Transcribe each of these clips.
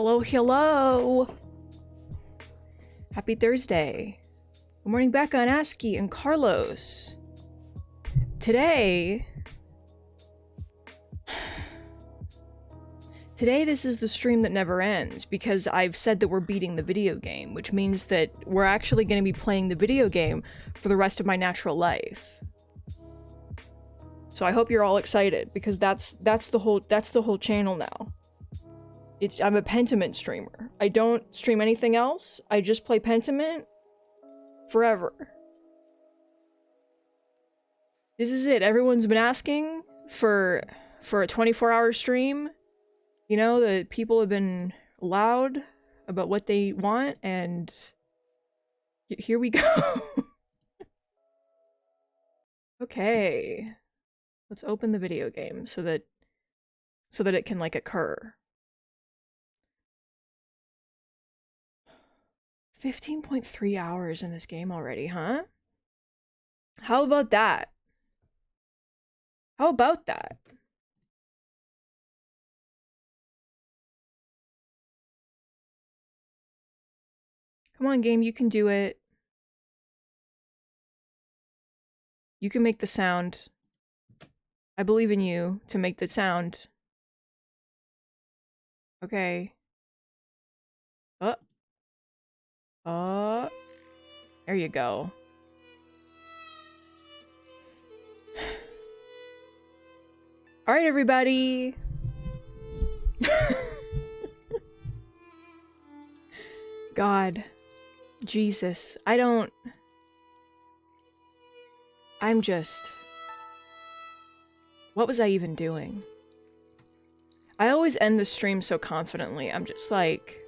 Hello, hello! Happy Thursday. Good morning, Becca and ASCII and Carlos. Today, this is the stream that never ends because I've said that we're beating the video game, which means that we're actually going to be playing the video game for the rest of my natural life. So I hope you're all excited because that's the whole channel now. I'm a Pentiment streamer. I don't stream anything else. I just play Pentiment forever. This is it. Everyone's been asking for a 24-hour stream. You know, the people have been loud about what they want, and here we go. Okay. Let's open the video game so that it can, like, occur. 15.3 hours in this game already, huh? How about that? How about that? Come on, game, you can do it. You can make the sound. I believe in you to make the sound. Okay. There you go. Alright, everybody! God. Jesus. I'm just... What was I even doing? I always end the stream so confidently. I'm just like,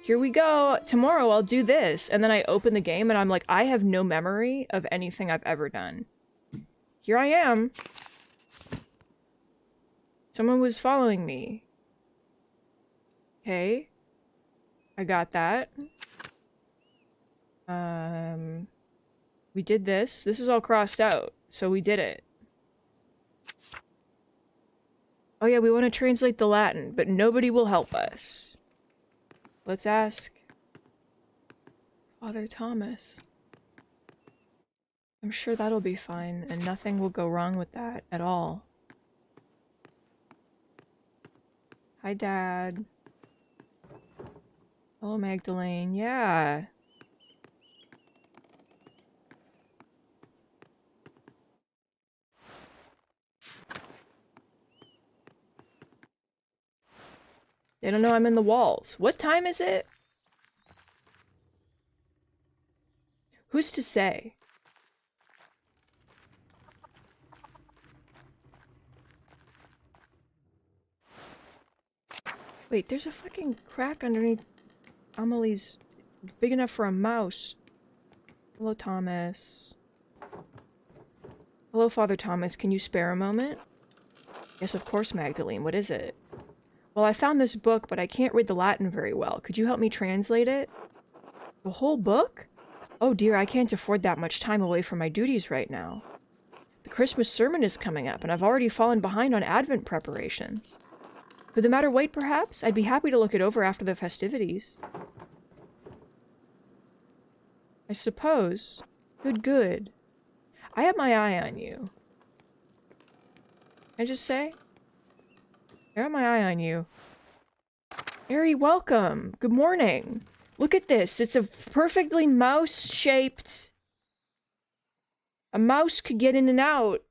here we go. Tomorrow I'll do this. And then I open the game and I'm like, I have no memory of anything I've ever done. Here I am. Someone was following me. Okay. I got that. We did this. This is all crossed out. So we did it. Oh yeah, we want to translate the Latin, but nobody will help us. Let's ask Father Thomas. I'm sure that'll be fine, and nothing will go wrong with that at all. Hi, Dad. Hello, Magdalene. Yeah. They don't know I'm in the walls. What time is it? Who's to say? Wait, there's a fucking crack underneath Amelie's... Big enough for a mouse. Hello, Thomas. Hello, Father Thomas. Can you spare a moment? Yes, of course, Magdalene. What is it? Well, I found this book, but I can't read the Latin very well. Could you help me translate it? The whole book? Oh dear, I can't afford that much time away from my duties right now. The Christmas sermon is coming up, and I've already fallen behind on Advent preparations. Could the matter wait, perhaps? I'd be happy to look it over after the festivities. I suppose. Good. I have my eye on you. Can I just say? I got my eye on you. Ari, welcome! Good morning! Look at this! It's a perfectly mouse-shaped... A mouse could get in and out.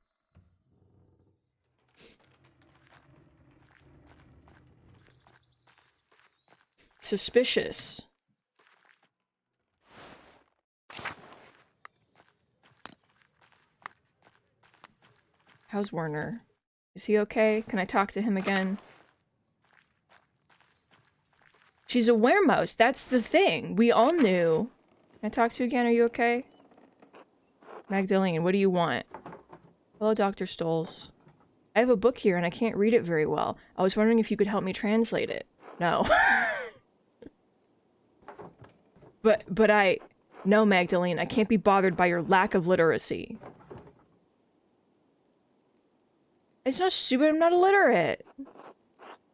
Suspicious. How's Werner? Is he okay? Can I talk to him again? She's a weremouse, that's the thing. We all knew. Can I talk to you again? Are you okay? Magdalene, what do you want? Hello, Dr. Stoles. I have a book here and I can't read it very well. I was wondering if you could help me translate it. No. No, Magdalene, I can't be bothered by your lack of literacy. It's not stupid, I'm not illiterate.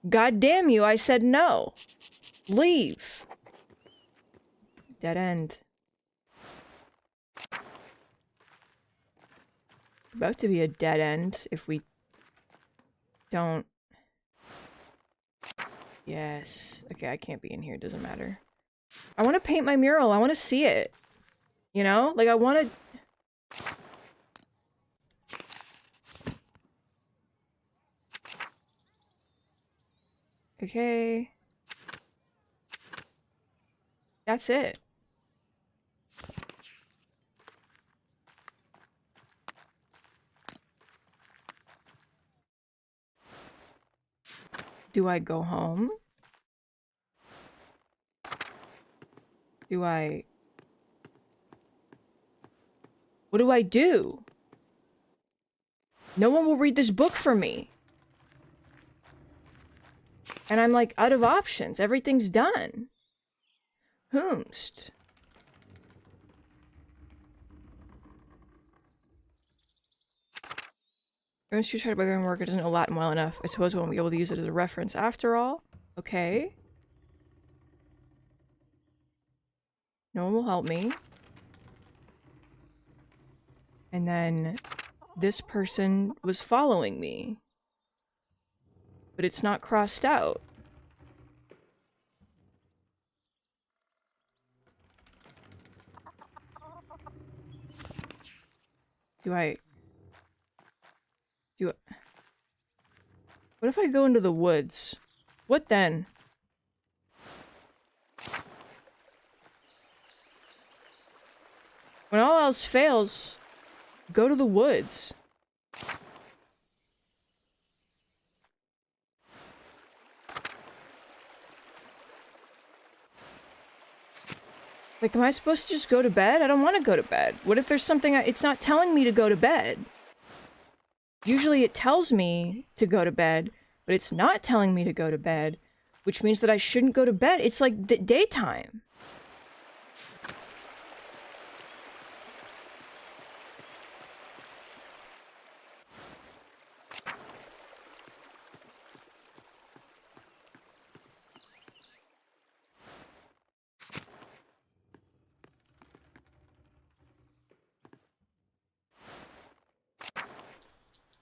God damn you, I said no. Leave! Dead end. About to be a dead end if we don't... Yes. Okay, I can't be in here. It doesn't matter. I want to paint my mural. I want to see it. You know? Like, I want to... Okay. That's it. Do I go home? Do I... What do I do? No one will read this book for me. And I'm like out of options. Everything's done. Whomst? Everyone's too tired by their own work. It doesn't know Latin well enough. I suppose we won't be able to use it as a reference after all. Okay. No one will help me. And then this person was following me. But it's not crossed out. Do I... What if I go into the woods? What then? When all else fails, go to the woods. Like, am I supposed to just go to bed? I don't want to go to bed. What if there's something it's not telling me to go to bed? Usually it tells me to go to bed, but it's not telling me to go to bed, which means that I shouldn't go to bed. It's like daytime.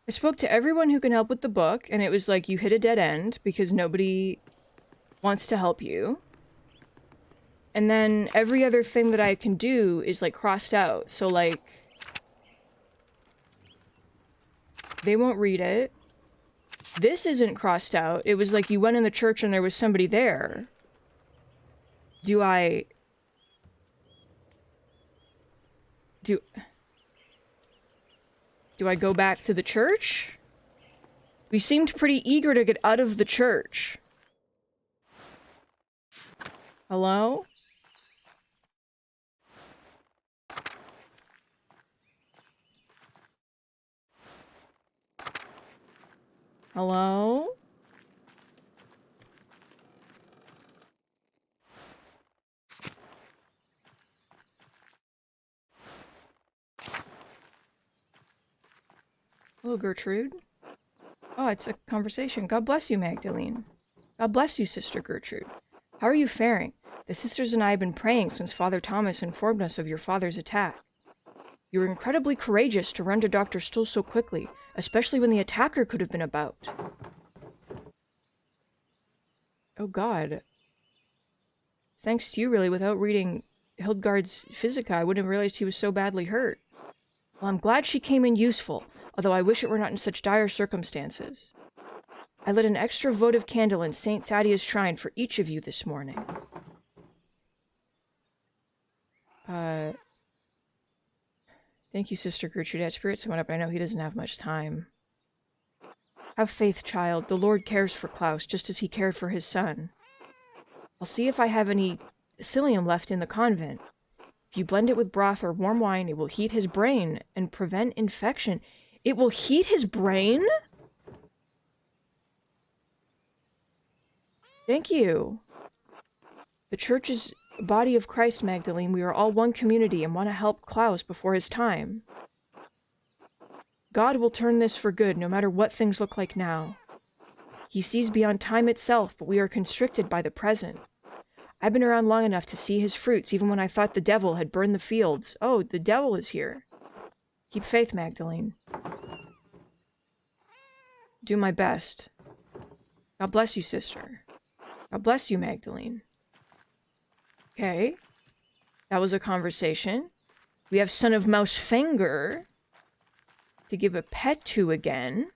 I spoke to everyone who can help with the book, and it was like, you hit a dead end because nobody wants to help you. And then every other thing that I can do is, like, crossed out. So, like, they won't read it. This isn't crossed out. It was like you went in the church and there was somebody there. Do I go back to the church? We seemed pretty eager to get out of the church. Hello? Hello? Hello, Gertrude. Oh, it's a conversation. God bless you, Magdalene. God bless you, Sister Gertrude. How are you faring? The sisters and I have been praying since Father Thomas informed us of your father's attack. You were incredibly courageous to run to Dr. Stoll so quickly, especially when the attacker could have been about. Oh god. Thanks to you, really. Without reading Hildegard's Physica, I wouldn't have realized he was so badly hurt. Well, I'm glad she came in useful, although I wish it were not in such dire circumstances. I lit an extra votive candle in St. Sadia's shrine for each of you this morning. Thank you, Sister Gertrude. That spirit's coming up, but I know he doesn't have much time. Have faith, child. The Lord cares for Klaus, just as he cared for his son. I'll see if I have any psyllium left in the convent. If you blend it with broth or warm wine, it will heat his brain and prevent infection. It will heat his brain? Thank you. The church is a body of Christ, Magdalene. We are all one community and want to help Klaus before his time. God will turn this for good, no matter what things look like now. He sees beyond time itself, but we are constricted by the present. I've been around long enough to see his fruits, even when I thought the devil had burned the fields. Oh, the devil is here. Keep faith, Magdalene. Do my best. God bless you, sister. God bless you, Magdalene. Okay. That was a conversation. We have Son of Mouse Finger to give a pet to again.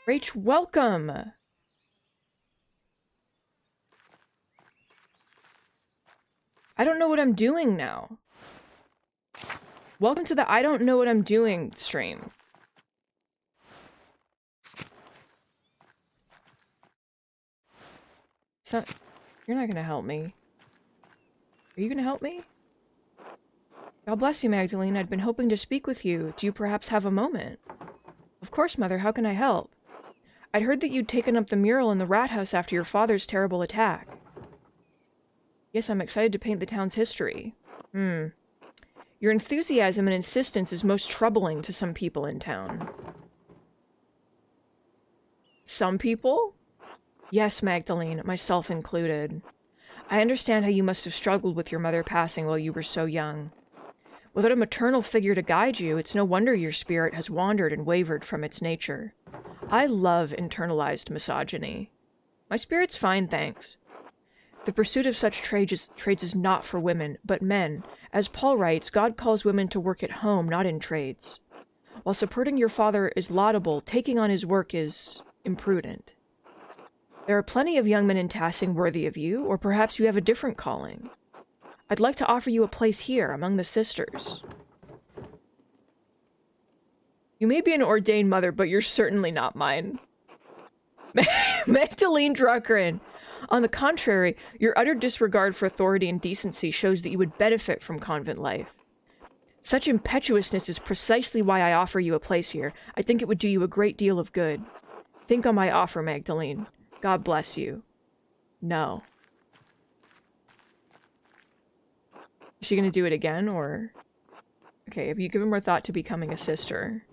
Rach, welcome! I don't know what I'm doing now. Welcome to the I don't know what I'm doing stream. So, you're not gonna help me. Are you gonna help me? God bless you, Magdalene. I'd been hoping to speak with you. Do you perhaps have a moment? Of course, Mother. How can I help? I'd heard that you'd taken up the mural in the rat house after your father's terrible attack. Yes, I'm excited to paint the town's history. Your enthusiasm and insistence is most troubling to some people in town. Some people? Yes, Magdalene, myself included. I understand how you must have struggled with your mother passing while you were so young. Without a maternal figure to guide you, it's no wonder your spirit has wandered and wavered from its nature. I love internalized misogyny. My spirit's fine, thanks. The pursuit of such trades is not for women, but men. As Paul writes, God calls women to work at home, not in trades. While supporting your father is laudable, taking on his work is imprudent. There are plenty of young men in Tassing worthy of you, or perhaps you have a different calling. I'd like to offer you a place here, among the sisters. You may be an ordained mother, but you're certainly not mine. Magdalene Druckrin. On the contrary, your utter disregard for authority and decency shows that you would benefit from convent life. Such impetuousness is precisely why I offer you a place here. I think it would do you a great deal of good. Think on my offer, Magdalene. God bless you. No. Is she gonna do it again, or... Okay, have you given more thought to becoming a sister?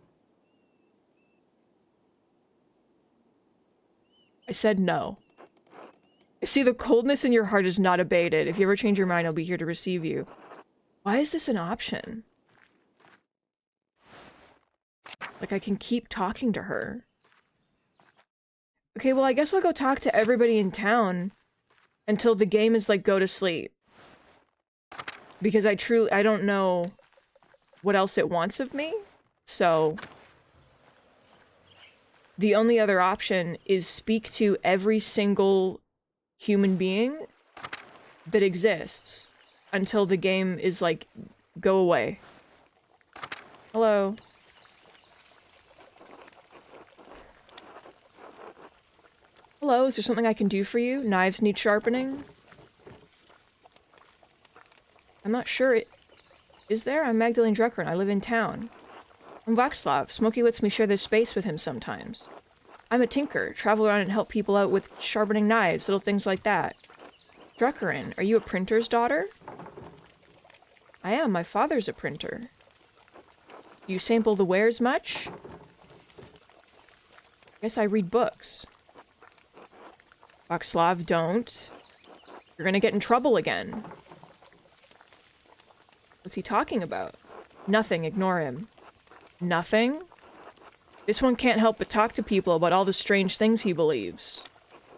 I said no. See, the coldness in your heart is not abated. If you ever change your mind, I'll be here to receive you. Why is this an option? Like, I can keep talking to her. Okay, well, I guess I'll go talk to everybody in town until the game is like, go to sleep. Because I don't know what else it wants of me, so... The only other option is speak to every single human being that exists until the game is like, go away. Hello. Hello, is there something I can do for you? Knives need sharpening? I'm not sure is there? I'm Magdalene Druckern. I live in town. I'm Václav. Smokey lets me share this space with him sometimes. I'm a tinker, travel around and help people out with sharpening knives, little things like that. Druckern, are you a printer's daughter? I am. My father's a printer. You sample the wares much? Guess I read books. Václav, don't. You're gonna get in trouble again. What's he talking about? Nothing, ignore him. Nothing? This one can't help but talk to people about all the strange things he believes.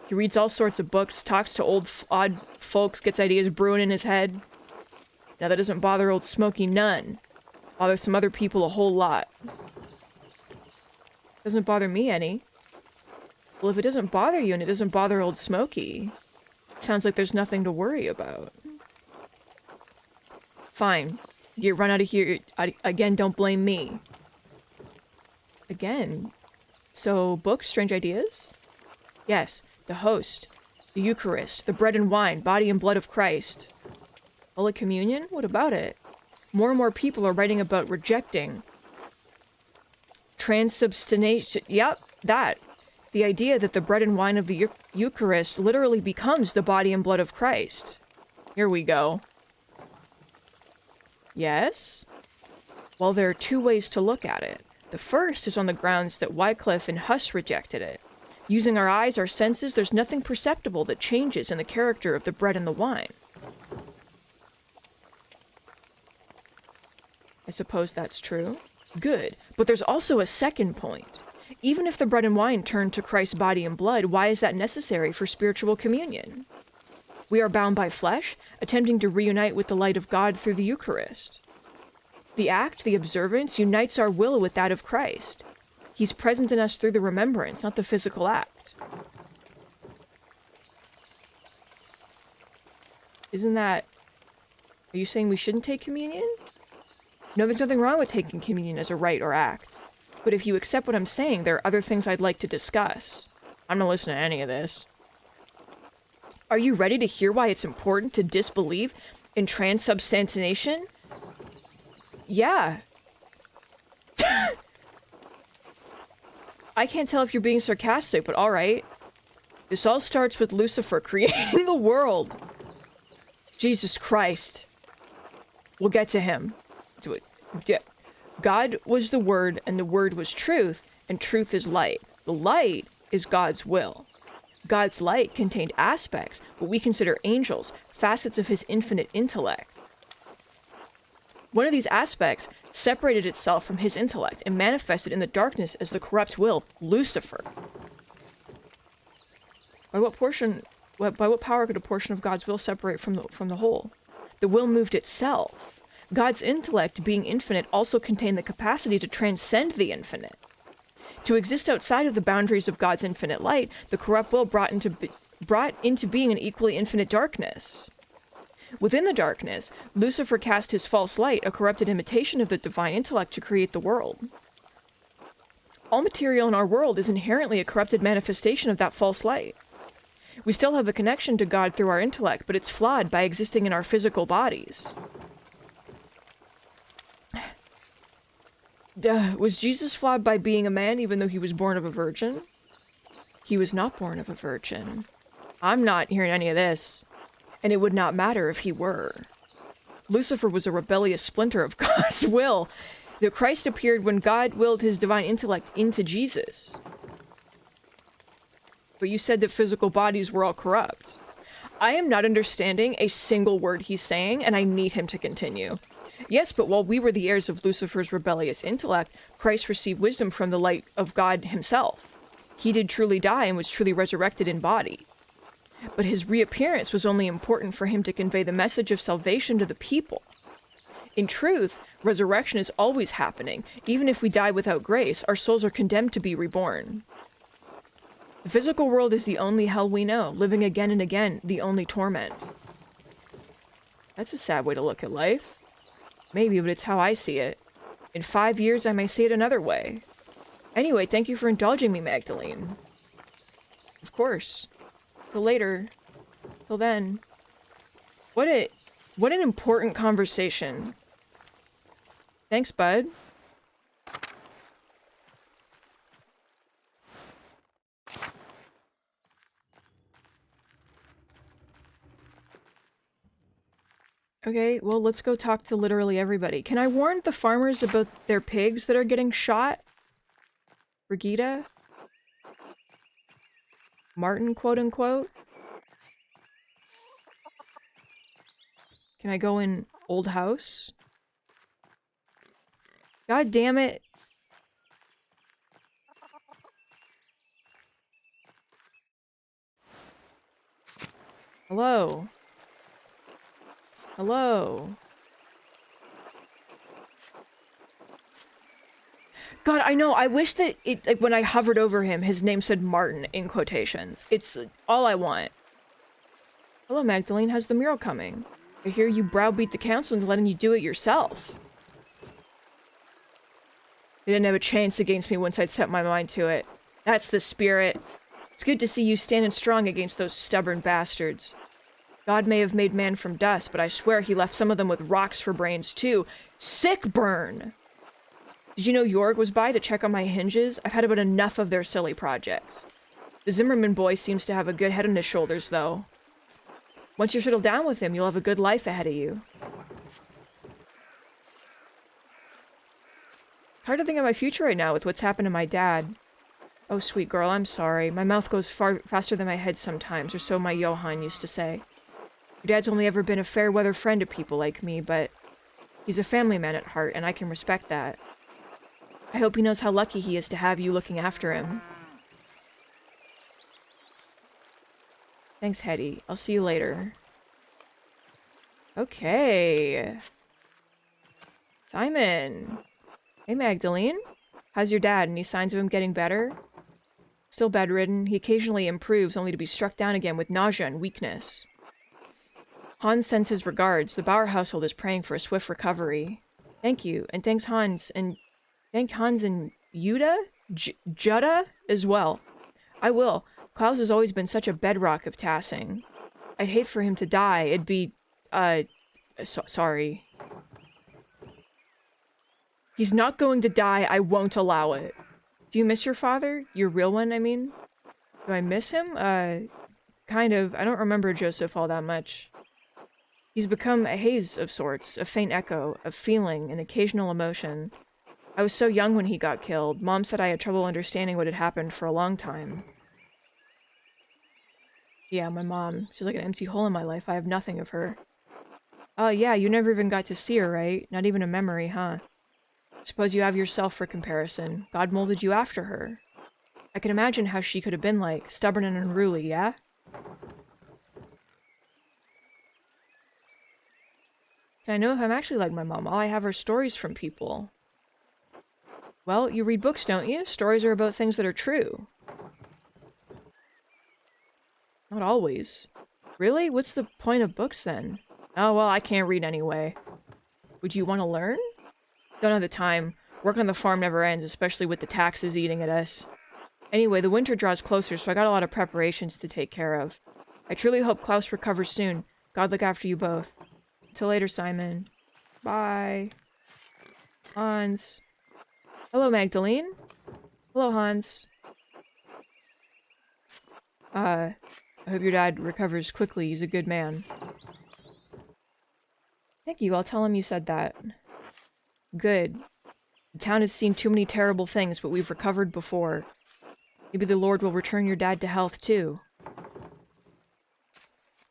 He reads all sorts of books, talks to odd folks, gets ideas brewing in his head. Now that doesn't bother old Smokey none. Bothers some other people a whole lot. Doesn't bother me any. Well, if it doesn't bother you and it doesn't bother old Smokey, it sounds like there's nothing to worry about. Fine. You run out of here. Again, don't blame me. Again? So, books, strange ideas? Yes. The host. The Eucharist. The bread and wine. Body and blood of Christ. Holy Communion? What about it? More and more people are writing about rejecting. Transubstantiation. Yep, that. The idea that the bread and wine of the Eucharist literally becomes the body and blood of Christ. Here we go. Yes? Well, there are two ways to look at it. The first is on the grounds that Wycliffe and Huss rejected it. Using our eyes, our senses, there's nothing perceptible that changes in the character of the bread and the wine. I suppose that's true. Good. But there's also a second point. Even if the bread and wine turn to Christ's body and blood, why is that necessary for spiritual communion? We are bound by flesh, attempting to reunite with the light of God through the Eucharist. The act, the observance, unites our will with that of Christ. He's present in us through the remembrance, not the physical act. Isn't that... Are you saying we shouldn't take communion? No, there's nothing wrong with taking communion as a rite or act. But if you accept what I'm saying, there are other things I'd like to discuss. I'm not listening to any of this. Are you ready to hear why it's important to disbelieve in transubstantiation? Yeah. I can't tell if you're being sarcastic, but alright. This all starts with Lucifer creating the world. Jesus Christ. We'll get to him. To it. Yeah. God was the Word, and the Word was truth, and truth is light. The light is God's will. God's light contained aspects, what we consider angels, facets of his infinite intellect. One of these aspects separated itself from his intellect and manifested in the darkness as the corrupt will, Lucifer. By what power could a portion of God's will separate from the whole? The will moved itself. God's intellect, being infinite, also contained the capacity to transcend the infinite. To exist outside of the boundaries of God's infinite light, the corrupt will brought into being an equally infinite darkness. Within the darkness, Lucifer cast his false light, a corrupted imitation of the divine intellect, to create the world. All material in our world is inherently a corrupted manifestation of that false light. We still have a connection to God through our intellect, but it's flawed by existing in our physical bodies. Was Jesus flawed by being a man even though he was born of a virgin? He was not born of a virgin. I'm not hearing any of this. And it would not matter if he were. Lucifer was a rebellious splinter of God's will. The Christ appeared when God willed his divine intellect into Jesus. But you said that physical bodies were all corrupt. I am not understanding a single word he's saying, and I need him to continue. Yes, but while we were the heirs of Lucifer's rebellious intellect, Christ received wisdom from the light of God himself. He did truly die and was truly resurrected in body. But his reappearance was only important for him to convey the message of salvation to the people. In truth, resurrection is always happening. Even if we die without grace, our souls are condemned to be reborn. The physical world is the only hell we know, living again and again, the only torment. That's a sad way to look at life. Maybe, but it's how I see it. In 5 years, I may see it another way. Anyway, thank you for indulging me, Magdalene. Of course. Till later. Till then. What an important conversation. Thanks, bud. Okay, well, let's go talk to literally everybody. Can I warn the farmers about their pigs that are getting shot? Brigida? Martin, quote-unquote? Can I go in old house? God damn it. Hello? Hello? God, I know, I wish that it, like, when I hovered over him, his name said Martin in quotations. It's all I want. Hello, Magdalene, how's the mural coming? I hear you browbeat the council into letting you do it yourself. They didn't have a chance against me once I'd set my mind to it. That's the spirit. It's good to see you standing strong against those stubborn bastards. God may have made man from dust, but I swear he left some of them with rocks for brains too. Sick burn! Did you know Jorg was by to check on my hinges? I've had about enough of their silly projects. The Zimmerman boy seems to have a good head on his shoulders, though. Once you settle down with him, you'll have a good life ahead of you. hard to think of my future right now with what's happened to my dad. Oh, sweet girl, I'm sorry. My mouth goes far faster than my head sometimes, or so my Johann used to say. Your dad's only ever been a fair-weather friend to people like me, but he's a family man at heart, and I can respect that. I hope he knows how lucky he is to have you looking after him. Thanks, Hetty. I'll see you later. Okay. Simon. Hey, Magdalene. How's your dad? Any signs of him getting better? Still bedridden. He occasionally improves, only to be struck down again with nausea and weakness. Hans sends his regards. The Bauer household is praying for a swift recovery. Thank you, and thank Hans and Jutta as well. I will. Klaus has always been such a bedrock of tassing. I'd hate for him to die. It'd be, sorry. He's not going to die. I won't allow it. Do you miss your father? Your real one, I mean? Do I miss him? Kind of. I don't remember Joseph all that much. He's become a haze of sorts, a faint echo, of feeling, an occasional emotion. I was so young when he got killed. Mom said I had trouble understanding what had happened for a long time. Yeah, my mom. She's like an empty hole in my life. I have nothing of her. Oh, yeah, you never even got to see her, right? Not even a memory, huh? Suppose you have yourself for comparison. God molded you after her. I can imagine how she could have been like, stubborn and unruly, yeah? Can I know if I'm actually like my mom? All I have are stories from people. Well, you read books, don't you? Stories are about things that are true. Not always. Really? What's the point of books, then? Oh, well, I can't read anyway. Would you want to learn? Don't have the time. Work on the farm never ends, especially with the taxes eating at us. Anyway, the winter draws closer, so I got a lot of preparations to take care of. I truly hope Klaus recovers soon. God look after you both. Till later, Simon. Bye. Hans. Hello, Magdalene. Hello, Hans. I hope your dad recovers quickly. He's a good man. Thank you. I'll tell him you said that. Good. The town has seen too many terrible things, but we've recovered before. Maybe the Lord will return your dad to health, too.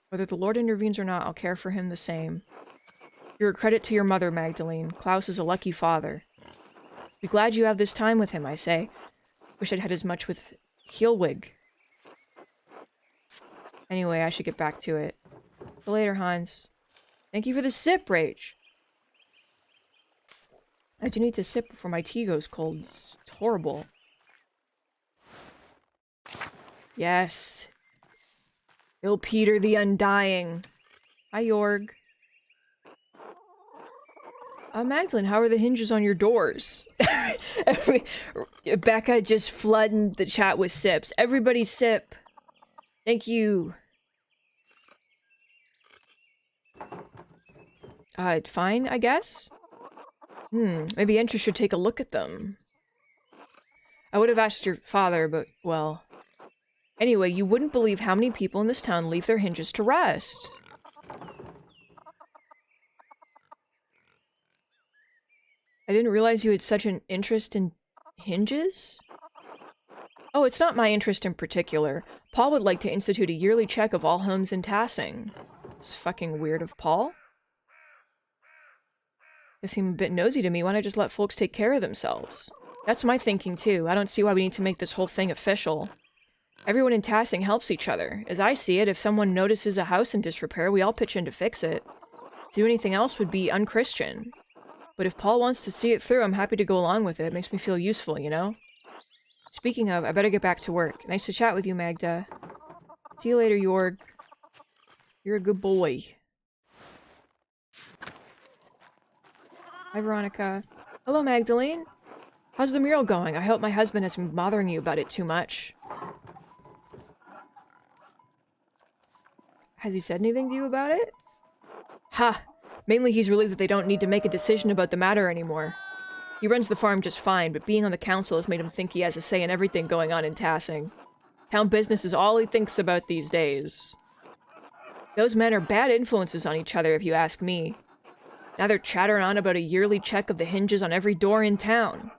Whether the Lord intervenes or not, I'll care for him the same. You're a credit to your mother, Magdalene. Klaus is a lucky father. Be glad you have this time with him, I say. Wish I'd had as much with Heelwig. Anyway, I should get back to it. See you later, Hans. Thank you for the sip, Rach. I do need to sip before my tea goes cold. It's horrible. Yes. Il Peter the Undying. Hi, Jorg. Magdalene, how are the hinges on your doors? Becca just flooding the chat with sips. Everybody sip. Thank you. Fine, I guess? Maybe Enter should take a look at them. I would have asked your father, but, well... Anyway, you wouldn't believe how many people in this town leave their hinges to rest. I didn't realize you had such an interest in hinges? Oh, it's not my interest in particular. Paul would like to institute a yearly check of all homes in Tassing. It's fucking weird of Paul. They seem a bit nosy to me. Why not just let folks take care of themselves? That's my thinking, too. I don't see why we need to make this whole thing official. Everyone in Tassing helps each other. As I see it, if someone notices a house in disrepair, we all pitch in to fix it. To do anything else would be unchristian. But if Paul wants to see it through, I'm happy to go along with it. It makes me feel useful, you know? Speaking of, I better get back to work. Nice to chat with you, Magda. See you later, Jorg. You're a good boy. Hi, Veronica. Hello, Magdalene. How's the mural going? I hope my husband hasn't been bothering you about it too much. Has he said anything to you about it? Ha! Mainly he's relieved that they don't need to make a decision about the matter anymore. He runs the farm just fine, but being on the council has made him think he has a say in everything going on in Tassing. Town business is all he thinks about these days. Those men are bad influences on each other, if you ask me. Now they're chattering on about a yearly check of the hinges on every door in town.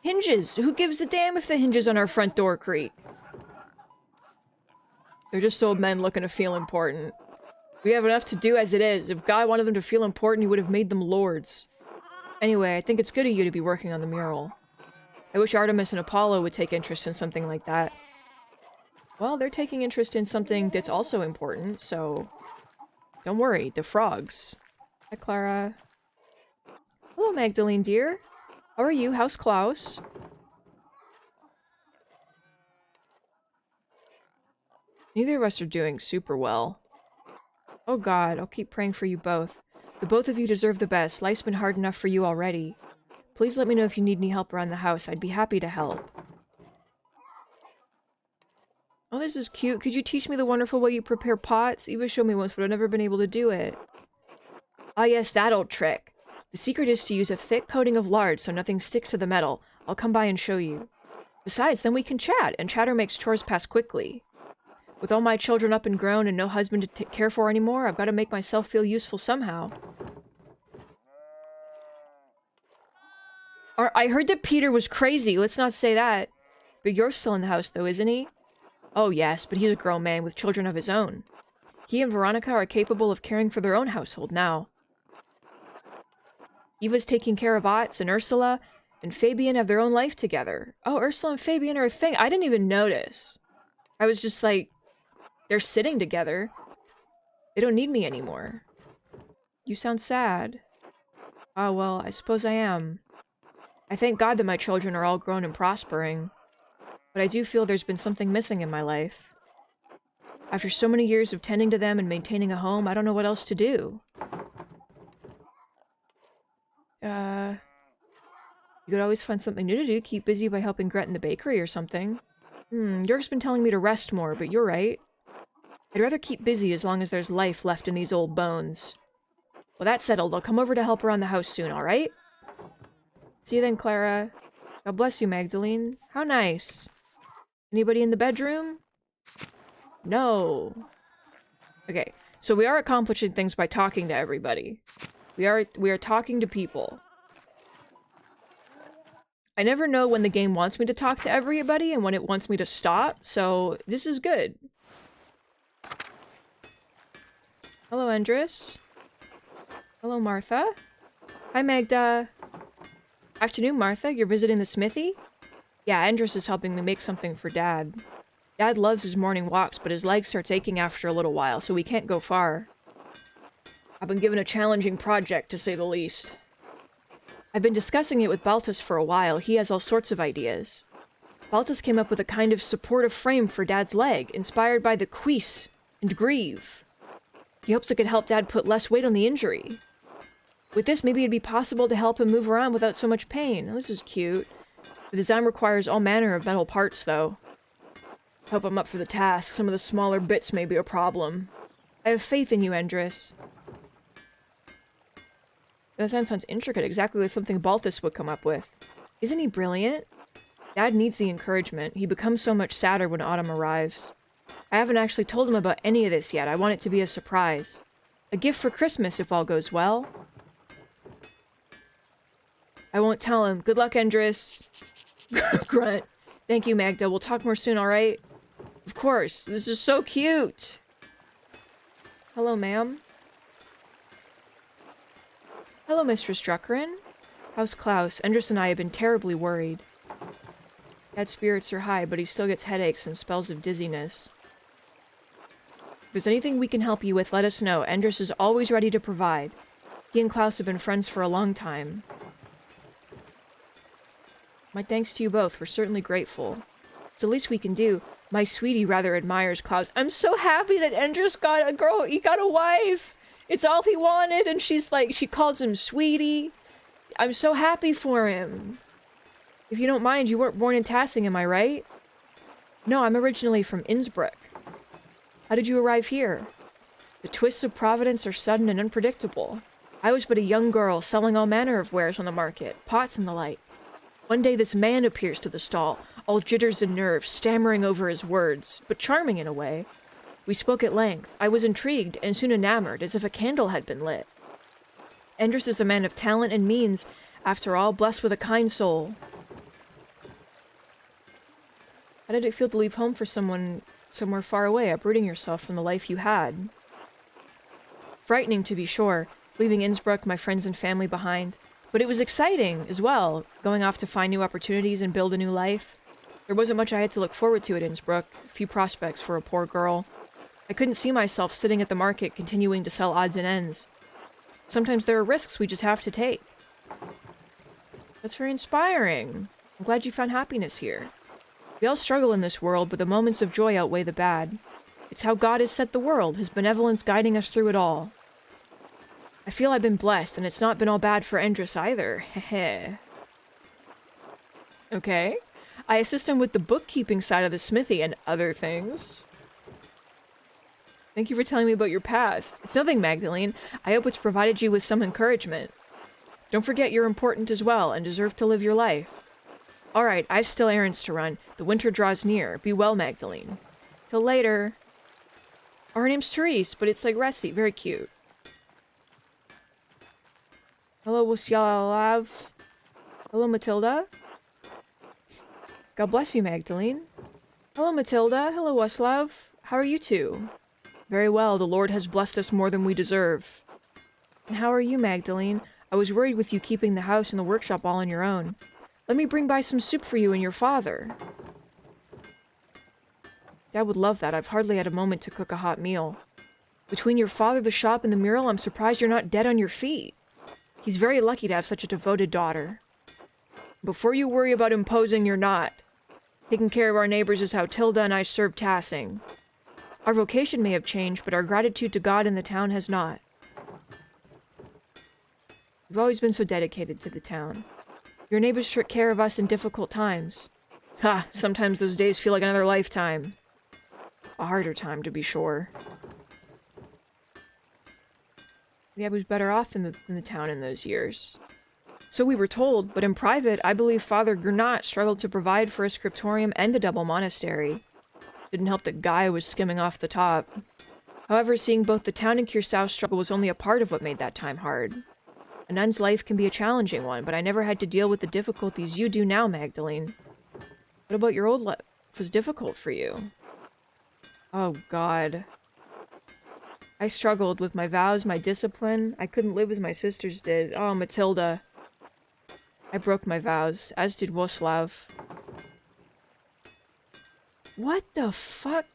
Hinges! Who gives a damn if the hinges on our front door creak? They're just old men looking to feel important. We have enough to do as it is. If God wanted them to feel important, he would have made them lords. Anyway, I think it's good of you to be working on the mural. I wish Artemis and Apollo would take interest in something like that. Well, they're taking interest in something that's also important, so... Don't worry, the frogs. Hi, Clara. Hello, Magdalene, dear. How are you? How's Klaus? Neither of us are doing super well. Oh god, I'll keep praying for you both. The both of you deserve the best. Life's been hard enough for you already. Please let me know if you need any help around the house. I'd be happy to help. Oh, this is cute. Could you teach me the wonderful way you prepare pots? Eva showed me once, but I've never been able to do it. Ah yes, that old trick. The secret is to use a thick coating of lard so nothing sticks to the metal. I'll come by and show you. Besides, then we can chat, and chatter makes chores pass quickly. With all my children up and grown and no husband to care for anymore, I've got to make myself feel useful somehow. I heard that Peter was crazy. Let's not say that. But you're still in the house, though, isn't he? Oh, yes, but he's a grown man with children of his own. He and Veronica are capable of caring for their own household now. Eva's taking care of Otts, and Ursula and Fabian have their own life together. Oh, Ursula and Fabian are a thing. I didn't even notice. I was just like, they're sitting together. They don't need me anymore. You sound sad. Ah, well, I suppose I am. I thank God that my children are all grown and prospering. But I do feel there's been something missing in my life. After so many years of tending to them and maintaining a home, I don't know what else to do. You could always find something new to do. Keep busy by helping Gret in the bakery or something. York's been telling me to rest more, but you're right. I'd rather keep busy as long as there's life left in these old bones. Well, that's settled. I'll come over to help around the house soon, alright? See you then, Clara. God bless you, Magdalene. How nice. Anybody in the bedroom? No. Okay, so we are accomplishing things by talking to everybody. We are talking to people. I never know when the game wants me to talk to everybody and when it wants me to stop, so this is good. Hello, Andres. Hello, Martha. Hi, Magda. Afternoon, Martha. You're visiting the smithy? Yeah, Andres is helping me make something for Dad. Dad loves his morning walks, but his leg starts aching after a little while, so we can't go far. I've been given a challenging project, to say the least. I've been discussing it with Balthus for a while. He has all sorts of ideas. Balthus came up with a kind of supportive frame for Dad's leg, inspired by the cuisse and greave. He hopes it could help Dad put less weight on the injury. With this, maybe it'd be possible to help him move around without so much pain. This is cute. The design requires all manner of metal parts, though. Hope I'm up for the task. Some of the smaller bits may be a problem. I have faith in you, Andres. That sounds intricate, exactly like something Balthus would come up with. Isn't he brilliant? Dad needs the encouragement. He becomes so much sadder when autumn arrives. I haven't actually told him about any of this yet. I want it to be a surprise. A gift for Christmas, if all goes well. I won't tell him. Good luck, Andres. Grunt. Thank you, Magda. We'll talk more soon, alright? Of course. This is so cute. Hello, ma'am. Hello, Mistress Druckrin. How's Klaus? Andres and I have been terribly worried. Dad's spirits are high, but he still gets headaches and spells of dizziness. If there's anything we can help you with, let us know. Andres is always ready to provide. He and Klaus have been friends for a long time. My thanks to you both. We're certainly grateful. It's the least we can do. My sweetie rather admires Klaus. I'm so happy that Andres got a girl. He got a wife. It's all he wanted, and she's like, she calls him sweetie. I'm so happy for him. If you don't mind, you weren't born in Tassing, am I right? No, I'm originally from Innsbruck. How did you arrive here? The twists of Providence are sudden and unpredictable. I was but a young girl selling all manner of wares on the market, pots and the like. One day this man appears to the stall, all jitters and nerves, stammering over his words, but charming in a way. We spoke at length. I was intrigued and soon enamored, as if a candle had been lit. Andres is a man of talent and means, after all, blessed with a kind soul. How did it feel to leave home for someone somewhere far away, uprooting yourself from the life you had? Frightening, to be sure, leaving Innsbruck, my friends and family behind. But it was exciting, as well, going off to find new opportunities and build a new life. There wasn't much I had to look forward to at Innsbruck, few prospects for a poor girl. I couldn't see myself sitting at the market continuing to sell odds and ends. Sometimes there are risks we just have to take. That's very inspiring. I'm glad you found happiness here. We all struggle in this world, but the moments of joy outweigh the bad. It's how God has set the world, his benevolence guiding us through it all. I feel I've been blessed, and it's not been all bad for Endris either. Heh. Okay. I assist him with the bookkeeping side of the smithy and other things. Thank you for telling me about your past. It's nothing, Magdalene. I hope it's provided you with some encouragement. Don't forget you're important as well, and deserve to live your life. Alright, I've still errands to run. The winter draws near. Be well, Magdalene. Till later. Oh, her name's Therese, but it's like Ressi. Very cute. Hello, Wasyalav. Hello, Matilda. God bless you, Magdalene. Hello, Matilda. Hello, Waslav. How are you two? Very well, the Lord has blessed us more than we deserve. And how are you, Magdalene? I was worried with you keeping the house and the workshop all on your own. Let me bring by some soup for you and your father. Dad would love that. I've hardly had a moment to cook a hot meal. Between your father, the shop, and the mural, I'm surprised you're not dead on your feet. He's very lucky to have such a devoted daughter. Before you worry about imposing, you're not. Taking care of our neighbors is how Tilda and I serve Tassing. Our vocation may have changed, but our gratitude to God and the town has not. We've always been so dedicated to the town. Your neighbors took care of us in difficult times. Ha! Sometimes those days feel like another lifetime. A harder time, to be sure. Yeah, we was better off in the town in those years. So we were told, but in private, I believe Father Gernot struggled to provide for a scriptorium and a double monastery. Didn't help that Guy was skimming off the top. However, seeing both the town and Cursau's struggle was only a part of what made that time hard. A nun's life can be a challenging one, but I never had to deal with the difficulties you do now, Magdalene. What about your old life? Was difficult for you? Oh, God. I struggled with my vows, my discipline. I couldn't live as my sisters did. Oh, Matilda. I broke my vows, as did Woslav. What the fuck?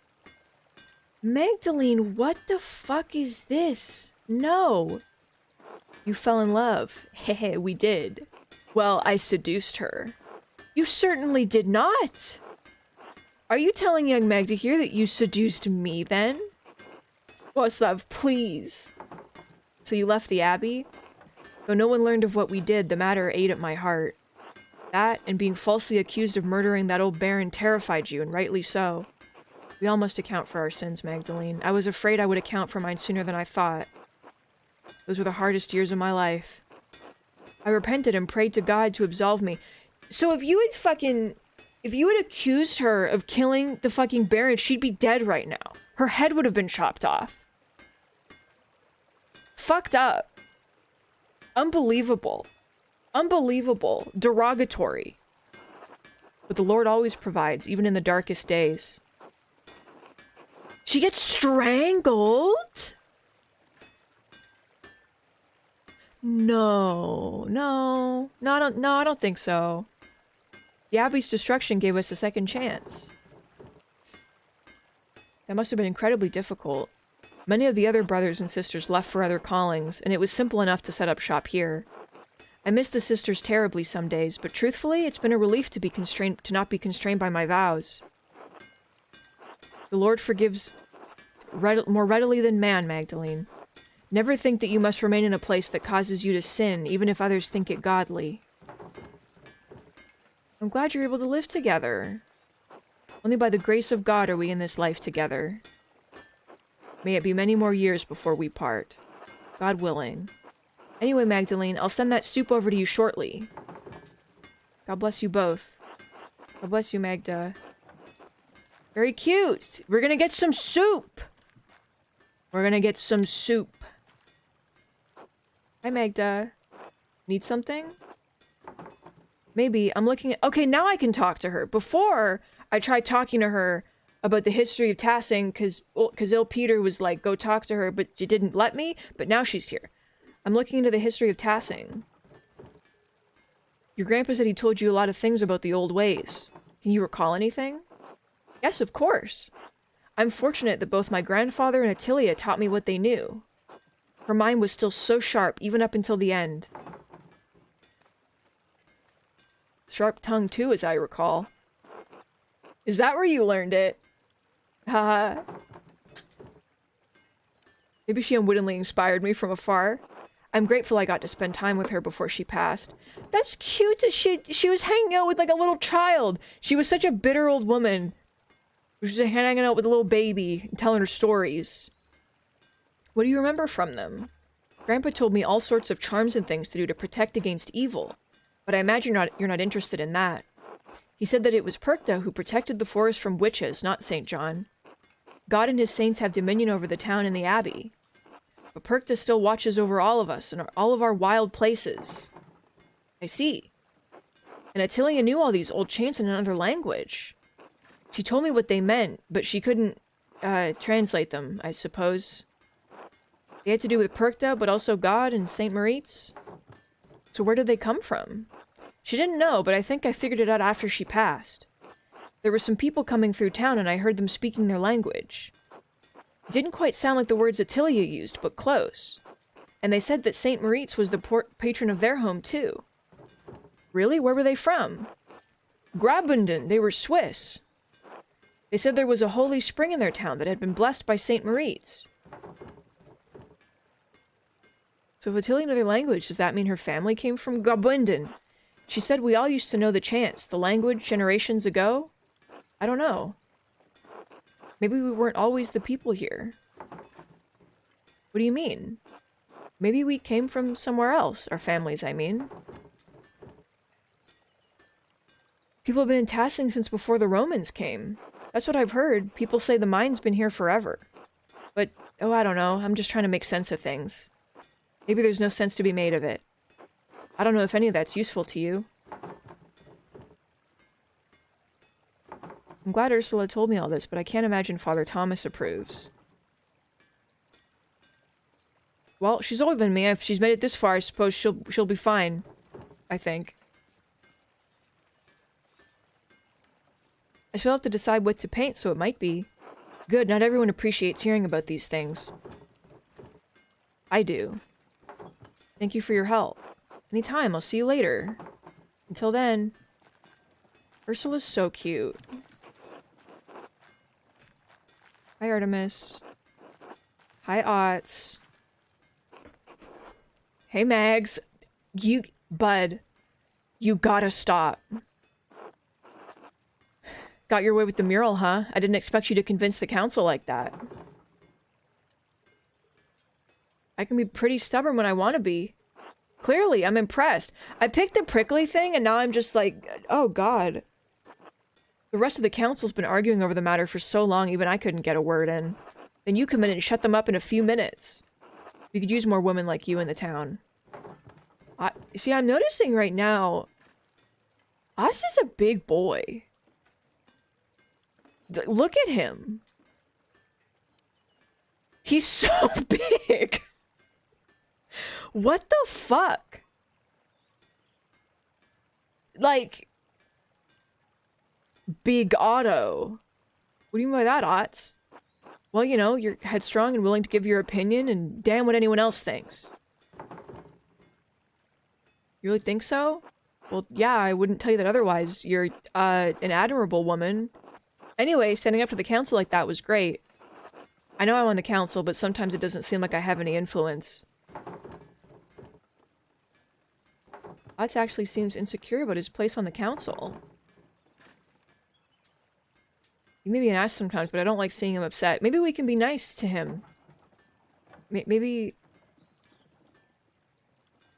Magdalene, what the fuck is this? No. You fell in love. Hehe, we did. Well, I seduced her. You certainly did not. Are you telling young Magda here that you seduced me, then? Woslav, please. So you left the abbey? Though no one learned of what we did, the matter ate at my heart. That, and being falsely accused of murdering that old baron terrified you, and rightly so. We all must account for our sins, Magdalene. I was afraid I would account for mine sooner than I thought. Those were the hardest years of my life. I repented and prayed to God to absolve me. So if you had accused her of killing the fucking baron, she'd be dead right now. Her head would have been chopped off. Fucked up. Unbelievable. Unbelievable. Derogatory. But the Lord always provides, even in the darkest days. She gets strangled? No, I don't think so. The Abbey's destruction gave us a second chance. That must have been incredibly difficult. Many of the other brothers and sisters left for other callings, and it was simple enough to set up shop here. I miss the sisters terribly some days, but truthfully, it's been a relief to not be constrained by my vows. The Lord forgives more readily than man, Magdalene. Never think that you must remain in a place that causes you to sin, even if others think it godly. I'm glad you're able to live together. Only by the grace of God are we in this life together. May it be many more years before we part. God willing. Anyway, Magdalene, I'll send that soup over to you shortly. God bless you both. God bless you, Magda. Very cute. We're gonna get some soup. We're gonna get some soup. Hi, Magda. Need something? Maybe. I'm looking at... Okay, now I can talk to her. Before, I tried talking to her about the history of Tassing because ill Peter was like, go talk to her, but she didn't let me, but now she's here. I'm looking into the history of Tassing. Your grandpa said he told you a lot of things about the old ways. Can you recall anything? Yes, of course. I'm fortunate that both my grandfather and Attilia taught me what they knew. Her mind was still so sharp, even up until the end. Sharp tongue, too, as I recall. Is that where you learned it? Haha. Maybe she unwittingly inspired me from afar. I'm grateful I got to spend time with her before she passed. That's cute that she was hanging out with like a little child. She was such a bitter old woman. She was just hanging out with a little baby and telling her stories. What do you remember from them? Grandpa told me all sorts of charms and things to do to protect against evil, but I imagine you're not interested in that. He said that it was Perkta who protected the forest from witches, not St. John. God and his saints have dominion over the town and the abbey. But Perkta still watches over all of us and all of our wild places. I see. And Attilia knew all these old chants in another language. She told me what they meant, but she couldn't translate them, I suppose. They had to do with Perkta, but also God and St. Moritz. So where did they come from? She didn't know, but I think I figured it out after she passed. There were some people coming through town and I heard them speaking their language. It didn't quite sound like the words Attilia used, but close. And they said that St. Moritz was the patron of their home, too. Really? Where were they from? Graubünden. They were Swiss. They said there was a holy spring in their town that had been blessed by St. Moritz. So if Attilia knew their language, does that mean her family came from Graubünden? She said we all used to know the chants, the language, generations ago. I don't know. Maybe we weren't always the people here. What do you mean? Maybe we came from somewhere else. Our families, I mean. People have been in Tassing since before the Romans came. That's what I've heard. People say the mine's been here forever. But, oh, I don't know. I'm just trying to make sense of things. Maybe there's no sense to be made of it. I don't know if any of that's useful to you. I'm glad Ursula told me all this, but I can't imagine Father Thomas approves. Well, she's older than me. If she's made it this far, I suppose she'll be fine. I think. I still have to decide what to paint, so it might be. Good, not everyone appreciates hearing about these things. I do. Thank you for your help. Anytime, I'll see you later. Until then. Ursula's so cute. Hi, Artemis. Hi, Otts. Hey, Mags. Bud. You gotta stop. Got your way with the mural, huh? I didn't expect you to convince the council like that. I can be pretty stubborn when I want to be. Clearly, I'm impressed. I picked the prickly thing, and now I'm just like, oh god. The rest of the council's been arguing over the matter for so long, even I couldn't get a word in. Then you come in and shut them up in a few minutes. We could use more women like you in the town. See, I'm noticing right now, Oz is a big boy. Look at him. He's so big. What the fuck? Like, big Otto. What do you mean by that, Otts? Well, you know, you're headstrong and willing to give your opinion, and damn what anyone else thinks. You really think so? Well, yeah, I wouldn't tell you that otherwise. You're, an admirable woman. Anyway, standing up to the council like that was great. I know I'm on the council, but sometimes it doesn't seem like I have any influence. Otts actually seems insecure about his place on the council. He may be an ass sometimes, but I don't like seeing him upset. Maybe we can be nice to him. Maybe...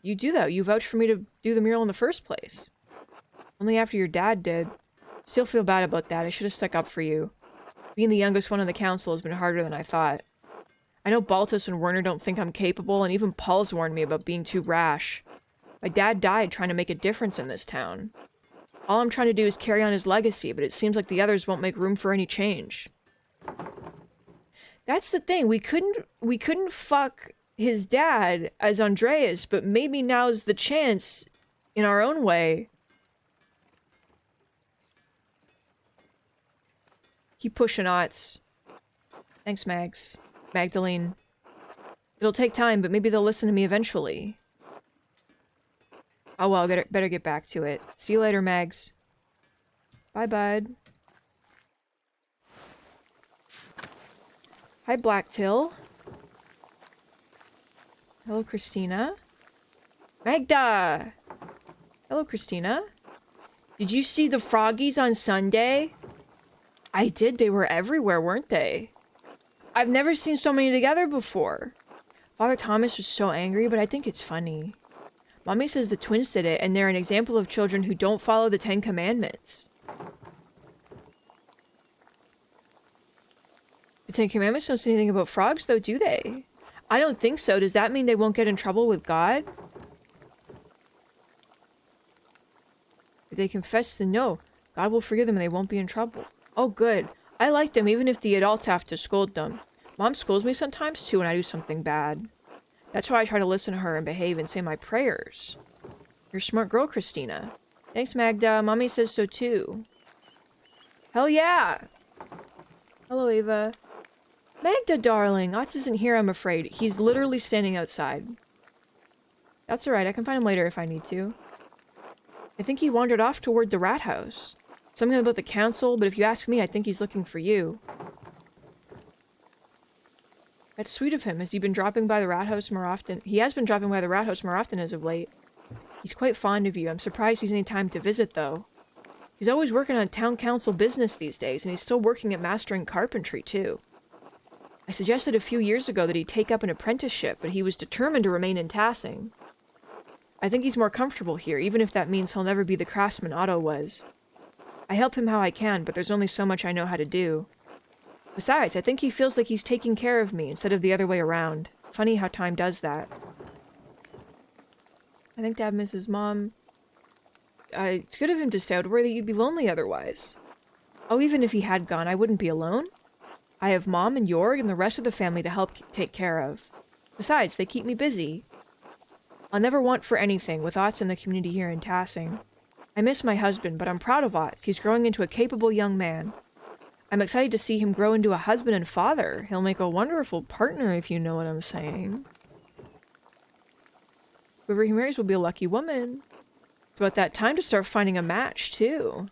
You do that. You vouched for me to do the mural in the first place. Only after your dad did. Still feel bad about that. I should have stuck up for you. Being the youngest one on the council has been harder than I thought. I know Baltus and Werner don't think I'm capable, and even Paul's warned me about being too rash. My dad died trying to make a difference in this town. All I'm trying to do is carry on his legacy, but it seems like the others won't make room for any change. That's the thing. We couldn't fuck his dad as Andreas, but maybe now's the chance in our own way. Keep pushing, Otts. Thanks, Mags. Magdalene. It'll take time, but maybe they'll listen to me eventually. Oh well, better get back to it. See you later, Mags. Bye, bud. Hi, Blacktail. Hello, Christina. Magda! Hello, Christina. Did you see the froggies on Sunday? I did. They were everywhere, weren't they? I've never seen so many together before. Father Thomas was so angry, but I think it's funny. Mommy says the twins did it, and they're an example of children who don't follow the 10 Commandments. The 10 Commandments don't say anything about frogs, though, do they? I don't think so. Does that mean they won't get in trouble with God? If they confess to no, God will forgive them and they won't be in trouble. Oh, good. I like them even if the adults have to scold them. Mom scolds me sometimes, too, when I do something bad. That's why I try to listen to her and behave and say my prayers. You're a smart girl, Christina. Thanks, Magda. Mommy says so, too. Hell yeah! Hello, Ava. Magda, darling. Otts isn't here, I'm afraid. He's literally standing outside. That's alright. I can find him later if I need to. I think he wandered off toward the rat house. Something about the council, but if you ask me, I think he's looking for you. That's sweet of him. Has he been dropping by the rat house more often? He has been dropping by the rat house more often as of late. He's quite fond of you. I'm surprised he's any time to visit, though. He's always working on town council business these days, and he's still working at mastering carpentry, too. I suggested a few years ago that he take up an apprenticeship, but he was determined to remain in Tassing. I think he's more comfortable here, even if that means he'll never be the craftsman Otto was. I help him how I can, but there's only so much I know how to do. Besides, I think he feels like he's taking care of me instead of the other way around. Funny how time does that. I think Dad misses Mom. It's good of him to stay out, worry that you'd be lonely otherwise. Oh, even if he had gone, I wouldn't be alone. I have Mom and Jorg and the rest of the family to help take care of. Besides, they keep me busy. I'll never want for anything with Otts and the community here in Tassing. I miss my husband, but I'm proud of Otts. He's growing into a capable young man. I'm excited to see him grow into a husband and father. He'll make a wonderful partner, if you know what I'm saying. Whoever he marries will be a lucky woman. It's about that time to start finding a match, too.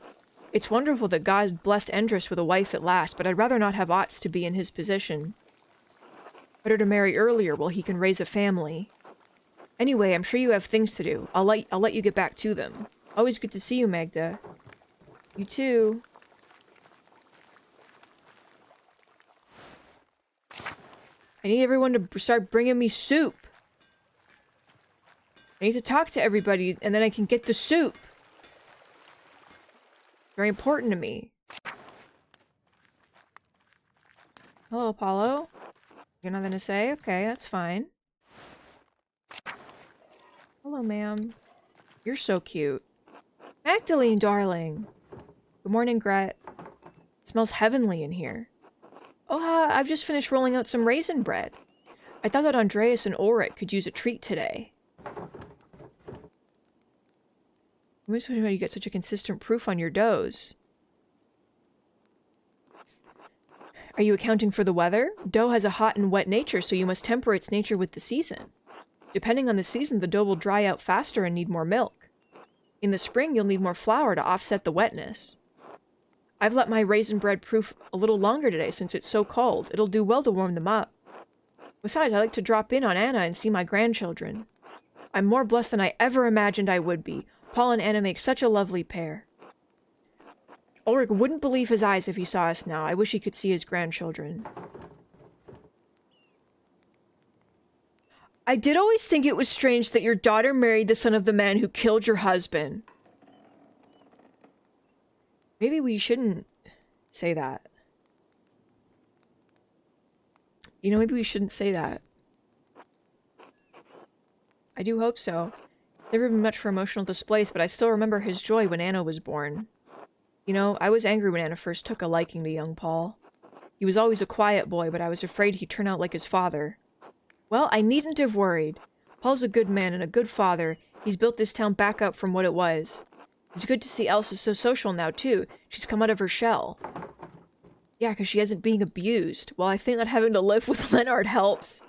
It's wonderful that God blessed Endris with a wife at last, but I'd rather not have Otts to be in his position. Better to marry earlier while he can raise a family. Anyway, I'm sure you have things to do. I'll let you get back to them. Always good to see you, Magda. You too. I need everyone to start bringing me soup. I need to talk to everybody, and then I can get the soup. Very important to me. Hello, Apollo. You got nothing to say? Okay, that's fine. Hello, ma'am. You're so cute. Magdalene, darling. Good morning, Gret. It smells heavenly in here. Oh, I've just finished rolling out some raisin bread. I thought that Andreas and Ulrich could use a treat today. I'm just wondering how you get such a consistent proof on your doughs. Are you accounting for the weather? Dough has a hot and wet nature, so you must temper its nature with the season. Depending on the season, the dough will dry out faster and need more milk. In the spring, you'll need more flour to offset the wetness. I've let my raisin bread proof a little longer today since it's so cold. It'll do well to warm them up. Besides, I like to drop in on Anna and see my grandchildren. I'm more blessed than I ever imagined I would be. Paul and Anna make such a lovely pair. Ulrich wouldn't believe his eyes if he saw us now. I wish he could see his grandchildren. I did always think it was strange that your daughter married the son of the man who killed your husband. Maybe we shouldn't say that. You know, maybe we shouldn't say that. I do hope so. Never been much for emotional displays, but I still remember his joy when Anna was born. You know, I was angry when Anna first took a liking to young Paul. He was always a quiet boy, but I was afraid he'd turn out like his father. Well, I needn't have worried. Paul's a good man and a good father. He's built this town back up from what it was. It's good to see Elsa so social now, too. She's come out of her shell. Yeah, because she isn't being abused. Well, I think that having to live with Leonard helps.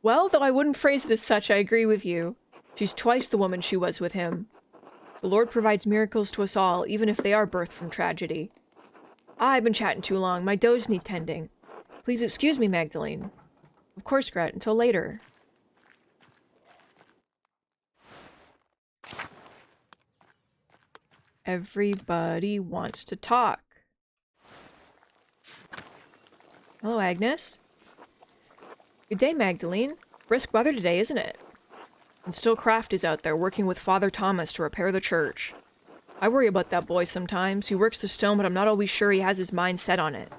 Well, though I wouldn't phrase it as such, I agree with you. She's twice the woman she was with him. The Lord provides miracles to us all, even if they are birthed from tragedy. I've been chatting too long. My does need tending. Please excuse me, Magdalene. Of course, Gret. Until later. Everybody wants to talk. Hello, Agnes. Good day, Magdalene. Brisk weather today, isn't it? And still Kraft is out there working with Father Thomas to repair the church. I worry about that boy sometimes. He works the stone, but I'm not always sure he has his mind set on it.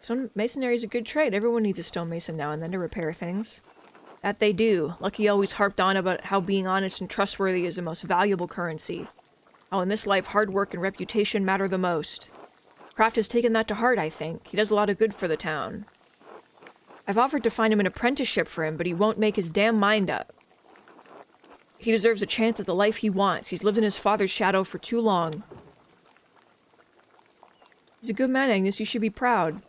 Stone masonry is a good trade. Everyone needs a stonemason now and then to repair things. That they do. Lucky always harped on about how being honest and trustworthy is the most valuable currency. How in this life hard work and reputation matter the most. Kraft has taken that to heart, I think. He does a lot of good for the town. I've offered to find him an apprenticeship for him, but he won't make his damn mind up. He deserves a chance at the life he wants. He's lived in his father's shadow for too long. He's a good man, Agnes. You should be proud.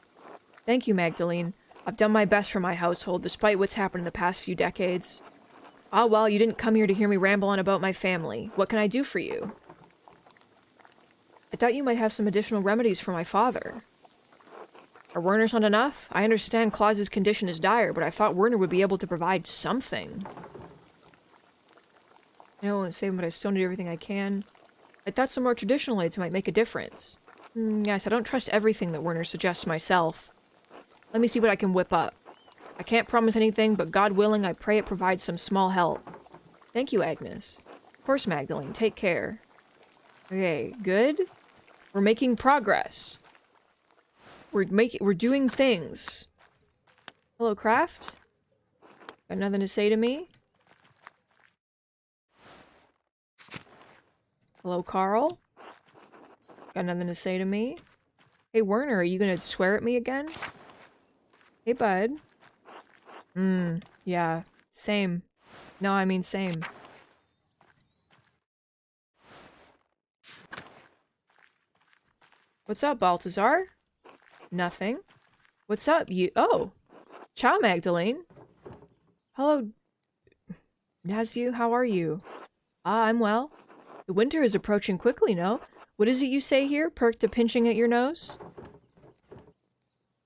Thank you, Magdalene. I've done my best for my household, despite what's happened in the past few decades. Ah, well, you didn't come here to hear me ramble on about my family. What can I do for you? I thought you might have some additional remedies for my father. Are Werner's not enough? I understand Claus's condition is dire, but I thought Werner would be able to provide something. I won't say, but I still do everything I can. I thought some more traditional aids might make a difference. Yes, I don't trust everything that Werner suggests myself. Let me see what I can whip up. I can't promise anything, but God willing, I pray it provides some small help. Thank you, Agnes. Of course, Magdalene. Take care. Okay, good. We're making progress. We're doing things. Hello, Kraft? Got nothing to say to me? Hello, Carl? Got nothing to say to me? Hey, Werner, are you gonna swear at me again? Hey, bud. Yeah. Same. No, I mean same. What's up, Balthazar? Nothing. What's up, you- Oh! Ciao, Magdalene. Hello, Nazu, how are you? Ah, I'm well. The winter is approaching quickly, no? What is it you say here, perked to pinching at your nose?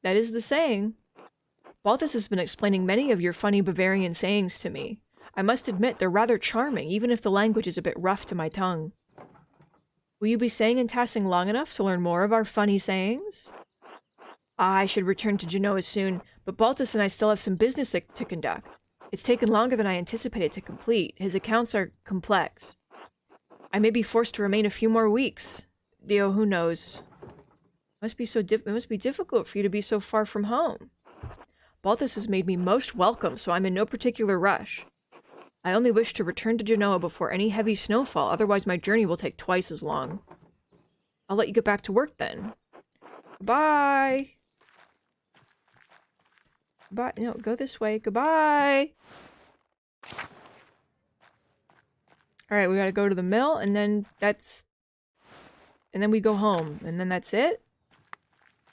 That is the saying. Balthus has been explaining many of your funny Bavarian sayings to me. I must admit they're rather charming, even if the language is a bit rough to my tongue. Will you be saying and tassing long enough to learn more of our funny sayings? Ah, I should return to Genoa soon, but Balthus and I still have some business to conduct. It's taken longer than I anticipated to complete. His accounts are complex. I may be forced to remain a few more weeks. Dio, who knows? It must be difficult for you to be so far from home. Balthus has made me most welcome, so I'm in no particular rush. I only wish to return to Genoa before any heavy snowfall, otherwise my journey will take twice as long. I'll let you get back to work then. Goodbye! Goodbye. No, go this way. Goodbye! Alright, we gotta go to the mill, and then and then we go home, and then that's it?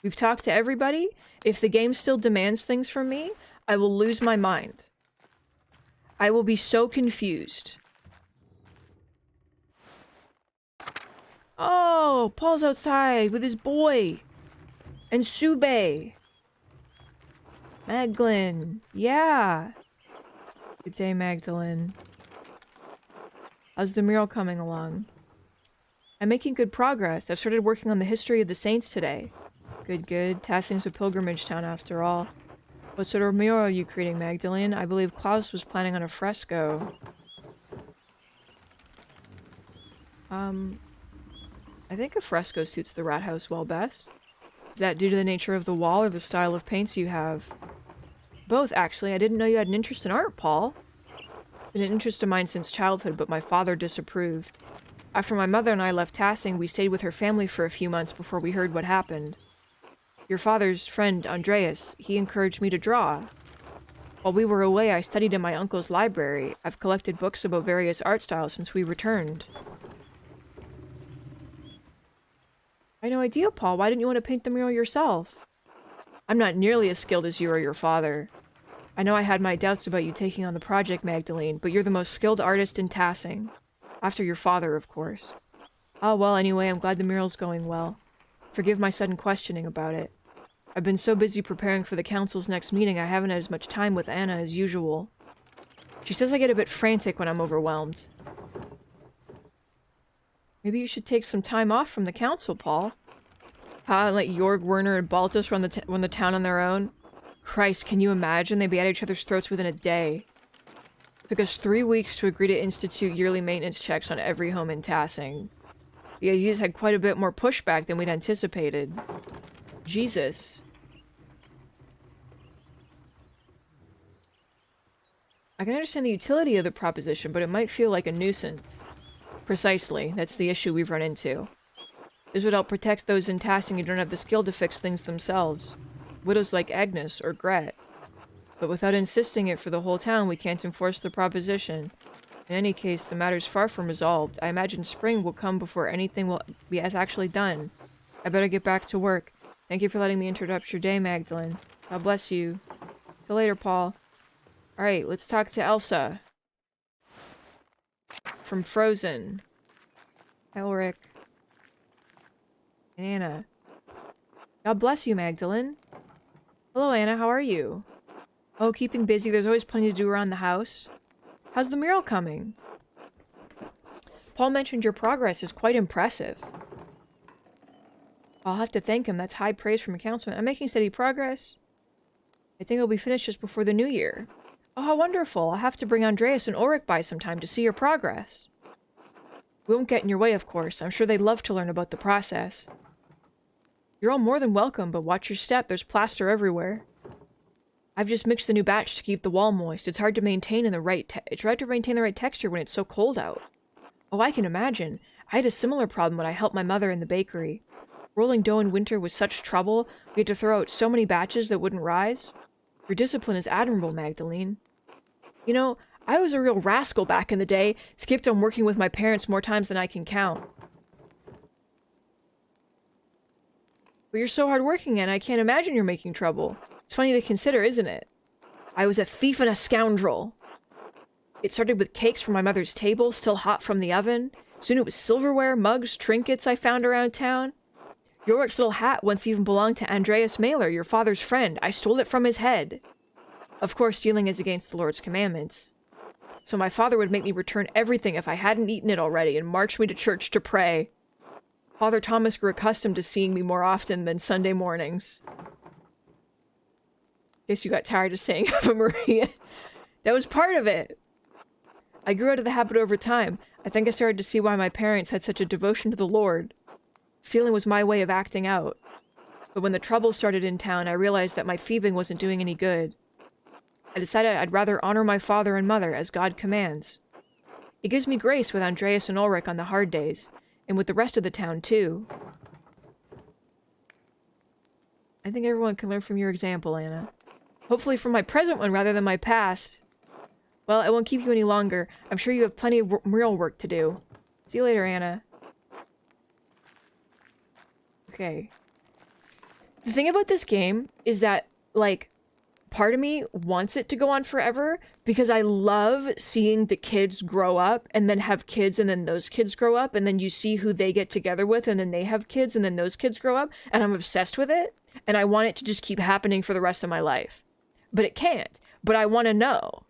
We've talked to everybody. If the game still demands things from me, I will lose my mind. I will be so confused. Oh, Paul's outside with his boy. And Sube. Magdalene. Yeah. Good day, Magdalene. How's the mural coming along? I'm making good progress. I've started working on the history of the saints today. Good, good. Tassing's a pilgrimage town after all. What sort of mural are you creating, Magdalene? I believe Klaus was planning on a fresco. I think a fresco suits the rat house well best. Is that due to the nature of the wall or the style of paints you have? Both, actually. I didn't know you had an interest in art, Paul. Been an interest of mine since childhood, but my father disapproved. After my mother and I left Tassing, we stayed with her family for a few months before we heard what happened. Your father's friend, Andreas, he encouraged me to draw. While we were away, I studied in my uncle's library. I've collected books about various art styles since we returned. I had no idea, Paul. Why didn't you want to paint the mural yourself? I'm not nearly as skilled as you or your father. I know I had my doubts about you taking on the project, Magdalene, but you're the most skilled artist in Tassing. After your father, of course. Oh, well, anyway, I'm glad the mural's going well. Forgive my sudden questioning about it. I've been so busy preparing for the council's next meeting, I haven't had as much time with Anna as usual. She says I get a bit frantic when I'm overwhelmed. Maybe you should take some time off from the council, Paul. Let Jorg, Werner, and Baltus run the town on their own? Christ, can you imagine? They'd be at each other's throats within a day. It took us 3 weeks to agree to institute yearly maintenance checks on every home in Tassing. The ideas had quite a bit more pushback than we'd anticipated. Jesus. I can understand the utility of the proposition, but it might feel like a nuisance. Precisely, that's the issue we've run into. This would help protect those in Tassing who don't have the skill to fix things themselves. Widows like Agnes or Gret. But without insisting it for the whole town, we can't enforce the proposition. In any case, the matter's far from resolved. I imagine spring will come before anything will be as actually done. I better get back to work. Thank you for letting me interrupt your day, Magdalene. God bless you. Till later, Paul. Alright, let's talk to Elsa. From Frozen. Elric. And Anna. God bless you, Magdalene. Hello, Anna, how are you? Oh, keeping busy. There's always plenty to do around the house. How's the mural coming? Paul mentioned your progress is quite impressive. I'll have to thank him. That's high praise from a councilman. I'm making steady progress. I think it'll be finished just before the new year. Oh, how wonderful. I'll have to bring Andreas and Ulrich by sometime to see your progress. We won't get in your way, of course. I'm sure they'd love to learn about the process. You're all more than welcome, but watch your step. There's plaster everywhere. I've just mixed the new batch to keep the wall moist. It's hard to maintain the right texture when it's so cold out. Oh, I can imagine. I had a similar problem when I helped my mother in the bakery. Rolling dough in winter was such trouble. We had to throw out so many batches that wouldn't rise. Your discipline is admirable, Magdalene. You know, I was a real rascal back in the day. Skipped on working with my parents more times than I can count. But you're so hardworking, and I can't imagine you're making trouble. It's funny to consider, isn't it? I was a thief and a scoundrel. It started with cakes from my mother's table, still hot from the oven. Soon it was silverware, mugs, trinkets I found around town. York's little hat once even belonged to Andreas Mailer, your father's friend. I stole it from his head. Of course, stealing is against the Lord's commandments. So my father would make me return everything if I hadn't eaten it already and march me to church to pray. Father Thomas grew accustomed to seeing me more often than Sunday mornings. Guess you got tired of saying Ave Maria. That was part of it. I grew out of the habit over time. I think I started to see why my parents had such a devotion to the Lord. Stealing was my way of acting out. But when the trouble started in town, I realized that my thieving wasn't doing any good. I decided I'd rather honor my father and mother as God commands. It gives me grace with Andreas and Ulrich on the hard days, and with the rest of the town too. I think everyone can learn from your example, Anna. Hopefully from my present one rather than my past. Well, I won't keep you any longer. I'm sure you have plenty of mural work to do. See you later, Anna. Okay. The thing about this game is that, like, part of me wants it to go on forever because I love seeing the kids grow up and then have kids and then those kids grow up and then you see who they get together with and then they have kids and then those kids grow up and I'm obsessed with it and I want it to just keep happening for the rest of my life. But it can't. But I want to know.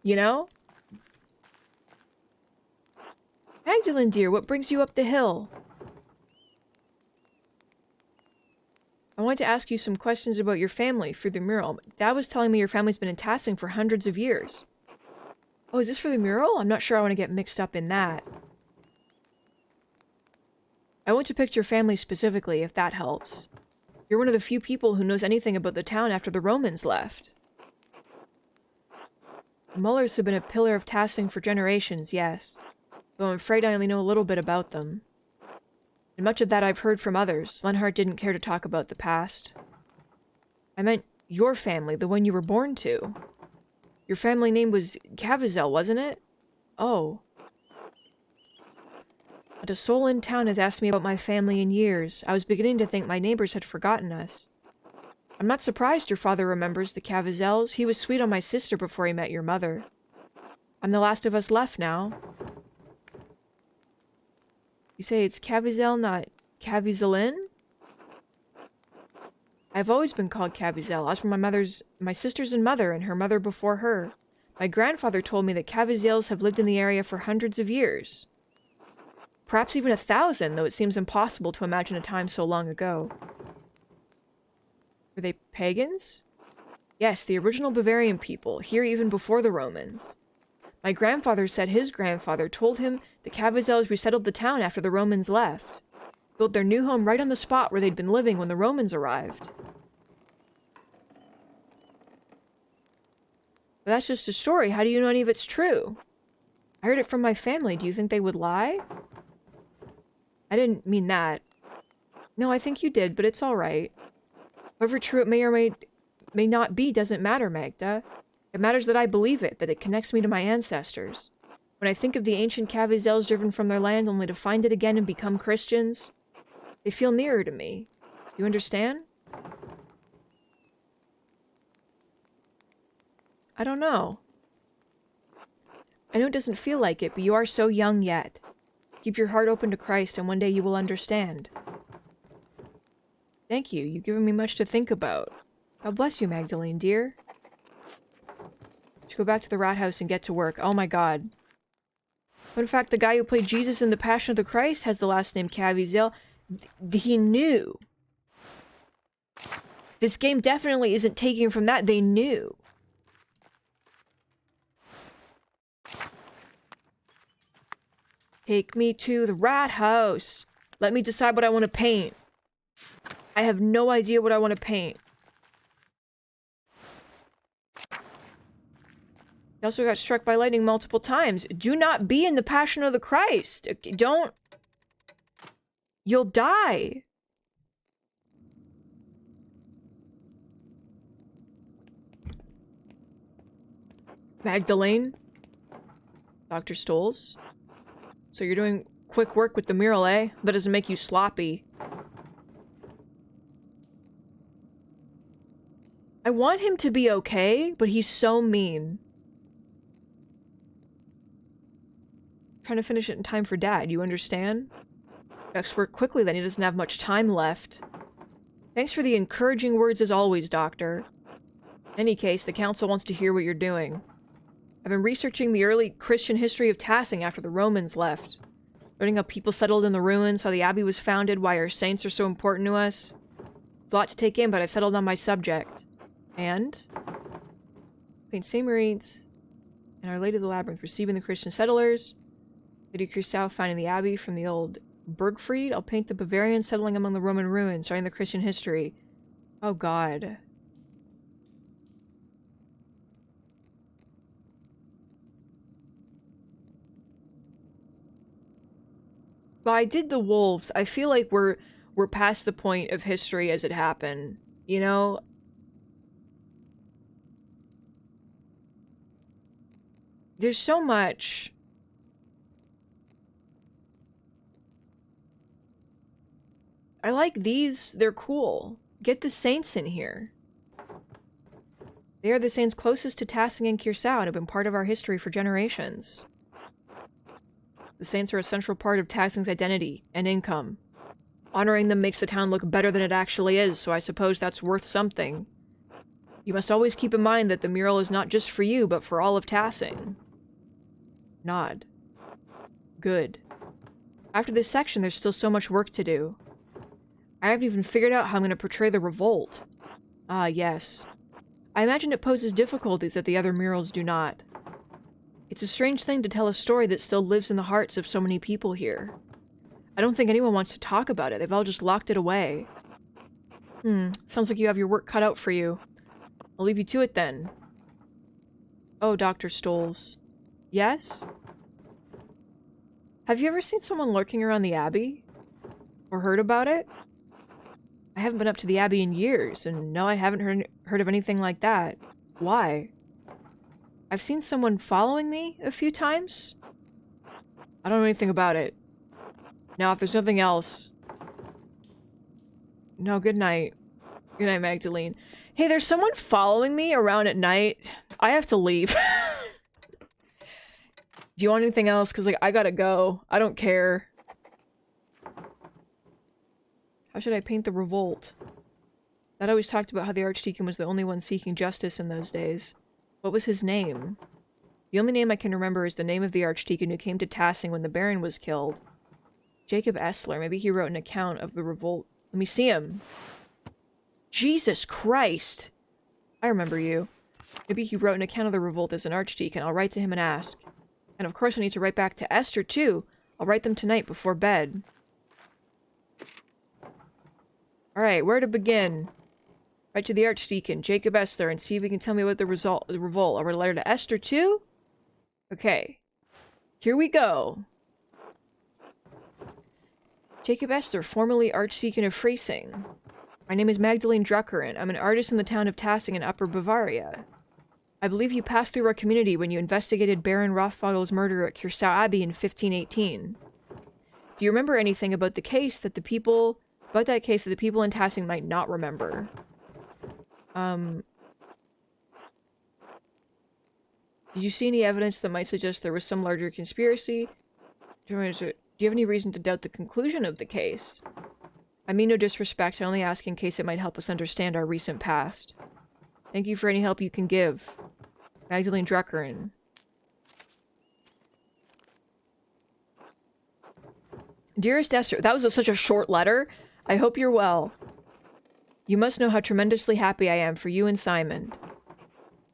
You know? Magdalene, dear, what brings you up the hill? I wanted to ask you some questions about your family for the mural. Dad was telling me your family's been in Tassing for hundreds of years. Oh, is this for the mural? I'm not sure I want to get mixed up in that. I want to pick your family specifically, if that helps. You're one of the few people who knows anything about the town after the Romans left. The Mullers have been a pillar of tasking for generations, yes. Though I'm afraid I only know a little bit about them. And much of that I've heard from others. Lenhart didn't care to talk about the past. I meant your family, the one you were born to. Your family name was Cavazel, wasn't it? Oh. Not a soul in town has asked me about my family in years. I was beginning to think my neighbors had forgotten us. I'm not surprised your father remembers the Cavazels. He was sweet on my sister before he met your mother. I'm the last of us left now. You say it's Cavazel, not Cavazelin? I've always been called Cavazel, as were my sisters and mother, and her mother before her. My grandfather told me that Cavazels have lived in the area for hundreds of years. Perhaps even 1,000, though it seems impossible to imagine a time so long ago. Were they pagans? Yes, the original Bavarian people, here even before the Romans. My grandfather said his grandfather told him the Cavazels resettled the town after the Romans left. Built their new home right on the spot where they'd been living when the Romans arrived. But that's just a story. How do you know any of it's true? I heard it from my family. Do you think they would lie? I didn't mean that. No, I think you did, but it's alright. However true it may or may not be doesn't matter, Magda. It matters that I believe it, that it connects me to my ancestors. When I think of the ancient Cavazels driven from their land only to find it again and become Christians, they feel nearer to me. You understand? I don't know. I know it doesn't feel like it, but you are so young yet. Keep your heart open to Christ, and one day you will understand. Thank you. You've given me much to think about. God bless you, Magdalene, dear. Let's go back to the rat house and get to work. Oh my god. But in fact, the guy who played Jesus in The Passion of the Christ has the last name Cavazel. He knew. This game definitely isn't taking from that. They knew. Take me to the rat house. Let me decide what I want to paint. I have no idea what I want to paint. He also got struck by lightning multiple times. Do not be in the Passion of the Christ. Don't. You'll die. Magdalene. Dr. Stoles. So you're doing quick work with the mural, eh? That doesn't make you sloppy. I want him to be okay, but he's so mean. Trying to finish it in time for Dad, you understand? Ducks work quickly, then he doesn't have much time left. Thanks for the encouraging words as always, Doctor. In any case, the Council wants to hear what you're doing. I've been researching the early Christian history of Tassing after the Romans left. Learning how people settled in the ruins, how the Abbey was founded, why our saints are so important to us. It's a lot to take in, but I've settled on my subject. And? Paint St. Marie's and Our Lady of the Labyrinth, receiving the Christian settlers. Lady Crisau finding the Abbey from the old Burgfried. I'll paint the Bavarians settling among the Roman ruins, starting the Christian history. Oh god. Well, I did the wolves. I feel like we're past the point of history as it happened. You know? There's so much. I like these. They're cool. Get the saints in here. They are the saints closest to Tassing and Curaçao and have been part of our history for generations. The saints are a central part of Tassing's identity and income. Honoring them makes the town look better than it actually is, so I suppose that's worth something. You must always keep in mind that the mural is not just for you, but for all of Tassing. Nod. Good. After this section, there's still so much work to do. I haven't even figured out how I'm going to portray the revolt. Ah, yes. I imagine it poses difficulties that the other murals do not. It's a strange thing to tell a story that still lives in the hearts of so many people here. I don't think anyone wants to talk about it. They've all just locked it away. Sounds like you have your work cut out for you. I'll leave you to it then. Oh, Dr. Stoles. Yes? Have you ever seen someone lurking around the Abbey? Or heard about it? I haven't been up to the Abbey in years, and no, I haven't heard of anything like that. Why? I've seen someone following me a few times. I don't know anything about it. Now, if there's nothing else... No, good night. Good night, Magdalene. Hey, there's someone following me around at night. I have to leave. Do you want anything else? Because, like, I gotta go. I don't care. How should I paint the revolt? Dad always talked about how the Archdeacon was the only one seeking justice in those days. What was his name? The only name I can remember is the name of the Archdeacon who came to Tassing when the Baron was killed. Jacob Essler. Maybe he wrote an account of the revolt. Let me see him. Jesus Christ! I remember you. Maybe he wrote an account of the revolt as an Archdeacon. I'll write to him and ask. And of course I need to write back to Esther, too. I'll write them tonight before bed. Alright, where to begin? Write to the Archdeacon, Jacob Esther, and see if he can tell me about the revolt. I'll write a letter to Esther, too? Okay. Here we go. Jacob Esther, formerly Archdeacon of Freising. My name is Magdalene Druckerin. I'm an artist in the town of Tassing in Upper Bavaria. I believe you passed through our community when you investigated Baron Rothfogel's murder at Cursau Abbey in 1518. Do you remember anything about the case that the people... about that case that the people in Tassing might not remember? Did you see any evidence that might suggest there was some larger conspiracy? Do you have any reason to doubt the conclusion of the case? I mean no disrespect, I only ask in case it might help us understand our recent past. Thank you for any help you can give. Magdalene Druckerin. Dearest Esther, that was such a short letter. I hope you're well. You must know how tremendously happy I am for you and Simon.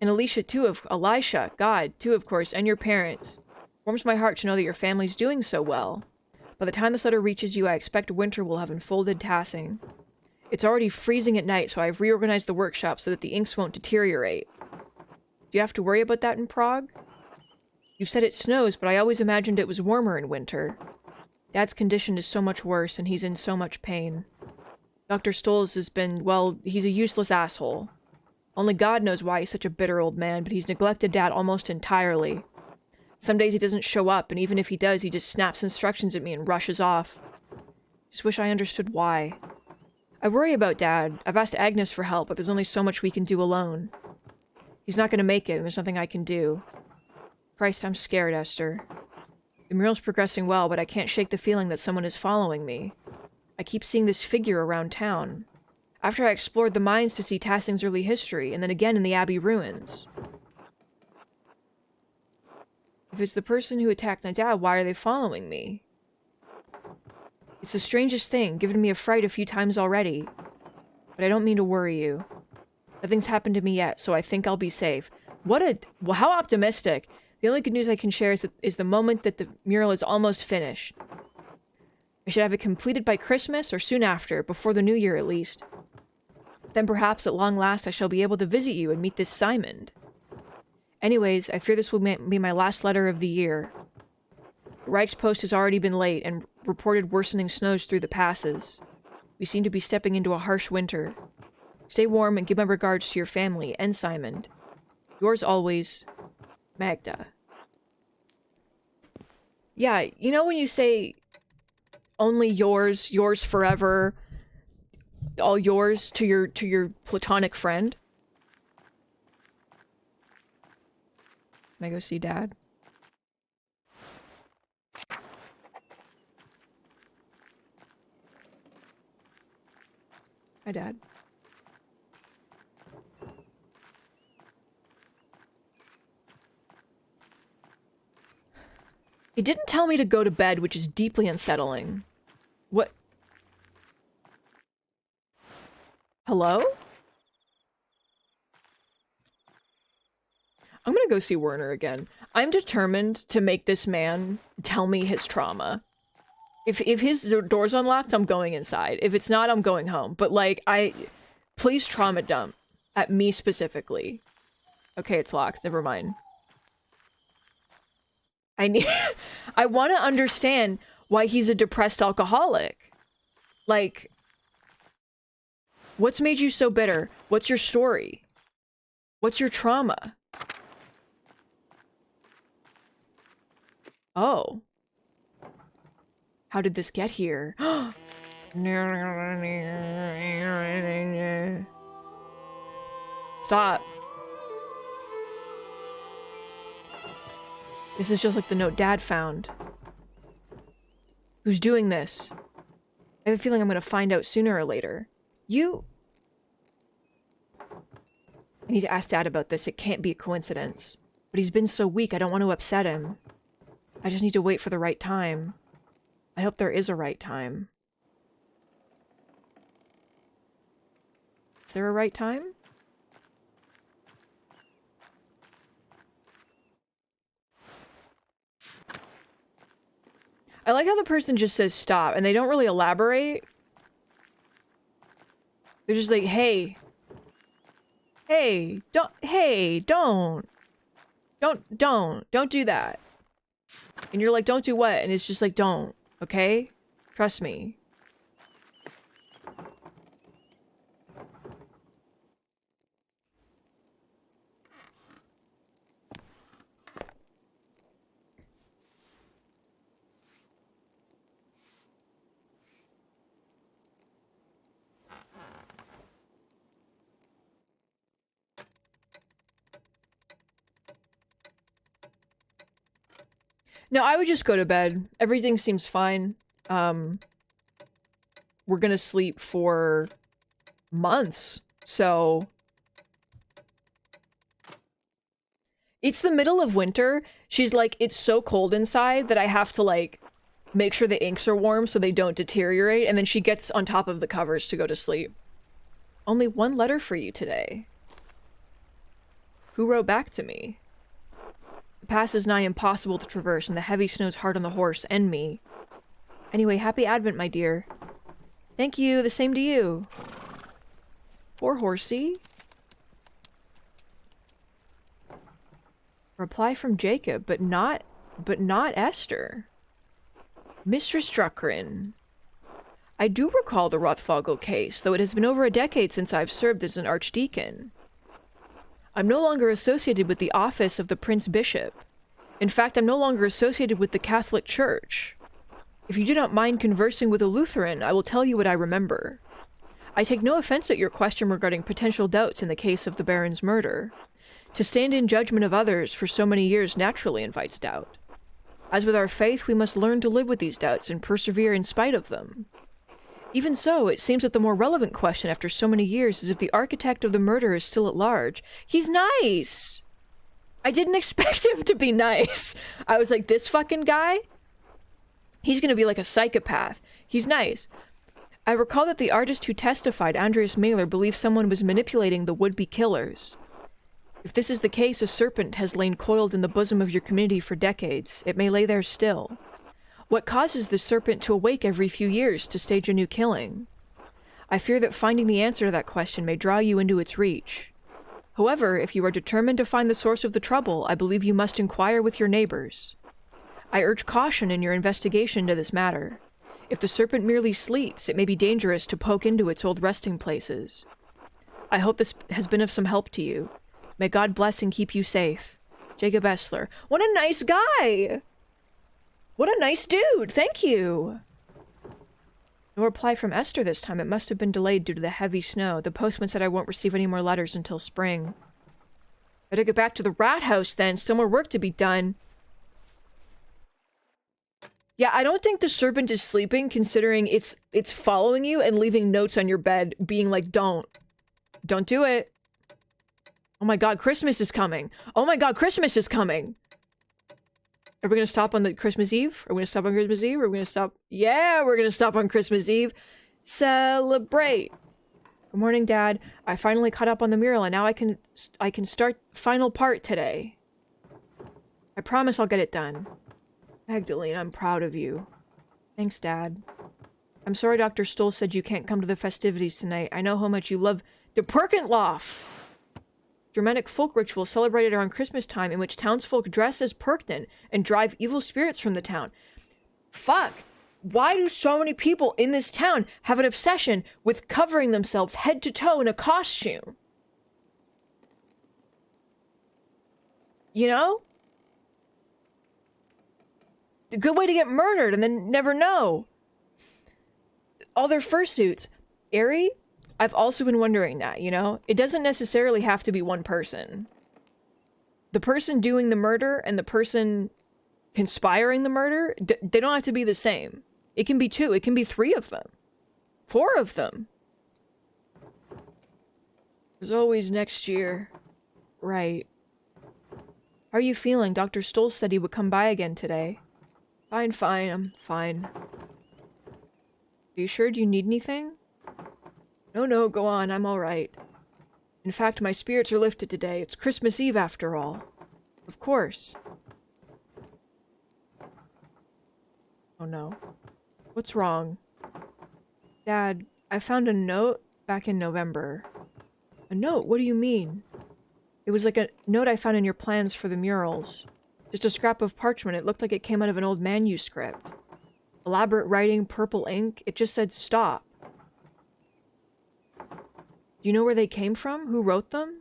And Elisha too, Elisha, God, too, of course, and your parents. Warms my heart to know that your family's doing so well. By the time this letter reaches you, I expect winter will have enfolded Tassing. It's already freezing at night, so I've reorganized the workshop so that the inks won't deteriorate. Do you have to worry about that in Prague? You've said it snows, but I always imagined it was warmer in winter. Dad's condition is so much worse, and he's in so much pain. Dr. Stoles has been, well, he's a useless asshole. Only God knows why he's such a bitter old man, but he's neglected Dad almost entirely. Some days he doesn't show up, and even if he does, he just snaps instructions at me and rushes off. Just wish I understood why. I worry about Dad. I've asked Agnes for help, but there's only so much we can do alone. He's not going to make it, and there's nothing I can do. Christ, I'm scared, Esther. The mural's progressing well, but I can't shake the feeling that someone is following me. I keep seeing this figure around town. After I explored the mines to see Tassing's early history, and then again in the Abbey ruins. If it's the person who attacked my dad, why are they following me? It's the strangest thing, given me a fright a few times already. But I don't mean to worry you. Nothing's happened to me yet, so I think I'll be safe. Well, how optimistic. The only good news I can share is the moment that the mural is almost finished. I should have it completed by Christmas or soon after, before the New Year at least. Then perhaps at long last I shall be able to visit you and meet this Simon. Anyways, I fear this will be my last letter of the year. The Reichspost has already been late and reported worsening snows through the passes. We seem to be stepping into a harsh winter. Stay warm and give my regards to your family and Simon. Yours always, Magda. Yeah, you know when you say only yours, yours forever, all yours to your platonic friend? Can I go see Dad? Hi, Dad. It didn't tell me to go to bed, which is deeply unsettling. What? Hello? I'm gonna go see Werner again. I'm determined to make this man tell me his trauma. If his door's unlocked, I'm going inside. If it's not, I'm going home. But, like, please trauma dump at me specifically. Okay, it's locked. Never mind. I need... I want to understand why he's a depressed alcoholic. Like, what's made you so bitter? What's your story? What's your trauma? Oh. How did this get here? Stop. This is just like the note Dad found. Who's doing this? I have a feeling I'm gonna find out sooner or later. You... I need to ask Dad about this. It can't be a coincidence. But he's been so weak, I don't want to upset him. I just need to wait for the right time. I hope there is a right time. Is there a right time? I like how the person just says stop, and they don't really elaborate. They're just like, hey. Hey, don't do that. And you're like, don't do what? And it's just like, don't, okay? Trust me. No, I would just go to bed. Everything seems fine. We're gonna sleep for months, so... It's the middle of winter. She's like, it's so cold inside that I have to, like, make sure the inks are warm so they don't deteriorate, and then she gets on top of the covers to go to sleep. Only one letter for you today. Who wrote back to me? The pass is nigh impossible to traverse, and the heavy snow's hard on the horse and me. Anyway, happy Advent, my dear. Thank you, the same to you. Poor horsey. Reply from Jacob, but not Esther. Mistress Druckrin. I do recall the Rothfogel case, though it has been over a decade since I've served as an archdeacon. I'm no longer associated with the office of the Prince Bishop. In fact, I'm no longer associated with the Catholic Church. If you do not mind conversing with a Lutheran, I will tell you what I remember. I take no offense at your question regarding potential doubts in the case of the Baron's murder. To stand in judgment of others for so many years naturally invites doubt. As with our faith, we must learn to live with these doubts and persevere in spite of them. Even so, it seems that the more relevant question after so many years is if the architect of the murder is still at large. He's nice! I didn't expect him to be nice. I was like, this fucking guy? He's gonna be like a psychopath. He's nice. I recall that the artist who testified, Andreas Mailer, believed someone was manipulating the would-be killers. If this is the case, a serpent has lain coiled in the bosom of your community for decades. It may lay there still. What causes the serpent to awake every few years to stage a new killing? I fear that finding the answer to that question may draw you into its reach. However, if you are determined to find the source of the trouble, I believe you must inquire with your neighbors. I urge caution in your investigation into this matter. If the serpent merely sleeps, it may be dangerous to poke into its old resting places. I hope this has been of some help to you. May God bless and keep you safe. Jacob Essler. What a nice guy! What a nice dude! Thank you! No reply from Esther this time. It must have been delayed due to the heavy snow. The postman said I won't receive any more letters until spring. Better get back to the rat house then. Still more work to be done. Yeah, I don't think the serpent is sleeping, considering it's following you and leaving notes on your bed being like, don't do it. Oh my god, Christmas is coming. Oh my god, Christmas is coming. Are we gonna stop on the Christmas Eve? Are we gonna stop on Christmas Eve? Are we gonna stop? Yeah, we're gonna stop on Christmas Eve. Celebrate. Good morning, Dad. I finally caught up on the mural and now I can start final part today. I promise I'll get it done. Magdalene, I'm proud of you. Thanks, Dad. I'm sorry Dr. Stoll said you can't come to the festivities tonight. I know how much you love the Perkentloff. Germanic folk ritual celebrated around Christmas time in which townsfolk dress as Perkton and drive evil spirits from the town. Fuck! Why do so many people in this town have an obsession with covering themselves head to toe in a costume? You know? A good way to get murdered and then never know. All their fursuits. Airy? I've also been wondering that, you know? It doesn't necessarily have to be one person. The person doing the murder and the person conspiring the murder, they don't have to be the same. It can be 2, it can be 3 of them. 4 of them. There's always next year. Right. How are you feeling? Dr. Stoll said he would come by again today. Fine, I'm fine. Are you sure? Do you need anything? No, go on, I'm alright. In fact, my spirits are lifted today. It's Christmas Eve after all. Of course. Oh no. What's wrong? Dad, I found a note back in November. A note? What do you mean? It was like a note I found in your plans for the murals. Just a scrap of parchment. It looked like it came out of an old manuscript. Elaborate writing, purple ink. It just said stop. Do you know where they came from? Who wrote them?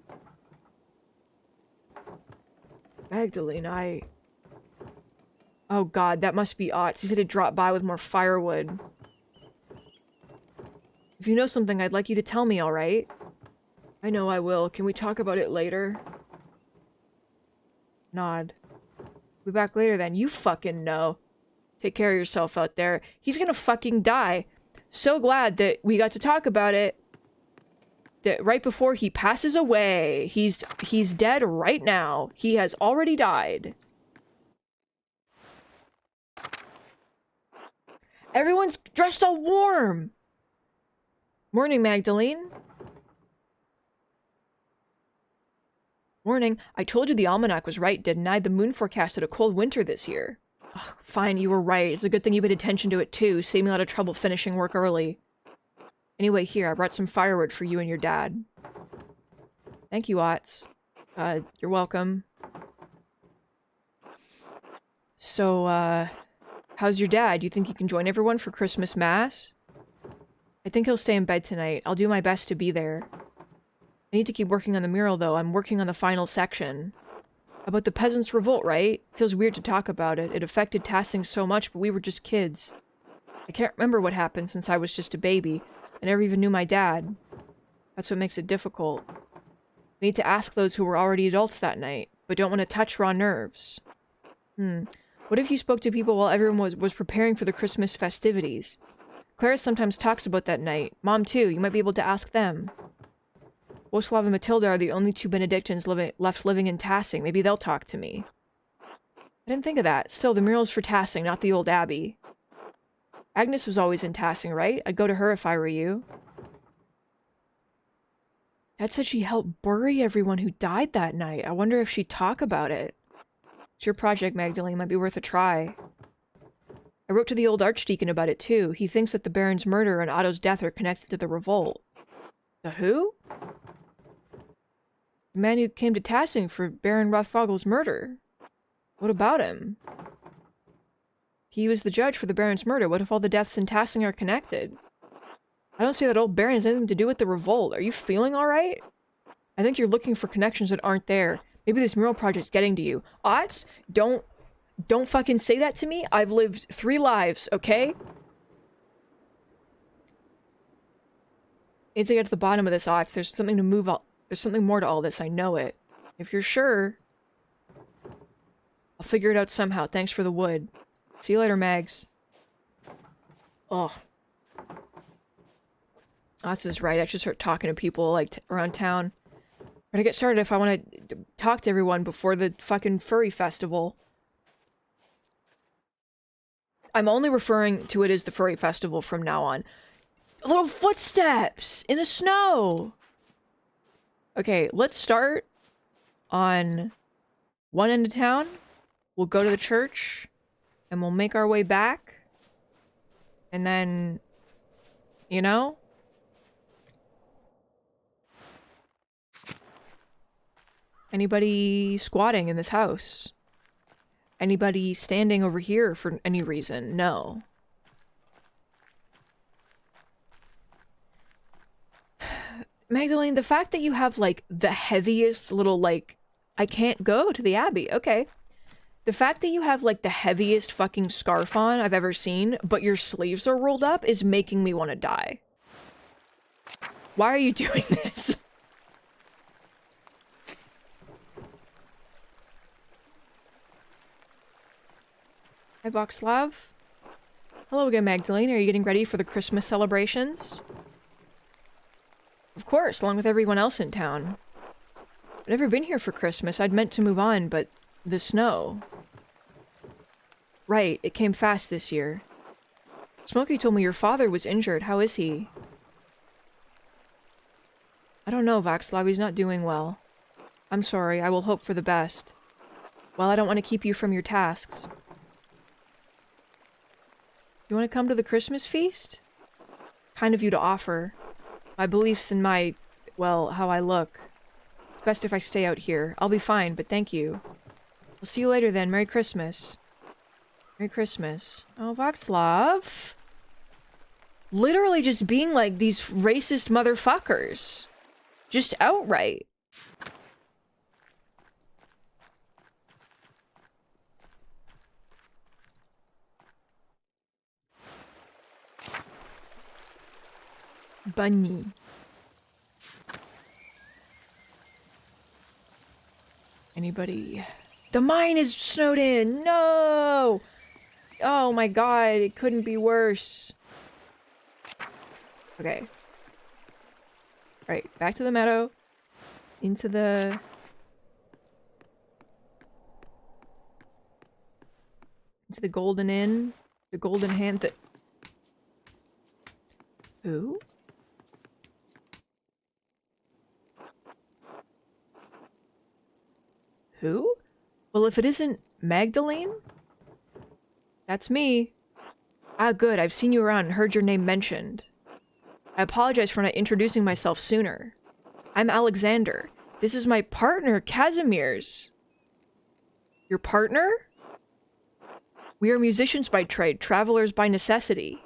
Magdalene, Oh god, that must be Otts. He said he'd drop by with more firewood. If you know something, I'd like you to tell me, alright? I know I will. Can we talk about it later? Nod. Be back later then. You fucking know. Take care of yourself out there. He's gonna fucking die. So glad that we got to talk about it. That right before he passes away. He's dead right now. He has already died. Everyone's dressed all warm. Morning, Magdalene. Morning. I told you the almanac was right, didn't I? The moon forecasted a cold winter this year. Ugh, fine, you were right. It's a good thing you paid attention to it too. Saved me a lot of trouble finishing work early. Anyway, here, I brought some firewood for you and your dad. Thank you, Otts. You're welcome. So, how's your dad? Do you think he can join everyone for Christmas Mass? I think he'll stay in bed tonight. I'll do my best to be there. I need to keep working on the mural, though. I'm working on the final section. About the Peasants' Revolt, right? Feels weird to talk about it. It affected Tassing so much, but we were just kids. I can't remember what happened since I was just a baby. I never even knew my dad. That's what makes it difficult. We need to ask those who were already adults that night, but don't want to touch raw nerves. What if you spoke to people while everyone was preparing for the Christmas festivities? Clara sometimes talks about that night. Mom, too. You might be able to ask them. Woslav and Matilda are the only 2 Benedictines left living in Tassing. Maybe they'll talk to me. I didn't think of that. Still, the mural's for Tassing, not the old abbey. Agnes was always in Tassing, right? I'd go to her if I were you. Dad said she helped bury everyone who died that night. I wonder if she'd talk about it. It's your project, Magdalene. Might be worth a try. I wrote to the old archdeacon about it, too. He thinks that the Baron's murder and Otto's death are connected to the revolt. The who? The man who came to Tassing for Baron Rothvogel's murder. What about him? He was the judge for the Baron's murder. What if all the deaths in Tassing are connected? I don't see that old Baron has anything to do with the revolt. Are you feeling alright? I think you're looking for connections that aren't there. Maybe this mural project's getting to you. Otts, don't fucking say that to me. I've lived 3 lives, okay? I need to get to the bottom of this, Otts. There's something to move on. There's something more to all this. I know it. If you're sure, I'll figure it out somehow. Thanks for the wood. See you later, Mags. Ugh. Otts is right. I should start talking to people, like, around town. But I get started if I want to talk to everyone before the fucking furry festival. I'm only referring to it as the furry festival from now on. Little footsteps in the snow! Okay, let's start on one end of town. We'll go to the church, and we'll make our way back. And then, you know? Anybody squatting in this house? Anybody standing over here for any reason? No. Magdalene, the fact that you have, like, the heaviest little, like... I can't go to the Abbey. Okay. The fact that you have, like, the heaviest fucking scarf on I've ever seen, but your sleeves are rolled up is making me want to die. Why are you doing this? Hi, Voxlav. Hello again, Magdalene. Are you getting ready for the Christmas celebrations? Of course, along with everyone else in town. I've never been here for Christmas. I'd meant to move on, but the snow... Right, it came fast this year. Smokey told me your father was injured. How is he? I don't know, Voxlav. He's not doing well. I'm sorry. I will hope for the best. Well, I don't want to keep you from your tasks. You want to come to the Christmas feast? Kind of you to offer. My beliefs and my... well, how I look. Best if I stay out here. I'll be fine, but thank you. I'll see you later then. Merry Christmas. Merry Christmas. Oh, Voxlav. Literally just being like these racist motherfuckers. Just outright. Bunny. Anybody? The mine is snowed in! No! Oh my god, it couldn't be worse. Okay. Right, back to the meadow. Into the... into the Golden Inn. The Golden Hand that... Who? Who? Well, if it isn't Magdalene? That's me. Ah, good. I've seen you around and heard your name mentioned. I apologize for not introducing myself sooner. I'm Alexander. This is my partner, Casimir's. Your partner? We are musicians by trade, travelers by necessity.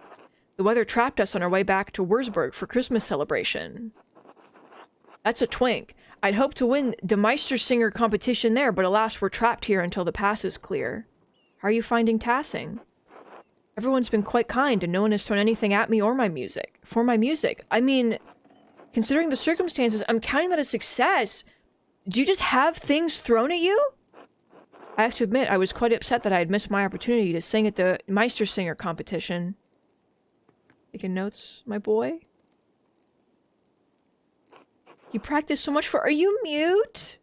The weather trapped us on our way back to Wurzburg for Christmas celebration. That's a twink. I'd hoped to win the Meistersinger competition there, but alas, we're trapped here until the pass is clear. How are you finding tassing? Everyone's been quite kind, and no one has thrown anything at me or my music. For my music. I mean, considering the circumstances, I'm counting that a success. Do you just have things thrown at you? I have to admit, I was quite upset that I had missed my opportunity to sing at the Meistersinger competition. Taking notes, my boy? You practiced so much for— Are you mute?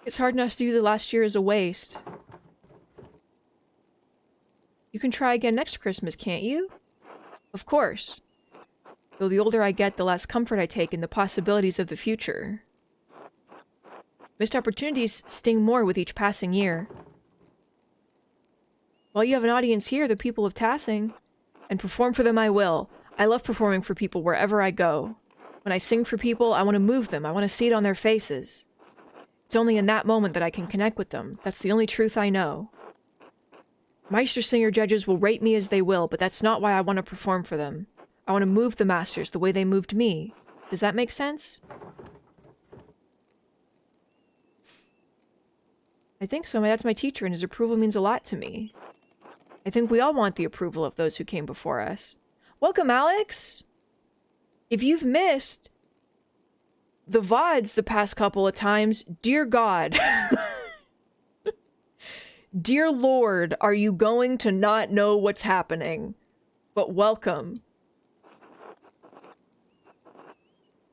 It's hard enough to do the last year as a waste. You can try again next Christmas, can't you? Of course. Though the older I get, the less comfort I take in the possibilities of the future. Missed opportunities sting more with each passing year. While you have an audience here, the people of Tassing, and perform for them I will. I love performing for people wherever I go. When I sing for people, I want to move them. I want to see it on their faces. It's only in that moment that I can connect with them. That's the only truth I know. Meistersinger judges will rate me as they will, but that's not why I want to perform for them. I want to move the masters the way they moved me. Does that make sense? I think so. My dad's my teacher, and his approval means a lot to me. I think we all want the approval of those who came before us. Welcome, Alex! If you've missed the VODs the past couple of times, dear God. Dear Lord, are you going to not know what's happening? But welcome.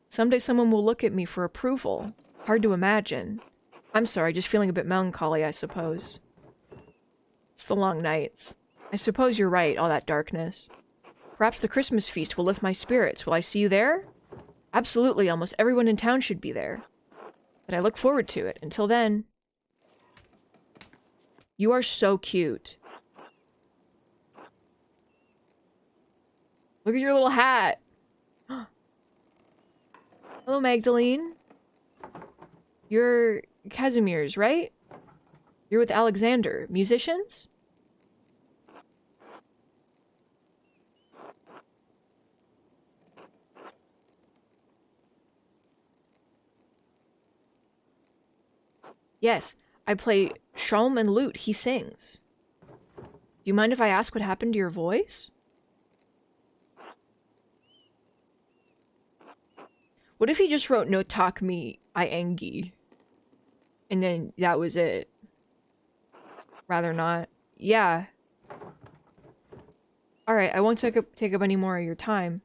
Someday someone will look at me for approval. Hard to imagine. I'm sorry, just feeling a bit melancholy, I suppose. It's the long nights. I suppose you're right, all that darkness. Perhaps the Christmas feast will lift my spirits. Will I see you there? Absolutely, almost everyone in town should be there. But I look forward to it. Until then... You are so cute. Look at your little hat. Hello, Magdalene. You're Casimir's, right? You're with Alexander. Musicians? Yes, I play shawm and lute. He sings. Do you mind if I ask what happened to your voice? What if he just wrote no talk me I engi? And then that was it. Rather not. Yeah. Alright, I won't take up any more of your time.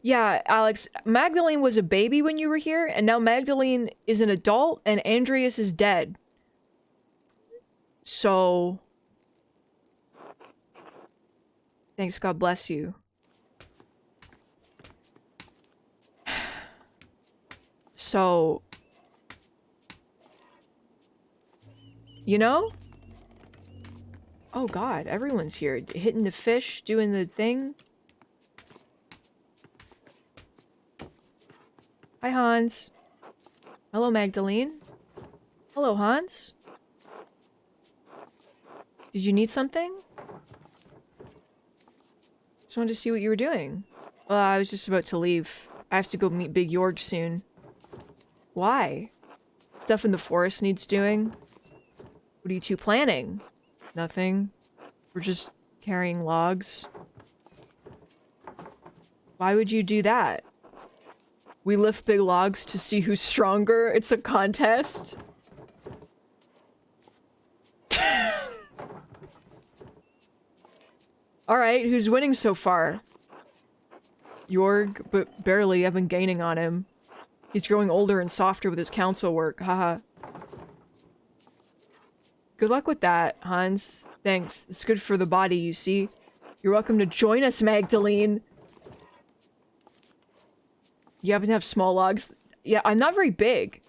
Yeah, Alex, Magdalene was a baby when you were here, and now Magdalene is an adult, and Andreas is dead. So... Thanks, God bless you. So... You know? Oh god, everyone's here. Hitting the fish, doing the thing. Hi, Hans. Hello, Magdalene. Hello, Hans. Did you need something? Just wanted to see what you were doing. Well, I was just about to leave. I have to go meet Big Jorg soon. Why? Stuff in the forest needs doing. What are you two planning? Nothing. We're just carrying logs. Why would you do that? We lift big logs to see who's stronger. It's a contest. Alright, who's winning so far? Jorg, but barely. I've been gaining on him. He's growing older and softer with his council work. Haha. Good luck with that, Hans. Thanks. It's good for the body, you see. You're welcome to join us, Magdalene. You happen to have small logs? Yeah, I'm not very big.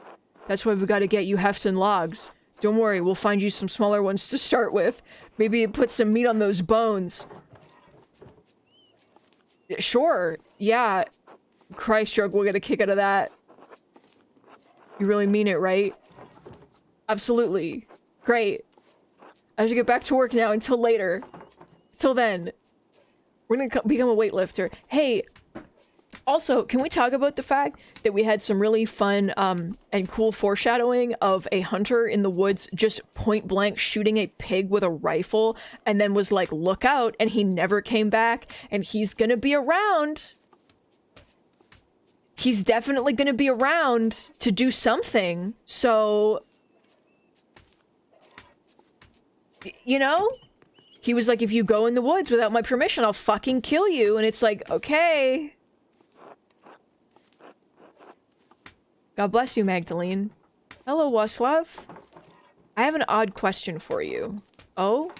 That's why we gotta get you heft and logs. Don't worry, we'll find you some smaller ones to start with. Maybe put some meat on those bones. Sure, yeah. Christ, Jorg, we'll get a kick out of that. You really mean it, right? Absolutely. Great. I should get back to work now until later. Till then. We're gonna become a weightlifter. Hey, also, can we talk about the fact that we had some really fun and cool foreshadowing of a hunter in the woods just point blank shooting a pig with a rifle and then was like, look out, and he never came back, and he's gonna be around. He's definitely gonna be around to do something, so... You know? He was like, if you go in the woods without my permission, I'll fucking kill you, and it's like, okay... God bless you, Magdalene. Hello, Waslav. I have an odd question for you. Oh?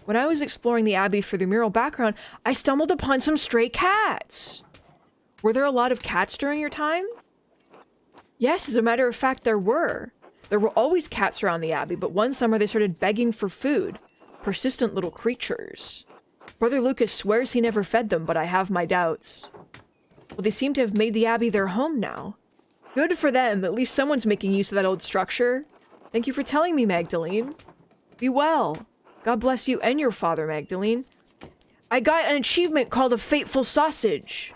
When I was exploring the Abbey for the mural background, I stumbled upon some stray cats! Were there a lot of cats during your time? Yes, as a matter of fact, there were. There were always cats around the Abbey, but one summer they started begging for food. Persistent little creatures. Brother Lucas swears he never fed them, but I have my doubts. Well, they seem to have made the Abbey their home now. Good for them, at least someone's making use of that old structure. Thank you for telling me, Magdalene. Be well. God bless you and your father, Magdalene. I got an achievement called a Fateful Sausage.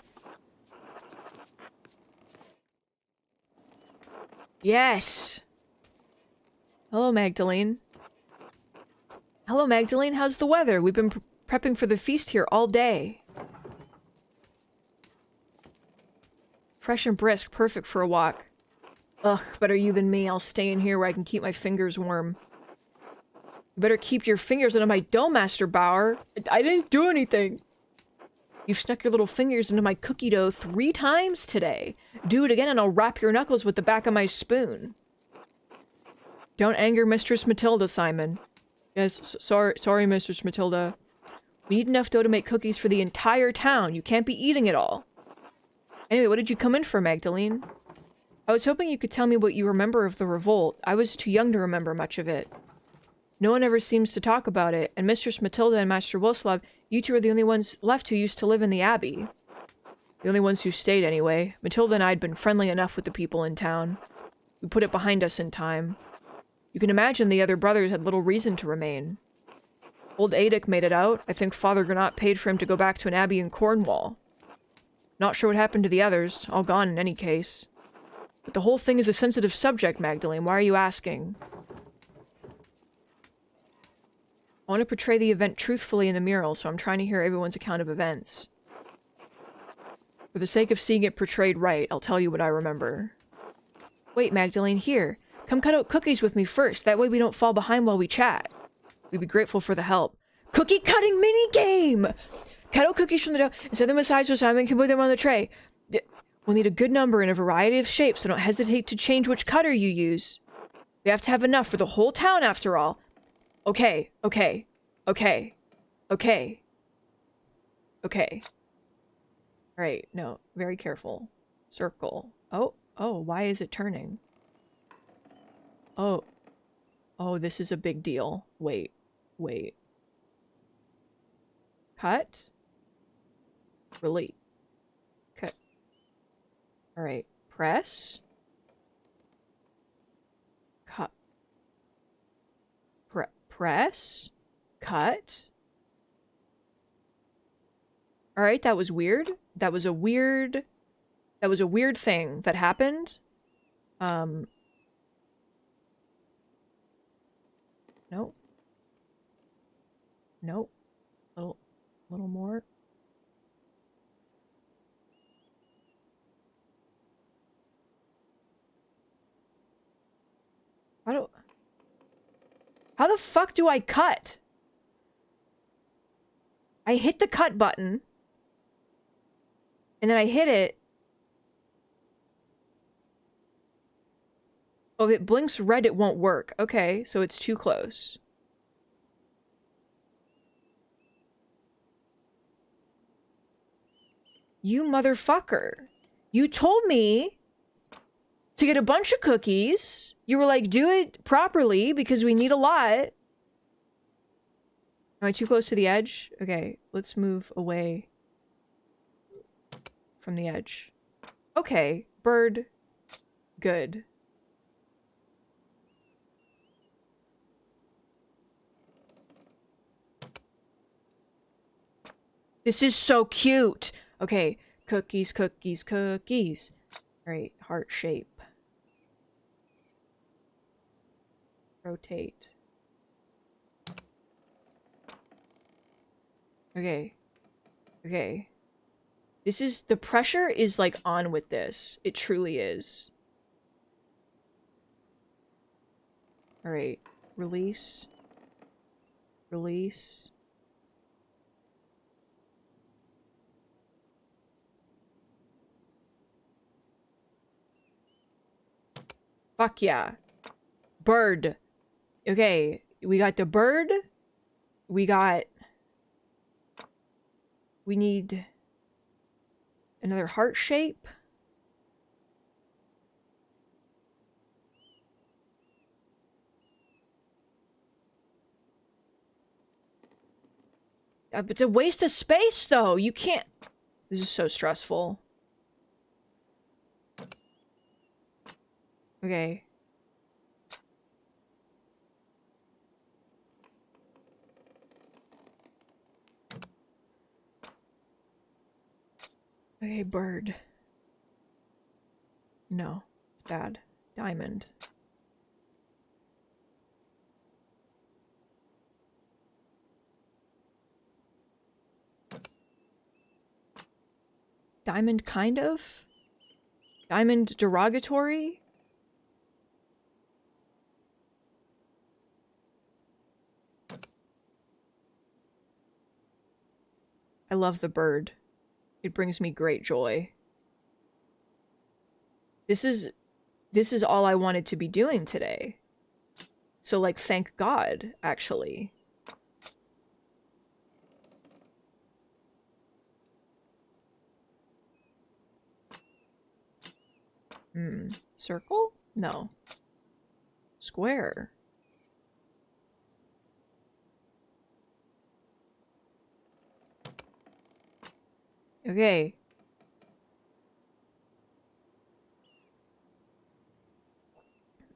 Yes. Hello, Magdalene. Hello, Magdalene. How's the weather? We've been prepping for the feast here all day. Fresh and brisk, perfect for a walk. Ugh, better you than me. I'll stay in here where I can keep my fingers warm. You better keep your fingers out of my dough, Master Bauer. I didn't do anything. You've snuck your little fingers into my cookie dough 3 times today. Do it again and I'll wrap your knuckles with the back of my spoon. Don't anger Mistress Matilda, Simon. Yes, sorry, Mistress Matilda. We need enough dough to make cookies for the entire town. You can't be eating it all. Anyway, what did you come in for, Magdalene? I was hoping you could tell me what you remember of the revolt. I was too young to remember much of it. No one ever seems to talk about it, and Mistress Matilda and Master Wilslav, you two are the only ones left who used to live in the Abbey. The only ones who stayed anyway. Matilda and I had been friendly enough with the people in town. We put it behind us in time. You can imagine the other brothers had little reason to remain. Old Adic made it out. I think Father Granat paid for him to go back to an abbey in Cornwall. Not sure what happened to the others. All gone in any case. But the whole thing is a sensitive subject, Magdalene. Why are you asking? I want to portray the event truthfully in the mural, so I'm trying to hear everyone's account of events. For the sake of seeing it portrayed right, I'll tell you what I remember. Wait, Magdalene, here. Come cut out cookies with me first. That way we don't fall behind while we chat. We'd be grateful for the help. Cookie cutting mini-game! Cut out cookies from the dough and set them aside so Simon can put them on the tray. We'll need a good number in a variety of shapes, so don't hesitate to change which cutter you use. We have to have enough for the whole town, after all. Okay, okay, okay, okay, okay. Alright, no, very careful. Circle. Oh, why is it turning? Oh, this is a big deal. Wait. Cut. Release. Cut. Alright, press. Cut. Press. Cut. Alright, that was weird. That was a weird thing that happened. Nope. Nope. Little more. How the fuck do I cut? I hit the cut button. And then I hit it. Oh, if it blinks red, it won't work. Okay, so it's too close. You motherfucker. You told me to get a bunch of cookies. You were like, do it properly because we need a lot. Am I too close to the edge? Okay, let's move away from the edge. Okay, bird. Good. This is so cute. Okay, cookies, cookies, cookies. Alright, heart shape. Rotate. Okay. Okay. This is, the pressure is like on with this. It truly is. Alright. Release. Release. Fuck yeah. Bird. Okay, we got the bird. We need another heart shape. It's a waste of space, though. You can't... This is so stressful. Okay. Okay, bird. No, it's bad. Diamond. Diamond, kind of? Diamond derogatory? I love the bird. It brings me great joy. This is all I wanted to be doing today. So, like, thank God, actually. Circle? No. Square. Okay.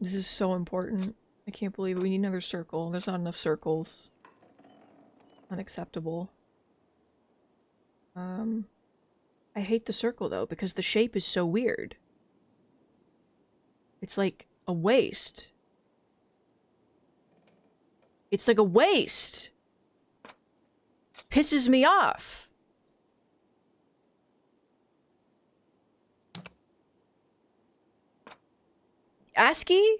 This is so important. I can't believe it. We need another circle. There's not enough circles. Unacceptable. I hate the circle though, because the shape is so weird. It's like a waist. It's like a waist. Pisses me off. ASCII?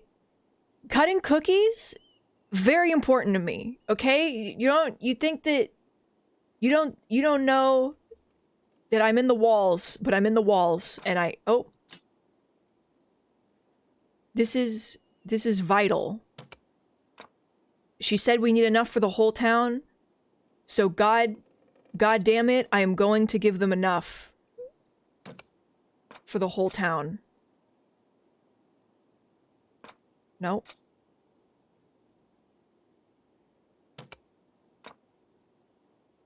Cutting cookies? Very important to me, okay? You think that you don't know that I'm in the walls, but I'm in the walls and oh. This is vital. She said we need enough for the whole town. So God damn it, I am going to give them enough for the whole town. Nope.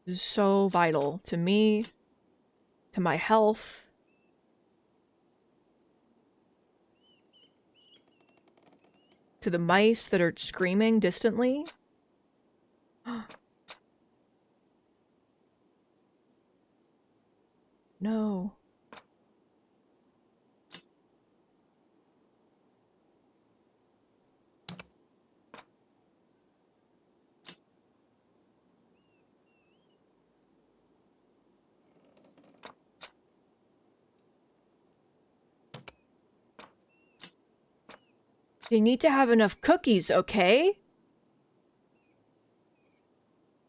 This is so vital to me, to my health. To the mice that are screaming distantly. No. They need to have enough cookies, okay?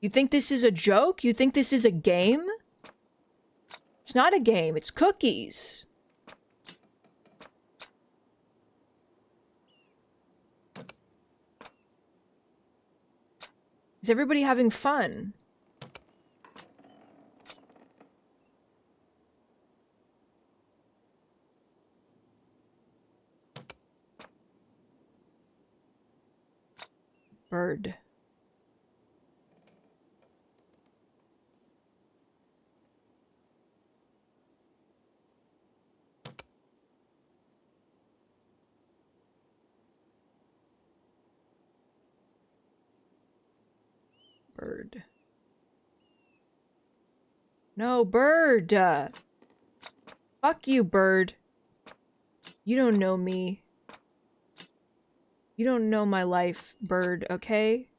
You think this is a joke? You think this is a game? It's not a game, it's cookies. Is everybody having fun? Bird. Bird. No, bird! Fuck you, bird. You don't know me. You don't know my life, bird, okay?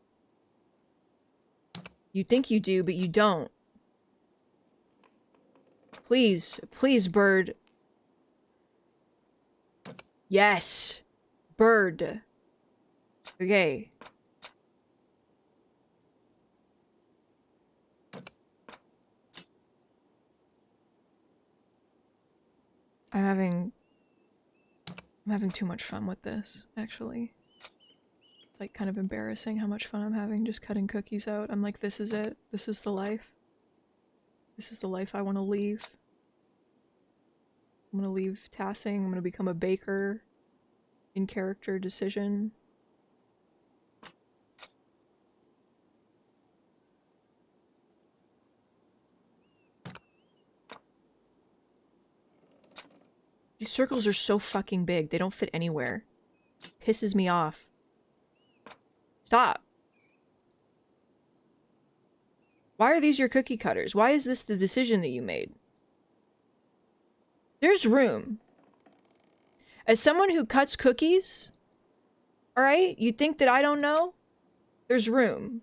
You think you do, but you don't. Please, please, bird. Yes! Bird. Okay. I'm having too much fun with this, actually. Like, kind of embarrassing how much fun I'm having just cutting cookies out. I'm like, this is it. This is the life. This is the life I want to leave. I'm gonna leave tassing. I'm gonna become a baker. In character decision. These circles are so fucking big. They don't fit anywhere. Pisses me off. Stop. Why are these your cookie cutters? Why is this the decision that you made? There's room. As someone who cuts cookies, alright, you think that I don't know? There's room.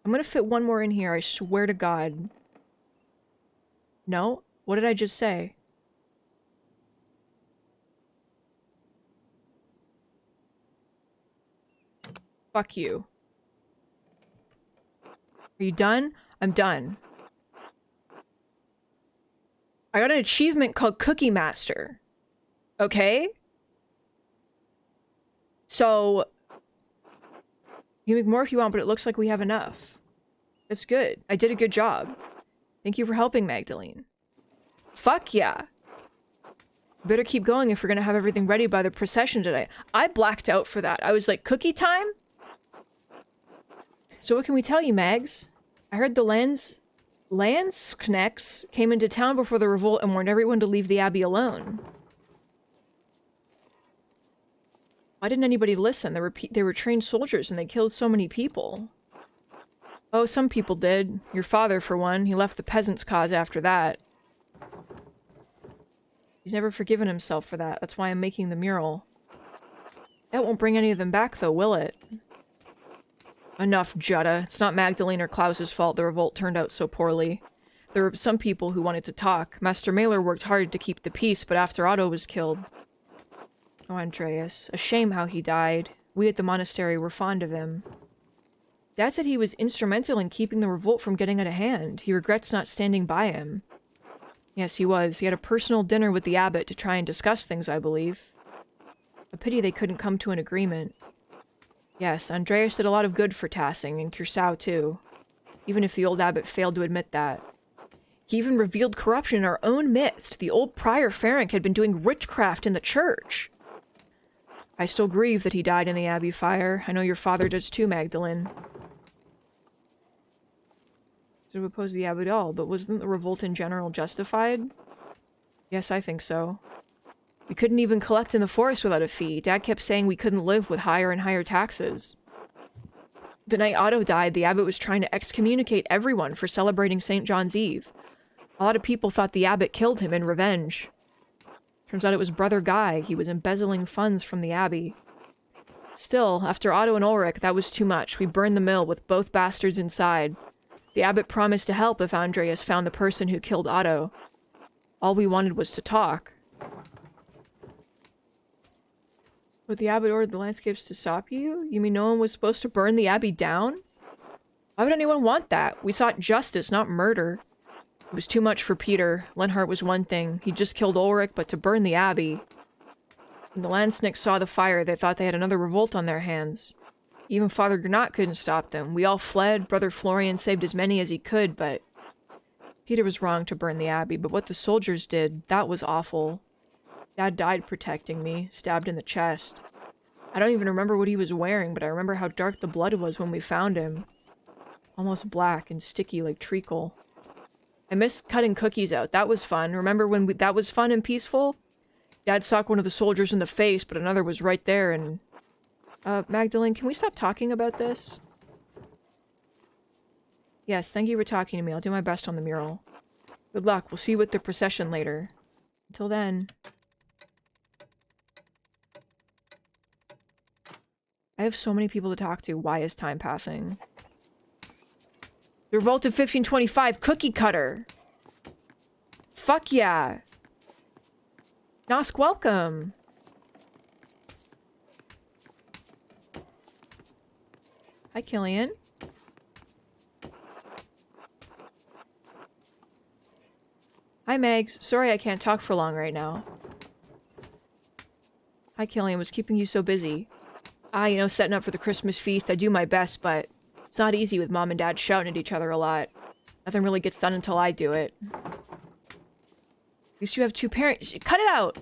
I'm gonna fit one more in here, I swear to God. No? What did I just say? Fuck you. Are you done? I'm done. I got an achievement called Cookie Master. Okay? So, you can make more if you want, but it looks like we have enough. That's good. I did a good job. Thank you for helping, Magdalene. Fuck yeah. Better keep going if we're gonna have everything ready by the procession today. I blacked out for that. I was like, cookie time? So what can we tell you, Mags? I heard the Landsknechts came into town before the revolt and warned everyone to leave the abbey alone. Why didn't anybody listen? They were trained soldiers and they killed so many people. Oh, some people did. Your father, for one. He left the peasants' cause after that. He's never forgiven himself for that. That's why I'm making the mural. That won't bring any of them back, though, will it? Enough, Jutta. It's not Magdalene or Klaus's fault the revolt turned out so poorly. There were some people who wanted to talk. Master Mailer worked hard to keep the peace, but after Otto was killed... Oh, Andreas. A shame how he died. We at the monastery were fond of him. Dad said he was instrumental in keeping the revolt from getting out of hand. He regrets not standing by him. Yes, he was. He had a personal dinner with the abbot to try and discuss things, I believe. A pity they couldn't come to an agreement. Yes, Andreas did a lot of good for Tassing, and Curacao too. Even if the old abbot failed to admit that. He even revealed corruption in our own midst. The old prior Ferenc had been doing witchcraft in the church. I still grieve that he died in the abbey fire. I know your father does too, Magdalene. To oppose the abbot at all, but wasn't the revolt in general justified? Yes, I think so. We couldn't even collect in the forest without a fee. Dad kept saying we couldn't live with higher and higher taxes. The night Otto died, the abbot was trying to excommunicate everyone for celebrating St. John's Eve. A lot of people thought the abbot killed him in revenge. Turns out it was Brother Guy. He was embezzling funds from the abbey. Still, after Otto and Ulrich, that was too much. We burned the mill with both bastards inside. The abbot promised to help if Andreas found the person who killed Otto. All we wanted was to talk. But the abbot ordered the landscapes to stop you? You mean no one was supposed to burn the abbey down? Why would anyone want that? We sought justice, not murder. It was too much for Peter. Lenhart was one thing. He just killed Ulrich, but to burn the abbey. When the Landsnicks saw the fire, they thought they had another revolt on their hands. Even Father Gernot couldn't stop them. We all fled. Brother Florian saved as many as he could, but... Peter was wrong to burn the abbey, but what the soldiers did, that was awful. Dad died protecting me, stabbed in the chest. I don't even remember what he was wearing, but I remember how dark the blood was when we found him. Almost black and sticky like treacle. I miss cutting cookies out. That was fun. Remember when that was fun and peaceful? Dad socked one of the soldiers in the face, but another was right there and... Magdalene, can we stop talking about this? Yes, thank you for talking to me. I'll do my best on the mural. Good luck. We'll see you at the procession later. Until then... I have so many people to talk to. Why is time passing? The Revolt of 1525, Cookie Cutter! Fuck yeah! Nosk, welcome! Hi, Killian. Hi, Megs. Sorry I can't talk for long right now. Hi, Killian. Was keeping you so busy. You know, setting up for the Christmas feast. I do my best, but it's not easy with Mom and Dad shouting at each other a lot. Nothing really gets done until I do it. At least you have two parents. Cut it out!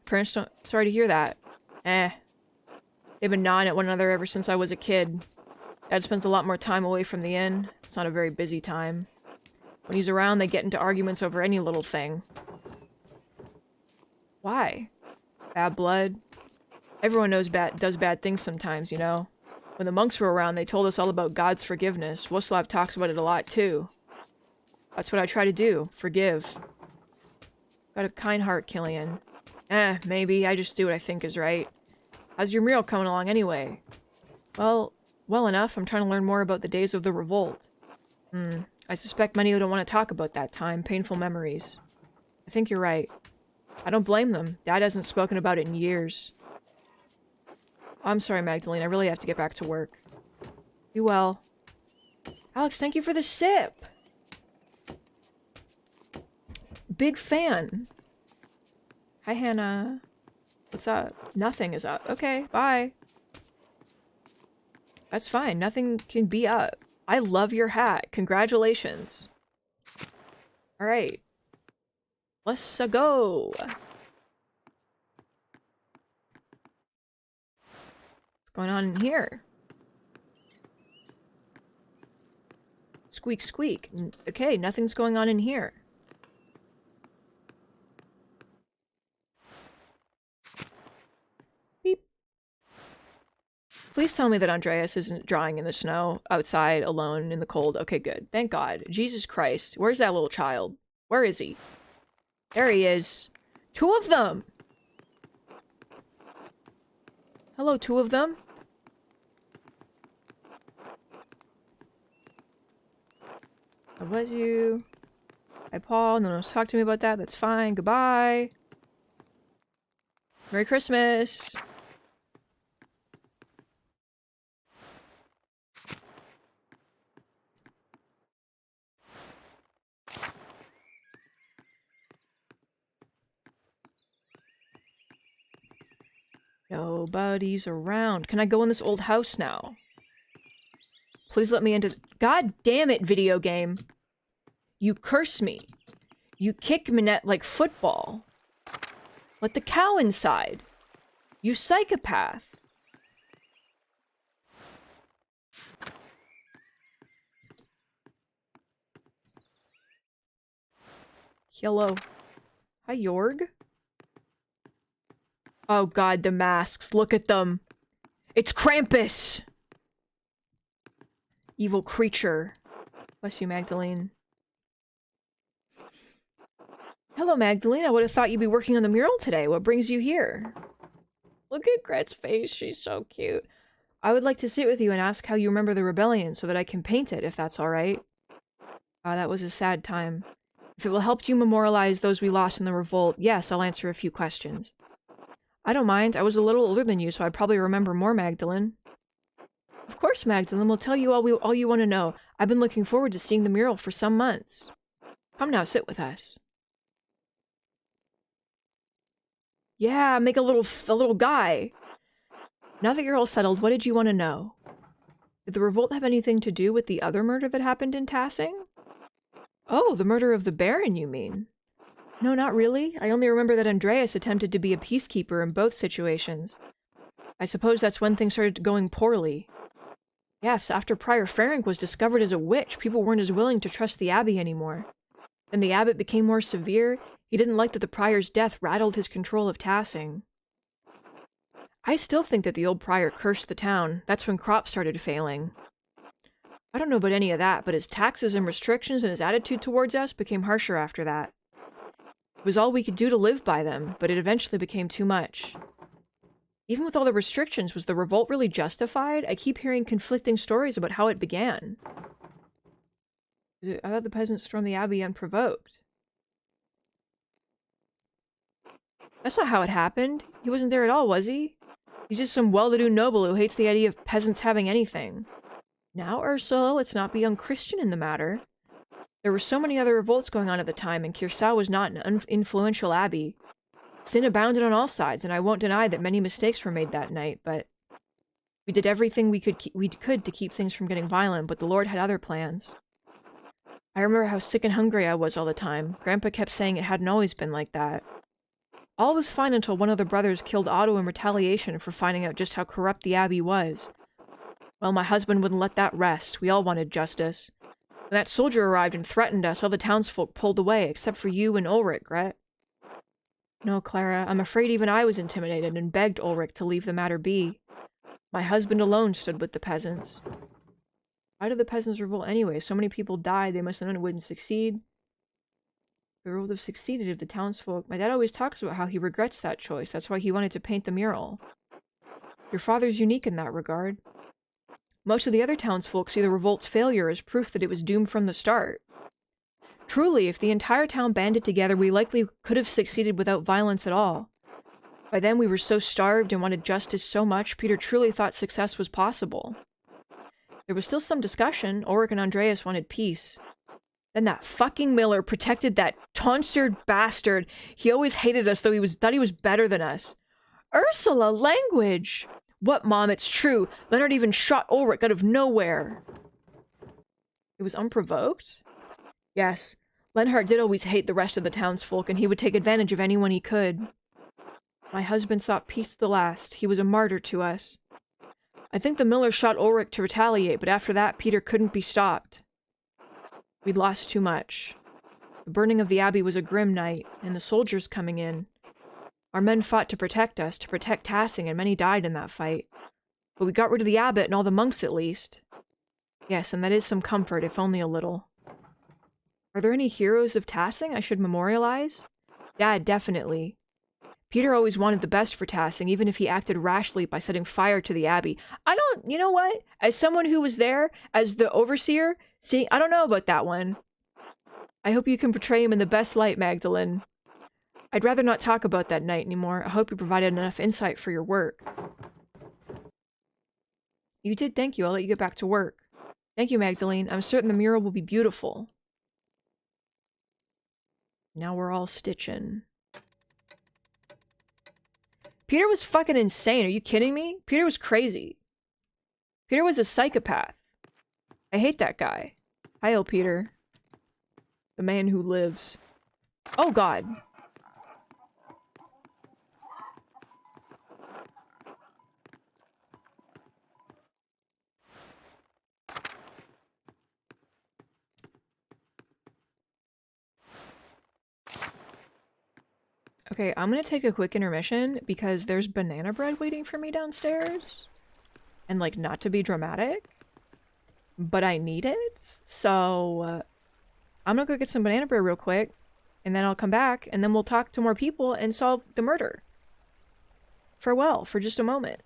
Parents don't... Sorry to hear that. They've been gnawing at one another ever since I was a kid. Dad spends a lot more time away from the inn. It's not a very busy time. When he's around, they get into arguments over any little thing. Why? Bad blood? Everyone does bad things sometimes, you know. When the monks were around, they told us all about God's forgiveness. Woslav talks about it a lot, too. That's what I try to do. Forgive. Got a kind heart, Killian. Maybe. I just do what I think is right. How's your mural coming along, anyway? Well enough. I'm trying to learn more about the days of the revolt. I suspect many don't want to talk about that time. Painful memories. I think you're right. I don't blame them. Dad hasn't spoken about it in years. I'm sorry, Magdalene. I really have to get back to work. Be well. Alex, thank you for the sip! Big fan. Hi, Hannah. What's up? Nothing is up. Okay, bye. That's fine. Nothing can be up. I love your hat. Congratulations. Alright. Let's go. What's going on in here? Squeak, squeak. Okay, nothing's going on in here. Beep. Please tell me that Andreas isn't drawing in the snow, outside, alone, in the cold. Okay, good. Thank God. Jesus Christ. Where's that little child? Where is he? There he is. 2 of them! Hello, 2 of them? God bless you. Hi, Paul. No one wants to talk to me about that. That's fine. Goodbye. Merry Christmas. Nobody's around. Can I go in this old house now? Please let me into— God damn it, video game. You curse me. You kick Minette like football. Let the cow inside. You psychopath. Hello. Hi, Jorg. Oh god, the masks. Look at them. It's Krampus! Evil creature. Bless you, Magdalene. Hello, Magdalene. I would have thought you'd be working on the mural today. What brings you here? Look at Gret's face. She's so cute. I would like to sit with you and ask how you remember the rebellion so that I can paint it, if that's alright. That was a sad time. If it will help you memorialize those we lost in the revolt, yes, I'll answer a few questions. I don't mind. I was a little older than you, so I'd probably remember more, Magdalene. Of course, Magdalene. We'll tell you all you want to know. I've been looking forward to seeing the mural for some months. Come now, sit with us. Yeah, make a little guy. Now that you're all settled, what did you want to know? Did the revolt have anything to do with the other murder that happened in Tassing? Oh, the murder of the Baron, you mean? No, not really. I only remember that Andreas attempted to be a peacekeeper in both situations. I suppose that's when things started going poorly. Yes, after Prior Ferenc was discovered as a witch, people weren't as willing to trust the Abbey anymore. Then the Abbot became more severe. He didn't like that the Prior's death rattled his control of Tassing. I still think that the old Prior cursed the town. That's when crops started failing. I don't know about any of that, but his taxes and restrictions and his attitude towards us became harsher after that. It was all we could do to live by them, but it eventually became too much. Even with all the restrictions, was the revolt really justified? I keep hearing conflicting stories about how it began. I thought the peasants stormed the Abbey unprovoked. That's not how it happened. He wasn't there at all, was he? He's just some well-to-do noble who hates the idea of peasants having anything. Now, Ursula, let's not be unchristian in the matter. There were so many other revolts going on at the time, and Kirsau was not an influential abbey. Sin abounded on all sides, and I won't deny that many mistakes were made that night, but we did everything we could to keep things from getting violent, but the Lord had other plans. I remember how sick and hungry I was all the time. Grandpa kept saying it hadn't always been like that. All was fine until one of the brothers killed Otto in retaliation for finding out just how corrupt the Abbey was. Well, my husband wouldn't let that rest. We all wanted justice. When that soldier arrived and threatened us, all the townsfolk pulled away, except for you and Ulrich, Gret. No, Clara, I'm afraid even I was intimidated and begged Ulrich to leave the matter be. My husband alone stood with the peasants. Why did the peasants revolt anyway? So many people died, they must have known it wouldn't succeed. The revolt would have succeeded if the townsfolk— My dad always talks about how he regrets that choice. That's why he wanted to paint the mural. Your father's unique in that regard. Most of the other townsfolk see the revolt's failure as proof that it was doomed from the start. Truly, if the entire town banded together, we likely could have succeeded without violence at all. By then we were so starved and wanted justice so much, Peter truly thought success was possible. There was still some discussion. Ulrich and Andreas wanted peace. Then that fucking Miller protected that tonsured bastard. He always hated us, though thought he was better than us. Ursula, language! What, Mom? It's true. Leonard even shot Ulrich out of nowhere. It was unprovoked? Yes. Lenhart did always hate the rest of the townsfolk, and he would take advantage of anyone he could. My husband sought peace to the last. He was a martyr to us. I think the Miller shot Ulrich to retaliate, but after that, Peter couldn't be stopped. We'd lost too much. The burning of the Abbey was a grim night, and the soldiers coming in. Our men fought to protect us, to protect Tassing, and many died in that fight. But we got rid of the abbot and all the monks at least. Yes, and that is some comfort, if only a little. Are there any heroes of Tassing I should memorialize? Dad, definitely. Peter always wanted the best for Tassing, even if he acted rashly by setting fire to the abbey. I don't, you know what? As someone who was there, as the overseer, see, I don't know about that one. I hope you can portray him in the best light, Magdalene. I'd rather not talk about that night anymore. I hope you provided enough insight for your work. You did, thank you. I'll let you get back to work. Thank you, Magdalene. I'm certain the mural will be beautiful. Now we're all stitching. Peter was fucking insane. Are you kidding me? Peter was crazy. Peter was a psychopath. I hate that guy. Heil, Peter. The man who lives. Oh, God. Okay, I'm gonna take a quick intermission because there's banana bread waiting for me downstairs. And, like, not to be dramatic, but I need it. So, I'm gonna go get some banana bread real quick, and then I'll come back, and then we'll talk to more people and solve the murder. Farewell for just a moment.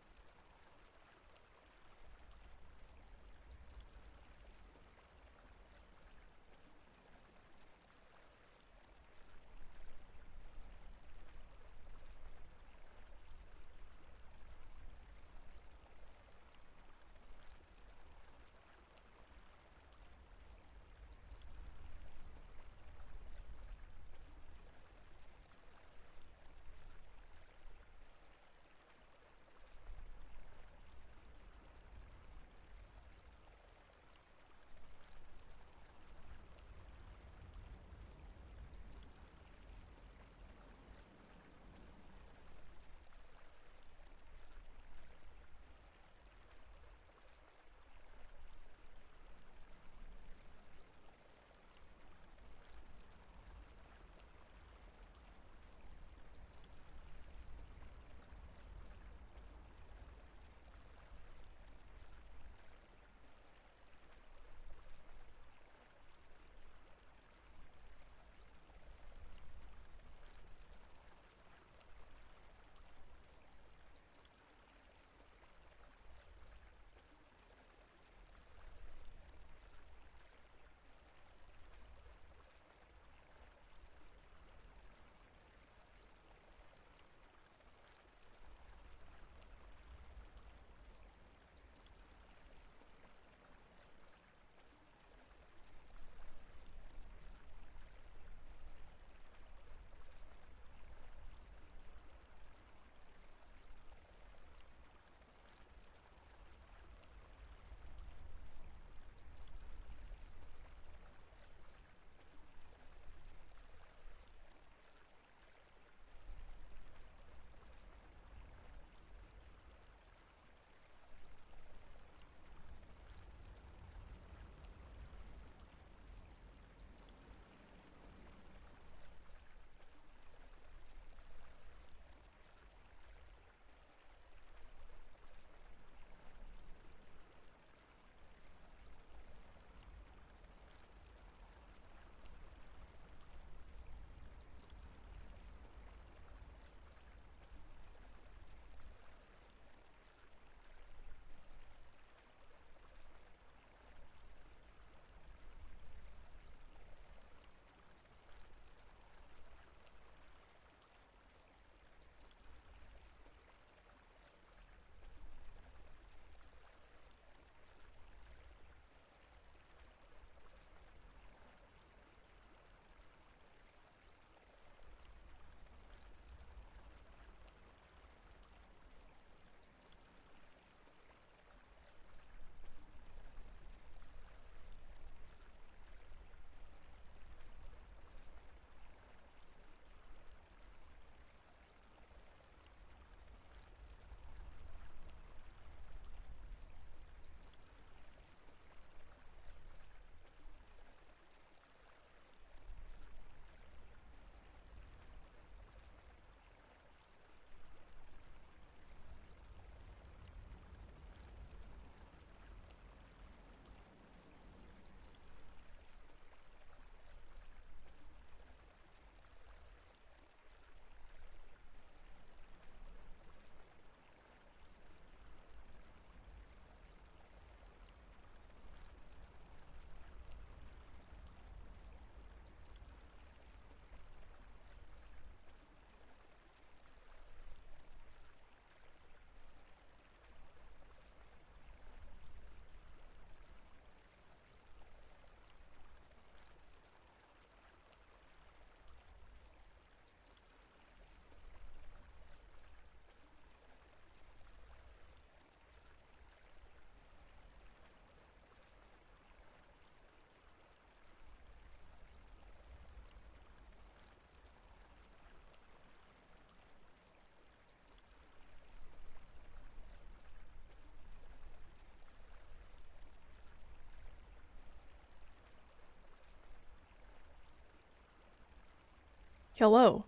Hello.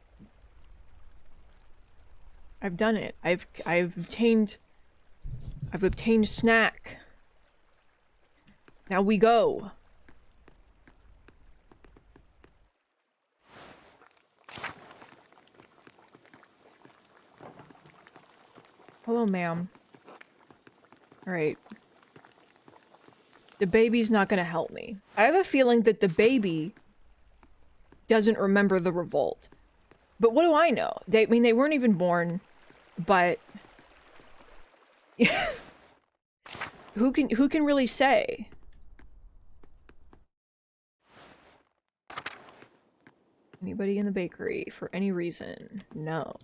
I've done it. I've obtained snack. Now we go. Hello, ma'am. Alright. The baby's not gonna help me. I have a feeling that the baby doesn't remember the revolt. But what do I know? I mean, they weren't even born, but... who can really say? Anybody in the bakery for any reason? No.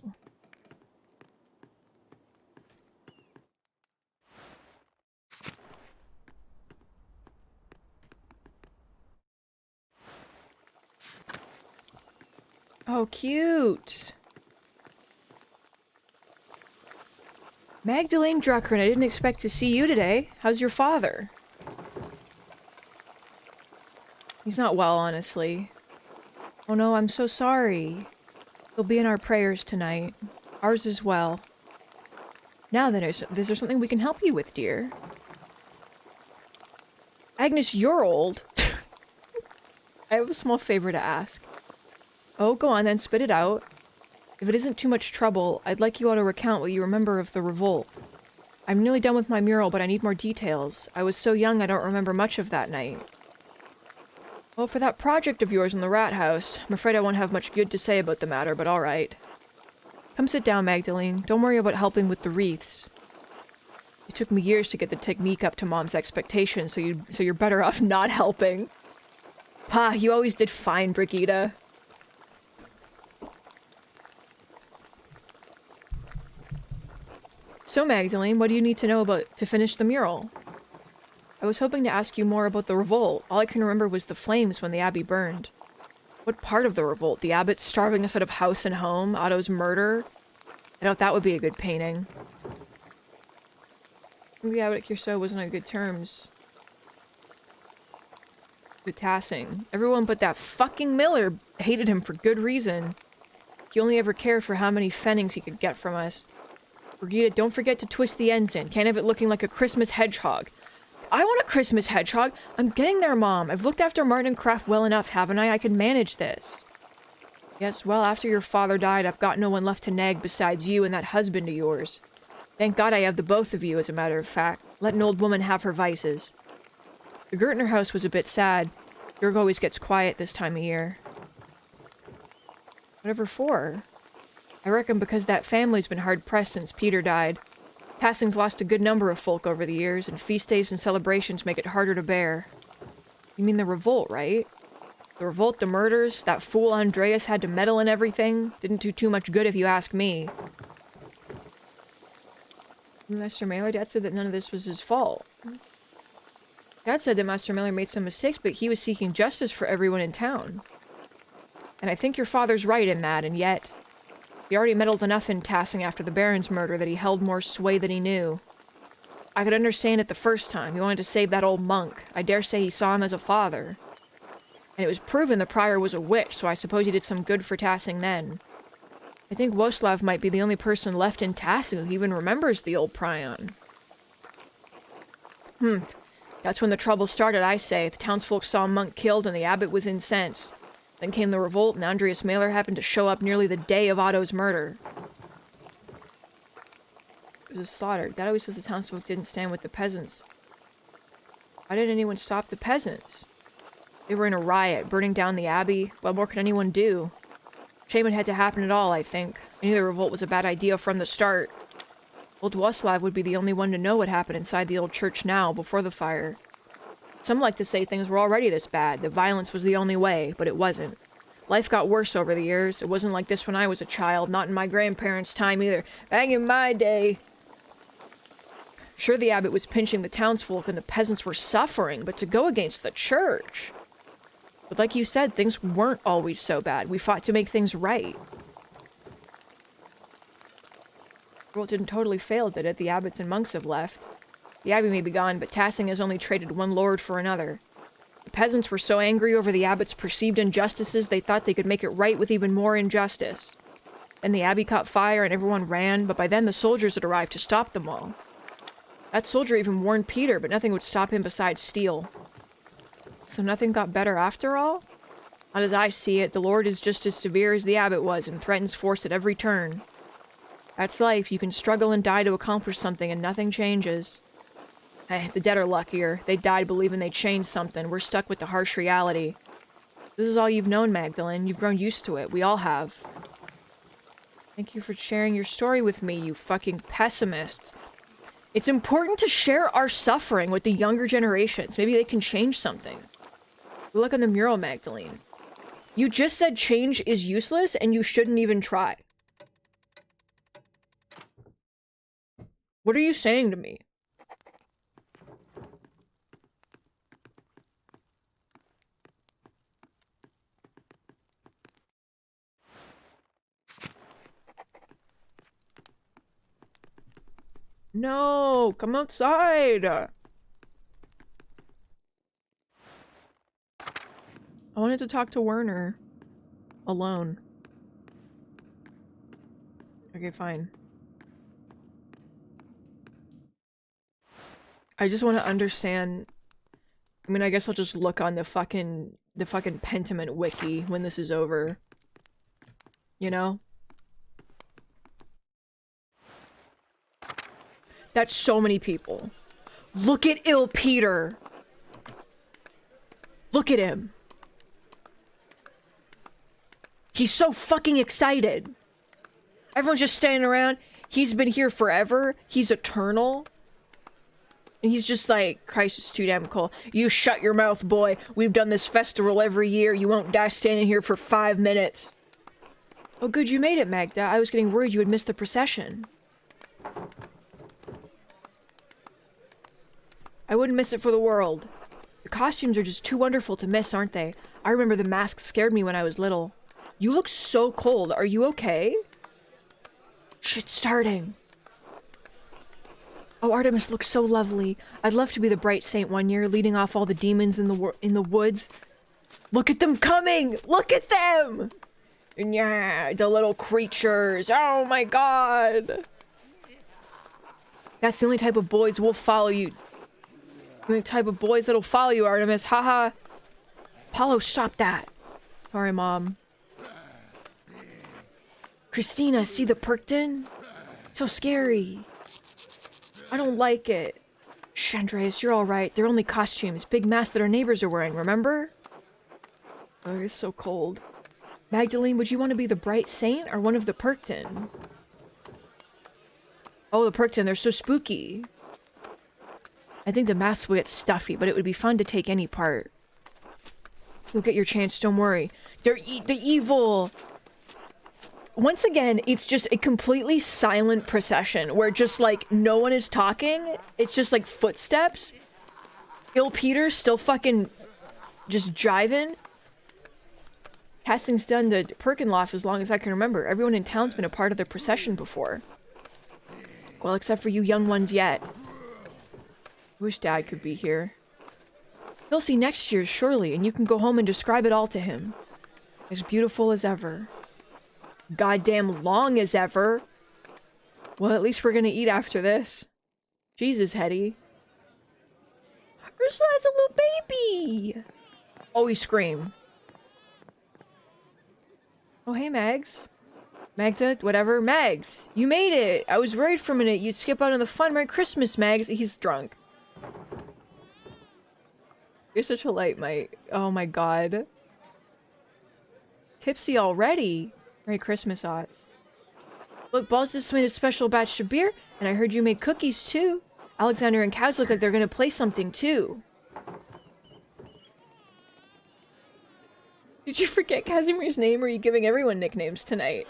Oh, cute! Magdalene Drucker, I didn't expect to see you today. How's your father? He's not well, honestly. Oh no, I'm so sorry. He'll be in our prayers tonight. Ours as well. Now then, is there something we can help you with, dear? Agnes, you're old. I have a small favor to ask. Oh, go on then, spit it out. If it isn't too much trouble, I'd like you all to recount what you remember of the revolt. I'm nearly done with my mural, but I need more details. I was so young I don't remember much of that night. Well, for that project of yours in the rat house, I'm afraid I won't have much good to say about the matter, but alright. Come sit down, Magdalene. Don't worry about helping with the wreaths. It took me years to get the technique up to Mom's expectations, so you're better off not helping. Pa, you always did fine, Brigitte. So, Magdalene, what do you need to know to finish the mural? I was hoping to ask you more about the revolt. All I can remember was the flames when the abbey burned. What part of the revolt? The abbot starving us out of house and home? Otto's murder? I doubt that would be a good painting. The abbot Curso wasn't on good terms with Tassing. Everyone but that fucking Miller hated him for good reason. He only ever cared for how many pfennigs he could get from us. Brigitte, don't forget to twist the ends in. Can't have it looking like a Christmas hedgehog. I want a Christmas hedgehog! I'm getting there, Mom. I've looked after Martin and Kraft well enough, haven't I? I can manage this. Yes, well, after your father died, I've got no one left to nag besides you and that husband of yours. Thank God I have the both of you, as a matter of fact. Let an old woman have her vices. The Gertner house was a bit sad. Jörg always gets quiet this time of year. Whatever for? I reckon because that family's been hard-pressed since Peter died. Tassing's lost a good number of folk over the years, and feast days and celebrations make it harder to bear. You mean the revolt, right? The revolt, the murders, that fool Andreas had to meddle in everything. Didn't do too much good if you ask me. Master Mailer, Dad said that none of this was his fault. Dad said that Master Mailer made some mistakes, but he was seeking justice for everyone in town. And I think your father's right in that, and yet... He already meddled enough in Tassing after the Baron's murder that he held more sway than he knew. I could understand it the first time. He wanted to save that old monk. I dare say he saw him as a father. And it was proven the prior was a witch, so I suppose he did some good for Tassing then. I think Woslav might be the only person left in Tassing who even remembers the old prion. That's when the trouble started, I say. The townsfolk saw a monk killed and the abbot was incensed. Then came the revolt, and Andreas Mailer happened to show up nearly the day of Otto's murder. It was slaughtered. Dad always says the townsfolk didn't stand with the peasants. Why didn't anyone stop the peasants? They were in a riot, burning down the abbey. What more could anyone do? Shame it had to happen at all, I think. I knew the revolt was a bad idea from the start. Old Waslav would be the only one to know what happened inside the old church now, before the fire. Some like to say things were already this bad, that violence was the only way, but it wasn't. Life got worse over the years. It wasn't like this when I was a child, not in my grandparents' time either. Back in my day. Sure, the abbot was pinching the townsfolk and the peasants were suffering, but to go against the church... But like you said, things weren't always so bad. We fought to make things right. Well, it didn't totally fail, did it? The abbots and monks have left. The abbey may be gone, but Tassing has only traded one lord for another. The peasants were so angry over the abbot's perceived injustices, they thought they could make it right with even more injustice. Then the abbey caught fire and everyone ran, but by then the soldiers had arrived to stop them all. That soldier even warned Peter, but nothing would stop him besides steel. So nothing got better after all? Not as I see it, the Lord is just as severe as the abbot was and threatens force at every turn. That's life. You can struggle and die to accomplish something and nothing changes. The dead are luckier. They died believing they changed something. We're stuck with the harsh reality. This is all you've known, Magdalene. You've grown used to it. We all have. Thank you for sharing your story with me, you fucking pessimists. It's important to share our suffering with the younger generations. Maybe they can change something. Look on the mural, Magdalene. You just said change is useless and you shouldn't even try. What are you saying to me? No, come outside. I wanted to talk to Werner. Alone. Okay, fine. I just want to understand. I mean, I guess I'll just look on the fucking Pentiment wiki when this is over. You know? That's so many people. Look at ill Peter. Look at him. He's so fucking excited. Everyone's just standing around. He's been here forever. He's eternal. And he's just like, Christ, it's too damn cold. You shut your mouth, boy. We've done this festival every year. You won't die standing here for 5 minutes. Oh, good, you made it, Magda. I was getting worried you would miss the procession. I wouldn't miss it for the world. The costumes are just too wonderful to miss, aren't they? I remember the masks scared me when I was little. You look so cold. Are you okay? Shit's starting. Oh, Artemis looks so lovely. I'd love to be the bright saint one year, leading off all the demons in the woods. Look at them coming! Look at them! Yeah, the little creatures. Oh my god! That's the only type of boys will follow you. The only type of boys that'll follow you, Artemis. Haha. Apollo, stop that. Sorry, Mom. Christina, see the Perkton? So scary. I don't like it. Shh, Andreas, you're alright. They're only costumes. Big masks that our neighbors are wearing, remember? Oh, it's so cold. Magdalene, would you want to be the bright saint or one of the Perkton? Oh, the Perkton, they're so spooky. I think the masks will get stuffy, but it would be fun to take any part. You'll get your chance, don't worry. They're the evil! Once again, it's just a completely silent procession where just, like, no one is talking. It's just, like, footsteps. Ill Peter still fucking just jiving. Casting's done the Perkenloft as long as I can remember. Everyone in town's been a part of the procession before. Well, except for you young ones yet. Wish Dad could be here. He'll see next year's, surely, and you can go home and describe it all to him. As beautiful as ever. Goddamn long as ever. Well, at least we're gonna eat after this. Jesus, Hetty. Ursula's a little baby! Oh, he screamed. Oh, hey, Mags. Magda, whatever. Mags, you made it! I was worried for a minute you'd skip out on the fun. Merry Christmas, Mags. He's drunk. You're such a light, mate. Oh my god. Tipsy already? Merry Christmas, Ots. Look, Balls just made a special batch of beer, and I heard you made cookies, too. Alexander and Kaz look like they're gonna play something, too. Did you forget Casimir's name, or are you giving everyone nicknames tonight?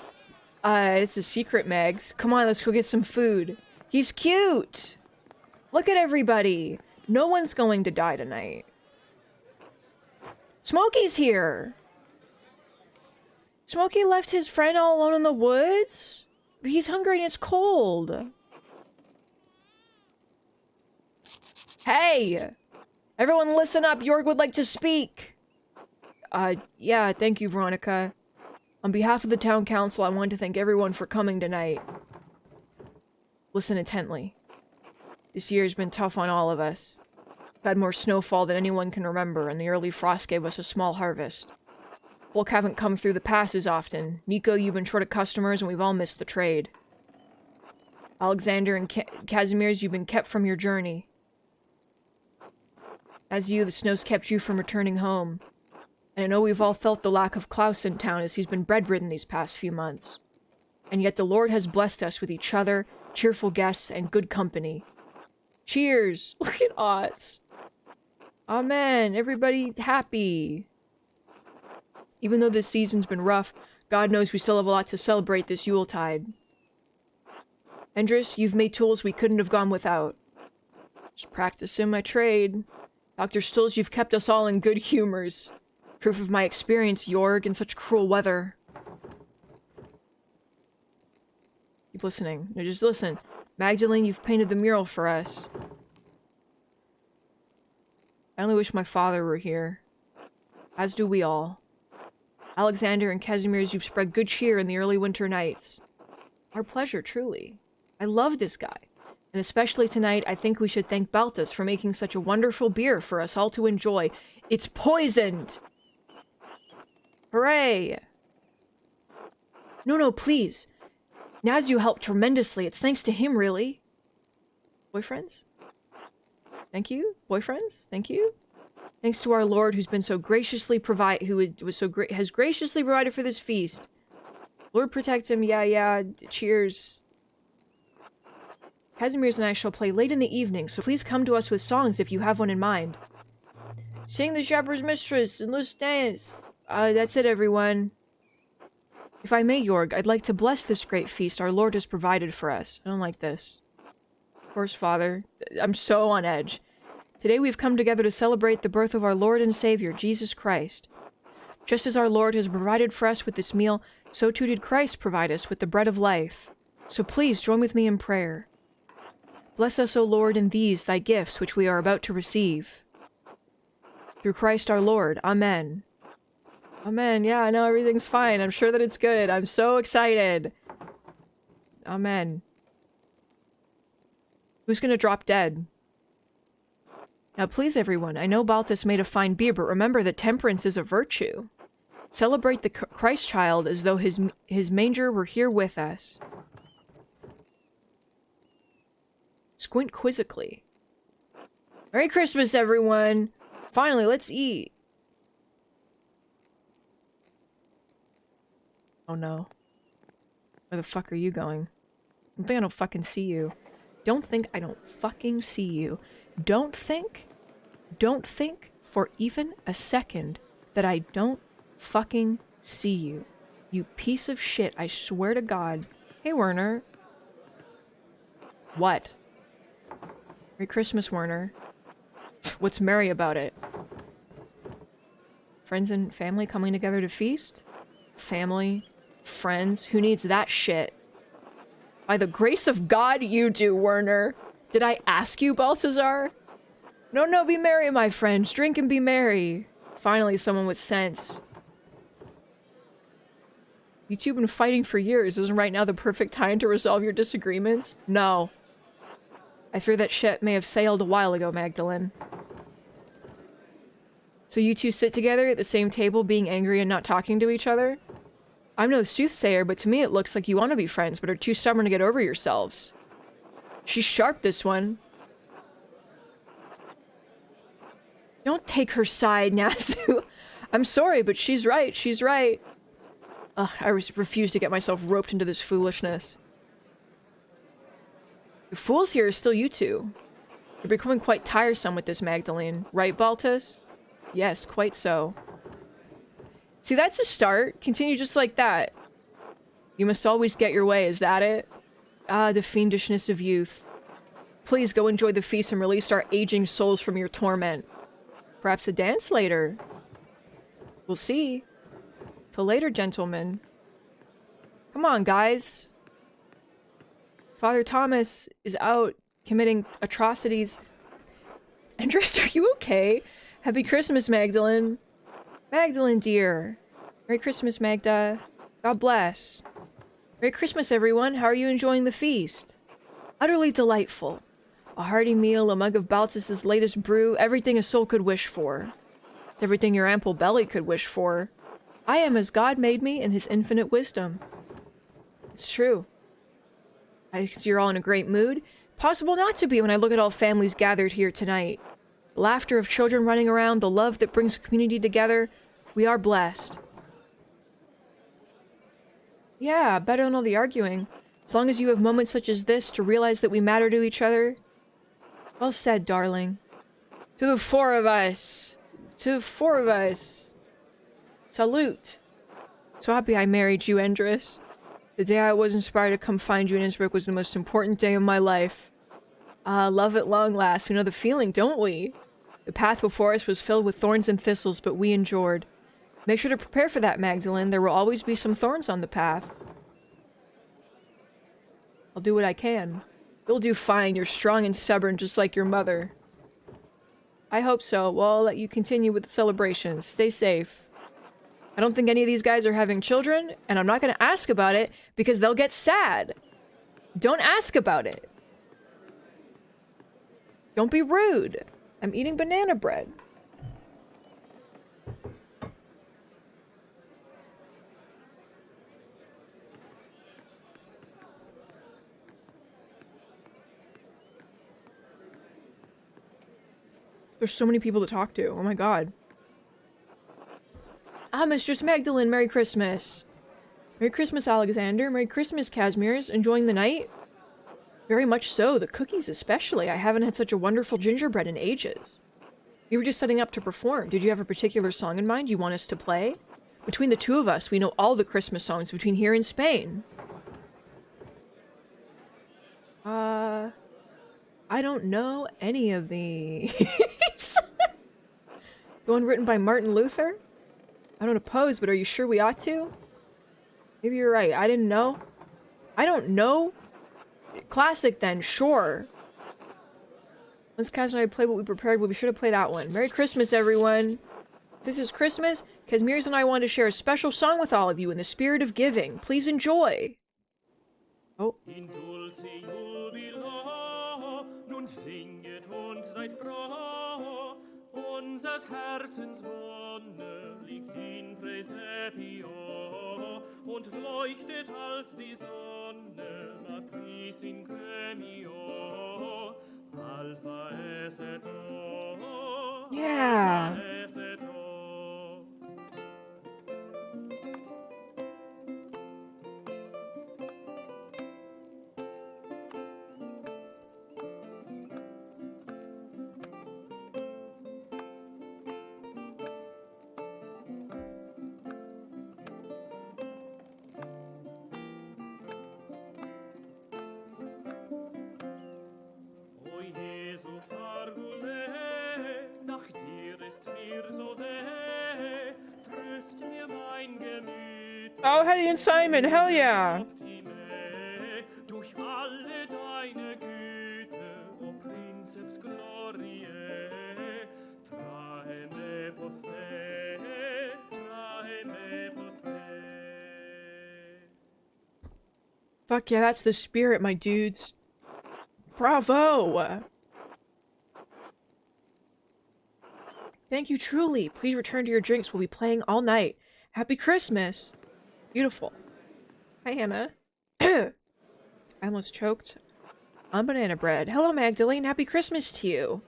It's a secret, Megs. Come on, let's go get some food. He's cute! Look at everybody! No one's going to die tonight. Smokey's here! Smokey left his friend all alone in the woods? He's hungry and it's cold. Hey! Everyone listen up, York would like to speak! Yeah, thank you, Veronica. On behalf of the town council, I want to thank everyone for coming tonight. Listen intently. This year's been tough on all of us. We've had more snowfall than anyone can remember, and the early frost gave us a small harvest. Folk haven't come through the passes often. Nico, you've been short of customers, and we've all missed the trade. Alexander and Casimir's, you've been kept from your journey. As you, the snow's kept you from returning home. And I know we've all felt the lack of Klaus in town as he's been bedridden these past few months. And yet the Lord has blessed us with each other, cheerful guests, and good company. Cheers! Look at Oz. Amen. Everybody happy. Even though this season's been rough, God knows we still have a lot to celebrate this Yuletide. Endris, you've made tools we couldn't have gone without. Just practicing my trade. Dr. Stulz, you've kept us all in good humors. Proof of my experience, Jorg, in such cruel weather. Keep listening. No, just listen. Magdalene, you've painted the mural for us. I only wish my father were here. As do we all. Alexander and Casimir's, you've spread good cheer in the early winter nights. Our pleasure, truly. I love this guy. And especially tonight, I think we should thank Baltus for making such a wonderful beer for us all to enjoy. It's poisoned! Hooray! No, please. Nazu helped tremendously. It's thanks to him, really. Boyfriends? Thank you. Boyfriends? Thank you. Thanks to our Lord, who's been so graciously has graciously provided for this feast. Lord protect him. Yeah. Cheers. Casimir's and I shall play late in the evening, so please come to us with songs if you have one in mind. Sing the Shepherd's Mistress and let's dance. That's it, everyone. If I may, Jorg, I'd like to bless this great feast our Lord has provided for us. I don't like this. Of course, Father. I'm so on edge. Today we've come together to celebrate the birth of our Lord and Savior, Jesus Christ. Just as our Lord has provided for us with this meal, so too did Christ provide us with the bread of life. So please join with me in prayer. Bless us, O Lord, in these, thy gifts, which we are about to receive. Through Christ our Lord. Amen. Amen. Yeah, I know everything's fine. I'm sure that it's good. I'm so excited. Amen. Who's gonna drop dead? Now please, everyone, I know Balthus made a fine beer, but remember that temperance is a virtue. Celebrate the Christ child as though his manger were here with us. Squint quizzically. Merry Christmas, everyone! Finally, let's eat! Oh no. Where the fuck are you going? Don't think I don't fucking see you. Don't think I don't fucking see you. Don't think for even a second that I don't fucking see you. You piece of shit, I swear to God. Hey, Werner. What? Merry Christmas, Werner. What's merry about it? Friends and family coming together to feast? Family? Friends? Who needs that shit? By the grace of God, you do, Werner. Did I ask you, Balthazar? No, be merry, my friends. Drink and be merry. Finally, someone with sense. You two have been fighting for years. Isn't right now the perfect time to resolve your disagreements? No. I fear that ship may have sailed a while ago, Magdalene. So you two sit together at the same table, being angry and not talking to each other? I'm no soothsayer, but to me it looks like you want to be friends, but are too stubborn to get over yourselves. She's sharp, this one. Don't take her side, Nazu. I'm sorry, but she's right. She's right. Ugh, I refuse to get myself roped into this foolishness. The fools here are still you two. You're becoming quite tiresome with this, Magdalene. Right, Baltus? Yes, quite so. See, that's a start. Continue just like that. You must always get your way, is that it? Ah, the fiendishness of youth. Please go enjoy the feast and release our aging souls from your torment. Perhaps a dance later. We'll see. Till later, gentlemen. Come on, guys. Father Thomas is out committing atrocities. Andres, are you okay? Happy Christmas, Magdalene. Magdalene, dear. Merry Christmas, Magda. God bless. Merry Christmas, everyone. How are you enjoying the feast? Utterly delightful. A hearty meal, a mug of Baltus's latest brew, everything a soul could wish for. Everything your ample belly could wish for. I am as God made me in his infinite wisdom. It's true. I see you're all in a great mood. Possible not to be when I look at all families gathered here tonight. The laughter of children running around, the love that brings a community together. We are blessed. Yeah, better than all the arguing. As long as you have moments such as this to realize that we matter to each other. Well said, darling. To the four of us. To the four of us. Salute. So happy I married you, Andres. The day I was inspired to come find you in Innsbruck was the most important day of my life. Ah, love at long last. We know the feeling, don't we? The path before us was filled with thorns and thistles, but we endured. Make sure to prepare for that, Magdalene. There will always be some thorns on the path. I'll do what I can. You'll do fine. You're strong and stubborn, just like your mother. I hope so. Well, I'll let you continue with the celebrations. Stay safe. I don't think any of these guys are having children, and I'm not going to ask about it because they'll get sad. Don't ask about it. Don't be rude. I'm eating banana bread. There's so many people to talk to. Oh my god. Ah, Mistress Magdalene, Merry Christmas. Merry Christmas, Alexander. Merry Christmas, Casimirs. Enjoying the night? Very much so. The cookies especially. I haven't had such a wonderful gingerbread in ages. We were just setting up to perform. Did you have a particular song in mind you want us to play? Between the two of us, we know all the Christmas songs between here and Spain. I don't know any of these. The one written by Martin Luther? I don't oppose, but are you sure we ought to? Maybe you're right. I didn't know. I don't know. Classic then, sure. Once Kaz and I play what we prepared, we'll be sure to play that one. Merry Christmas, everyone. This is Christmas. Casimirs and I want to share a special song with all of you in the spirit of giving. Please enjoy. Oh. Singet und seid froh, unsers Herzens Wonne liegt in Praesepio und leuchtet als die Sonne, Matris in Gremio, Alpha es et O, Yeah. Alpha es et O. Oh, Hetty and Simon, hell yeah! Durch alle deine Güte, o Princeps Gloriae, trae me poste, trae me poste. Fuck yeah, that's the spirit, my dudes. Bravo! Thank you truly. Please return to your drinks. We'll be playing all night. Happy Christmas! Beautiful. Hi, Hannah. I almost choked on banana bread. Hello, Magdalene. Happy Christmas to you.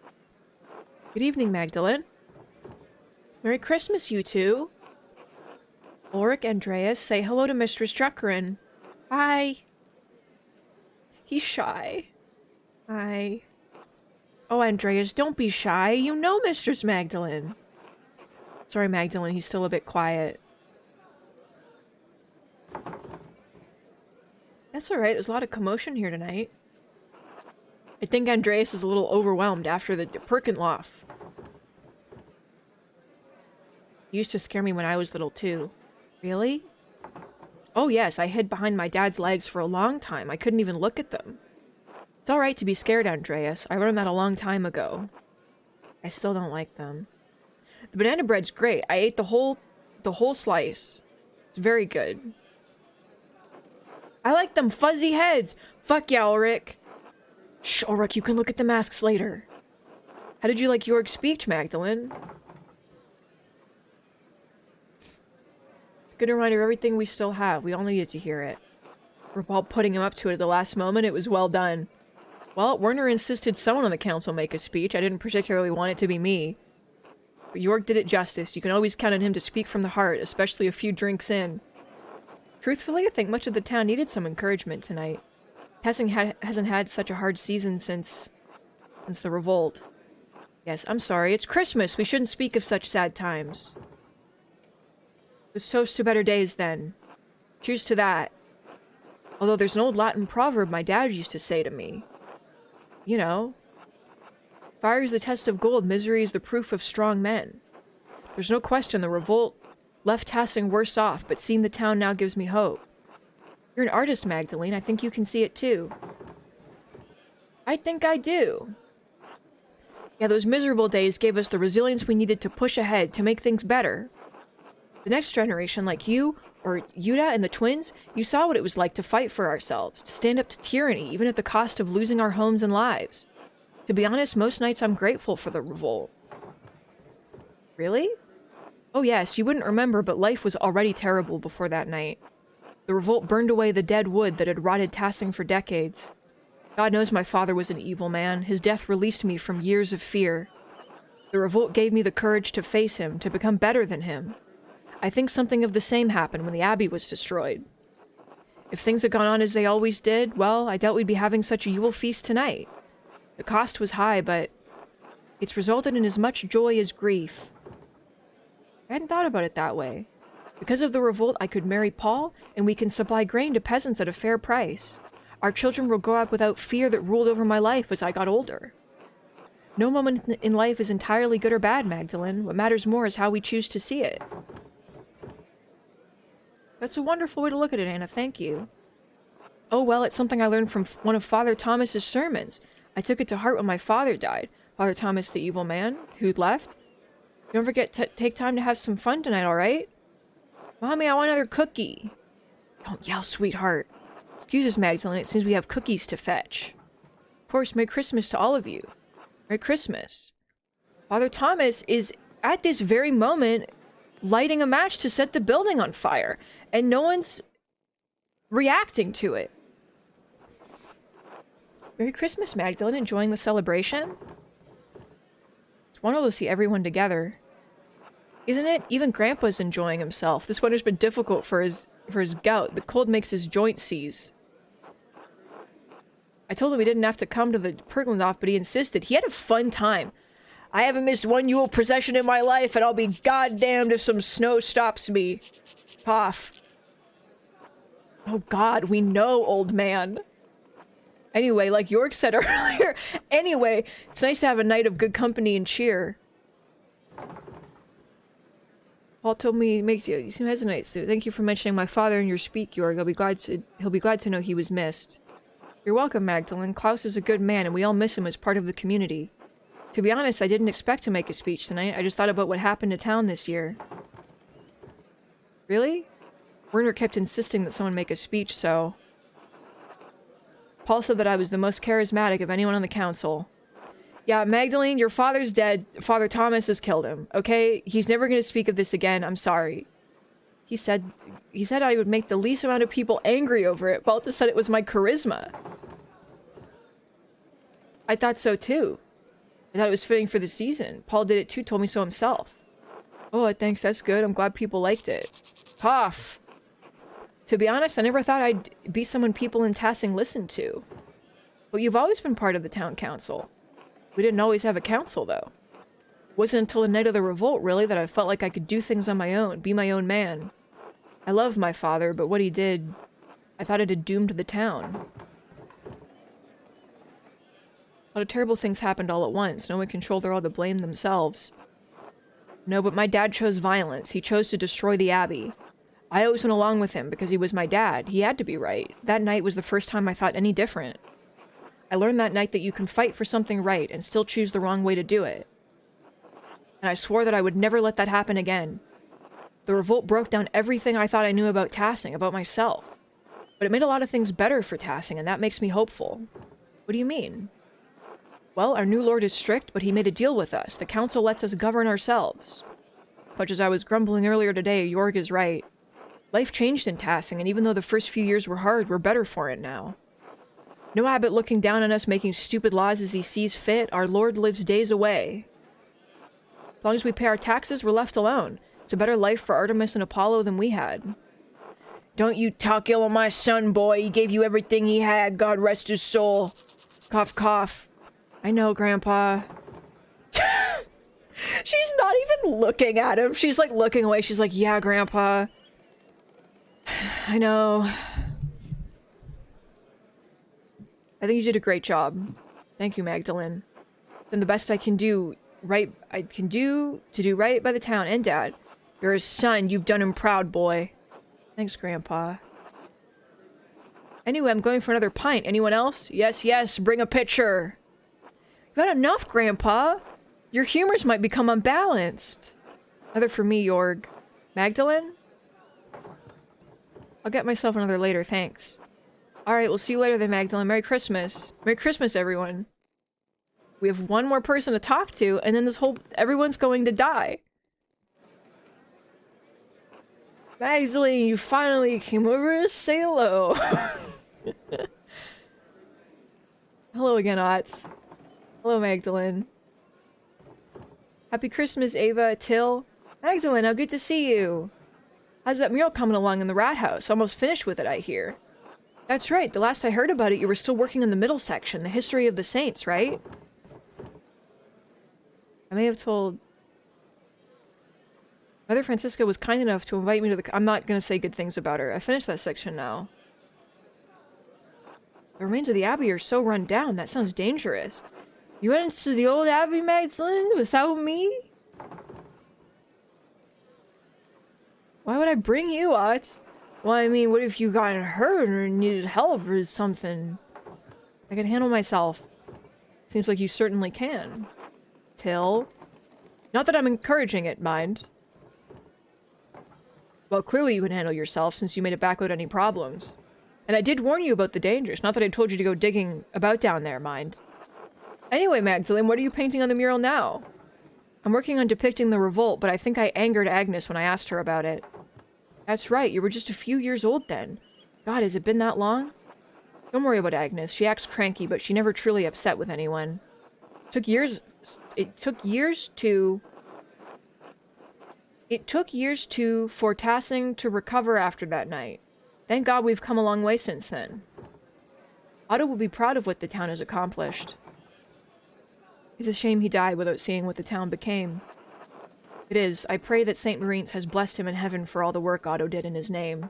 Good evening, Magdalene. Merry Christmas, you two. Ulrich, Andreas, say hello to Mistress Druckerin. Hi. He's shy. Hi. Oh, Andreas, don't be shy. You know Mistress Magdalene. Sorry, Magdalene. He's still a bit quiet. That's alright, there's a lot of commotion here tonight. I think Andreas is a little overwhelmed after the Perkenloff. He used to scare me when I was little too. Really? Oh yes, I hid behind my dad's legs for a long time. I couldn't even look at them. It's alright to be scared, Andreas. I learned that a long time ago. I still don't like them. The banana bread's great. I ate the whole slice. It's very good. I like them fuzzy heads. Fuck yeah, Ulrich. Shh, Ulrich, you can look at the masks later. How did you like York's speech, Magdalene? Good reminder of everything we still have. We all needed to hear it. We're all putting him up to it at the last moment. It was well done. Well, Werner insisted someone on the council make a speech. I didn't particularly want it to be me. But York did it justice. You can always count on him to speak from the heart, especially a few drinks in. Truthfully, I think much of the town needed some encouragement tonight. Tessing hasn't had such a hard season since the revolt. Yes, I'm sorry. It's Christmas. We shouldn't speak of such sad times. Let's toast to better days, then. Cheers to that. Although there's an old Latin proverb my dad used to say to me. You know, fire is the test of gold, misery is the proof of strong men. There's no question the revolt left Tassing worse off, but seeing the town now gives me hope. You're an artist, Magdalene. I think you can see it too. I think I do. Yeah, those miserable days gave us the resilience we needed to push ahead, to make things better. The next generation, like you, or Yuta and the twins, you saw what it was like to fight for ourselves, to stand up to tyranny, even at the cost of losing our homes and lives. To be honest, most nights I'm grateful for the revolt. Really? Oh yes, you wouldn't remember, but life was already terrible before that night. The revolt burned away the dead wood that had rotted Tassing for decades. God knows my father was an evil man. His death released me from years of fear. The revolt gave me the courage to face him, to become better than him. I think something of the same happened when the Abbey was destroyed. If things had gone on as they always did, well, I doubt we'd be having such a Yule feast tonight. The cost was high, but it's resulted in as much joy as grief. I hadn't thought about it that way. Because of the revolt, I could marry Paul, and we can supply grain to peasants at a fair price. Our children will grow up without fear that ruled over my life as I got older. No moment in life is entirely good or bad, Magdalene. What matters more is how we choose to see it. That's a wonderful way to look at it, Anna. Thank you. Oh, well, it's something I learned from one of Father Thomas's sermons. I took it to heart when my father died. Father Thomas, the evil man, who'd left. Don't forget to take time to have some fun tonight, all right? Mommy, I want another cookie. Don't yell, sweetheart. Excuse us, Magdalene. It seems we have cookies to fetch. Of course, Merry Christmas to all of you. Merry Christmas. Father Thomas is, at this very moment, lighting a match to set the building on fire, and no one's reacting to it. Merry Christmas, Magdalene. Enjoying the celebration? It's wonderful to see everyone together. Isn't it? Even Grandpa's enjoying himself. This winter's been difficult for his gout. The cold makes his joints seize. I told him he didn't have to come to the Perglandorf, but he insisted. He had a fun time. I haven't missed one Yule procession in my life, and I'll be goddamned if some snow stops me. Cough. Oh god, we know, old man. Anyway, like York said earlier, anyway, it's nice to have a night of good company and cheer. Paul told me it makes you seem hesitant. So thank you for mentioning my father in your speak, York. He'll be glad to know he was missed. You're welcome, Magdalene. Klaus is a good man, and we all miss him as part of the community. To be honest, I didn't expect to make a speech tonight. I just thought about what happened to town this year. Really? Werner kept insisting that someone make a speech, so... Paul said that I was the most charismatic of anyone on the council. Yeah, Magdalene, your father's dead. Father Thomas has killed him, okay? He's never going to speak of this again. I'm sorry. He said I would make the least amount of people angry over it. Paul said it was my charisma. I thought so, too. I thought it was fitting for the season. Paul did it, too. Told me so himself. Oh, thanks. That's good. I'm glad people liked it. Cough. To be honest, I never thought I'd be someone people in Tassing listened to. But you've always been part of the town council. We didn't always have a council, though. It wasn't until the night of the revolt, really, that I felt like I could do things on my own, be my own man. I loved my father, but what he did, I thought it had doomed the town. A lot of terrible things happened all at once. No one can shoulder all the blame themselves. No, but my dad chose violence. He chose to destroy the Abbey. I always went along with him because he was my dad. He had to be right. That night was the first time I thought any different. I learned that night that you can fight for something right and still choose the wrong way to do it. And I swore that I would never let that happen again. The revolt broke down everything I thought I knew about Tassing, about myself. But it made a lot of things better for Tassing, and that makes me hopeful. What do you mean? Well, our new lord is strict, but he made a deal with us. The council lets us govern ourselves. Much as I was grumbling earlier today, Jorg is right. Life changed in Tassing, and even though the first few years were hard, we're better for it now. No Abbot looking down on us making stupid laws as he sees fit. Our lord lives days away. As long as we pay our taxes, we're left alone. It's a better life for Artemis and Apollo than we had. Don't you talk ill of my son, boy. He gave you everything he had. God rest his soul. Cough, cough. I know, Grandpa. She's not even looking at him. She's like looking away. She's like, yeah, Grandpa. I know. I think you did a great job. Thank you, Magdalene. Then the best I can do to do right by the town and Dad. You're his son. You've done him proud, boy. Thanks, Grandpa. Anyway, I'm going for another pint. Anyone else? Yes, yes, bring a pitcher. You've had enough, Grandpa. Your humors might become unbalanced. Another for me, Jorg. Magdalene? I'll get myself another later, thanks. Alright, we'll see you later then, Magdalene. Merry Christmas. Merry Christmas, everyone. We have one more person to talk to, and then everyone's going to die. Magdalene, you finally came over to say hello. Hello again, Otts. Hello, Magdalene. Happy Christmas, Ava, Till. Magdalene, how good to see you. How's that mural coming along in the rat house? Almost finished with it, I hear. That's right. The last I heard about it, you were still working in the middle section, the history of the saints, right? I may have told... Mother Francisca was kind enough to invite me to the... I'm not gonna say good things about her. I finished that section now. The remains of the abbey are so run down. That sounds dangerous. You went into the old abbey, Magdalene, without me? Why would I bring you, Otts? Well, I mean, what if you got hurt or needed help or something? I can handle myself. Seems like you certainly can. Till? Not that I'm encouraging it, mind. Well, clearly you can handle yourself since you made it back without any problems. And I did warn you about the dangers, not that I told you to go digging about down there, mind. Anyway, Magdalene, what are you painting on the mural now? I'm working on depicting the revolt, but I think I angered Agnes when I asked her about it. That's right, you were just a few years old then. God, has it been that long? Don't worry about Agnes. She acts cranky, but she never truly upset with anyone. It took years for Tassing to recover after that night. Thank God we've come a long way since then. Otto will be proud of what the town has accomplished. It's a shame he died without seeing what the town became. It is. I pray that St. Maurice has blessed him in heaven for all the work Otto did in his name.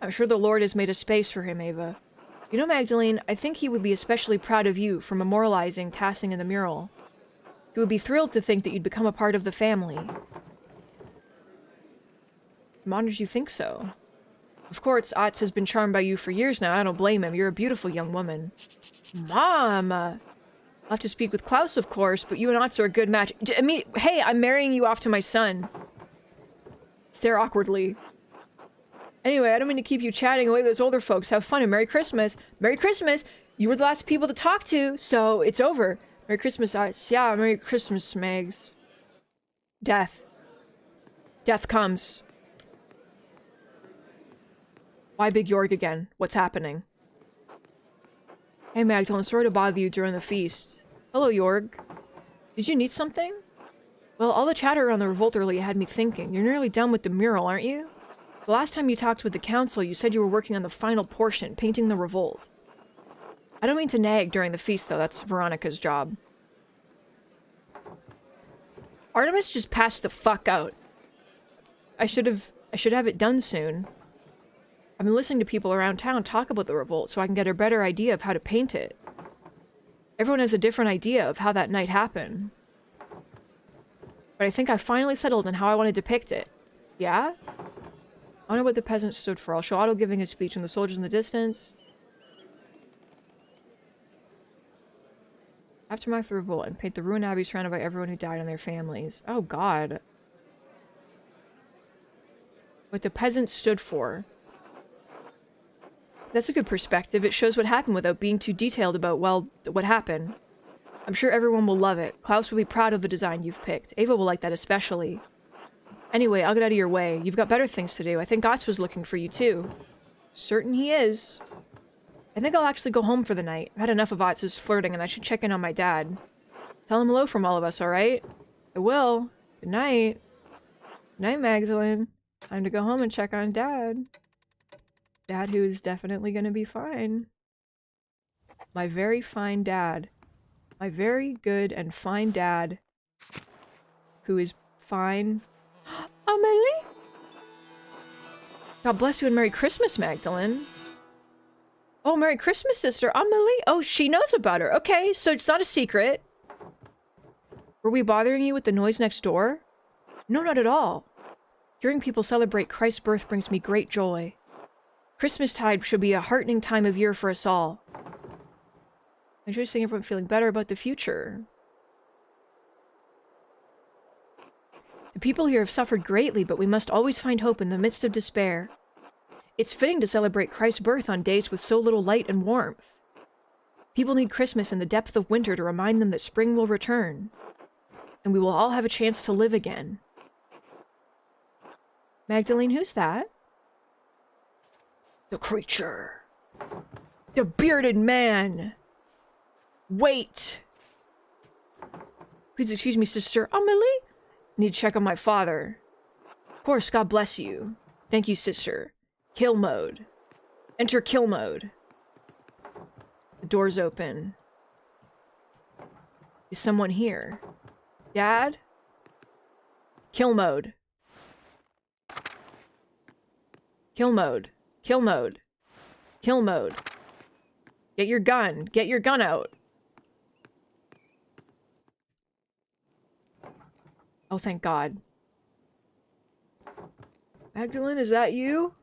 I'm sure the Lord has made a space for him, Ava. You know, Magdalene, I think he would be especially proud of you for memorializing Tassing in the mural. He would be thrilled to think that you'd become a part of the family. I'm honored you think so. Of course, Otts has been charmed by you for years now. I don't blame him. You're a beautiful young woman. Mom! I'll have to speak with Klaus, of course, but you and Otts are a good match. Hey, I'm marrying you off to my son. Stare awkwardly. Anyway, I don't mean to keep you chatting away with those older folks. Have fun and Merry Christmas. Merry Christmas! You were the last people to talk to, so it's over. Merry Christmas, Otts. Yeah, Merry Christmas, Megs. Death. Death comes. Why Big Jorg again? What's happening? Hey Magdalene, sorry to bother you during the feast. Hello, Jorg. Did you need something? Well, all the chatter around the revolt earlier had me thinking. You're nearly done with the mural, aren't you? The last time you talked with the council, you said you were working on the final portion, painting the revolt. I don't mean to nag during the feast, though. That's Veronica's job. Artemis just passed the fuck out. I should have it done soon. I've been listening to people around town talk about the revolt so I can get a better idea of how to paint it. Everyone has a different idea of how that night happened. But I think I finally settled on how I want to depict it. Yeah? I wonder what the peasants stood for. I'll show Otto giving his speech and the soldiers in the distance. After my revolt and paid the ruined abbey surrounded by everyone who died and their families. Oh god. What the peasants stood for. That's a good perspective. It shows what happened without being too detailed about, well, what happened. I'm sure everyone will love it. Klaus will be proud of the design you've picked. Ava will like that especially. Anyway, I'll get out of your way. You've got better things to do. I think Gotts was looking for you too. Certain he is. I think I'll actually go home for the night. I've had enough of Otz's flirting and I should check in on my dad. Tell him hello from all of us, alright? I will. Good night. Good night, Magdalene. Time to go home and check on Dad. Dad who is definitely gonna be fine. My very fine dad. My very good and fine dad. Who is fine. Amelie? God bless you and Merry Christmas, Magdalene. Oh, Merry Christmas, sister. Amelie? Oh, she knows about her. Okay, so it's not a secret. Were we bothering you with the noise next door? No, not at all. Hearing people celebrate Christ's birth brings me great joy. Christmastide should be a heartening time of year for us all. I enjoy seeing everyone feeling better about the future. The people here have suffered greatly, but we must always find hope in the midst of despair. It's fitting to celebrate Christ's birth on days with so little light and warmth. People need Christmas in the depth of winter to remind them that spring will return, and we will all have a chance to live again. Magdalene, who's that? The creature. The bearded man. Wait. Please excuse me, sister. Amelie? I need to check on my father. Of course, God bless you. Thank you, sister. Kill mode. Enter kill mode. The door's open. Is someone here? Dad? Kill mode. Kill mode. Kill mode. Kill mode. Get your gun. Get your gun out. Oh, thank God. Magdalene, is that you?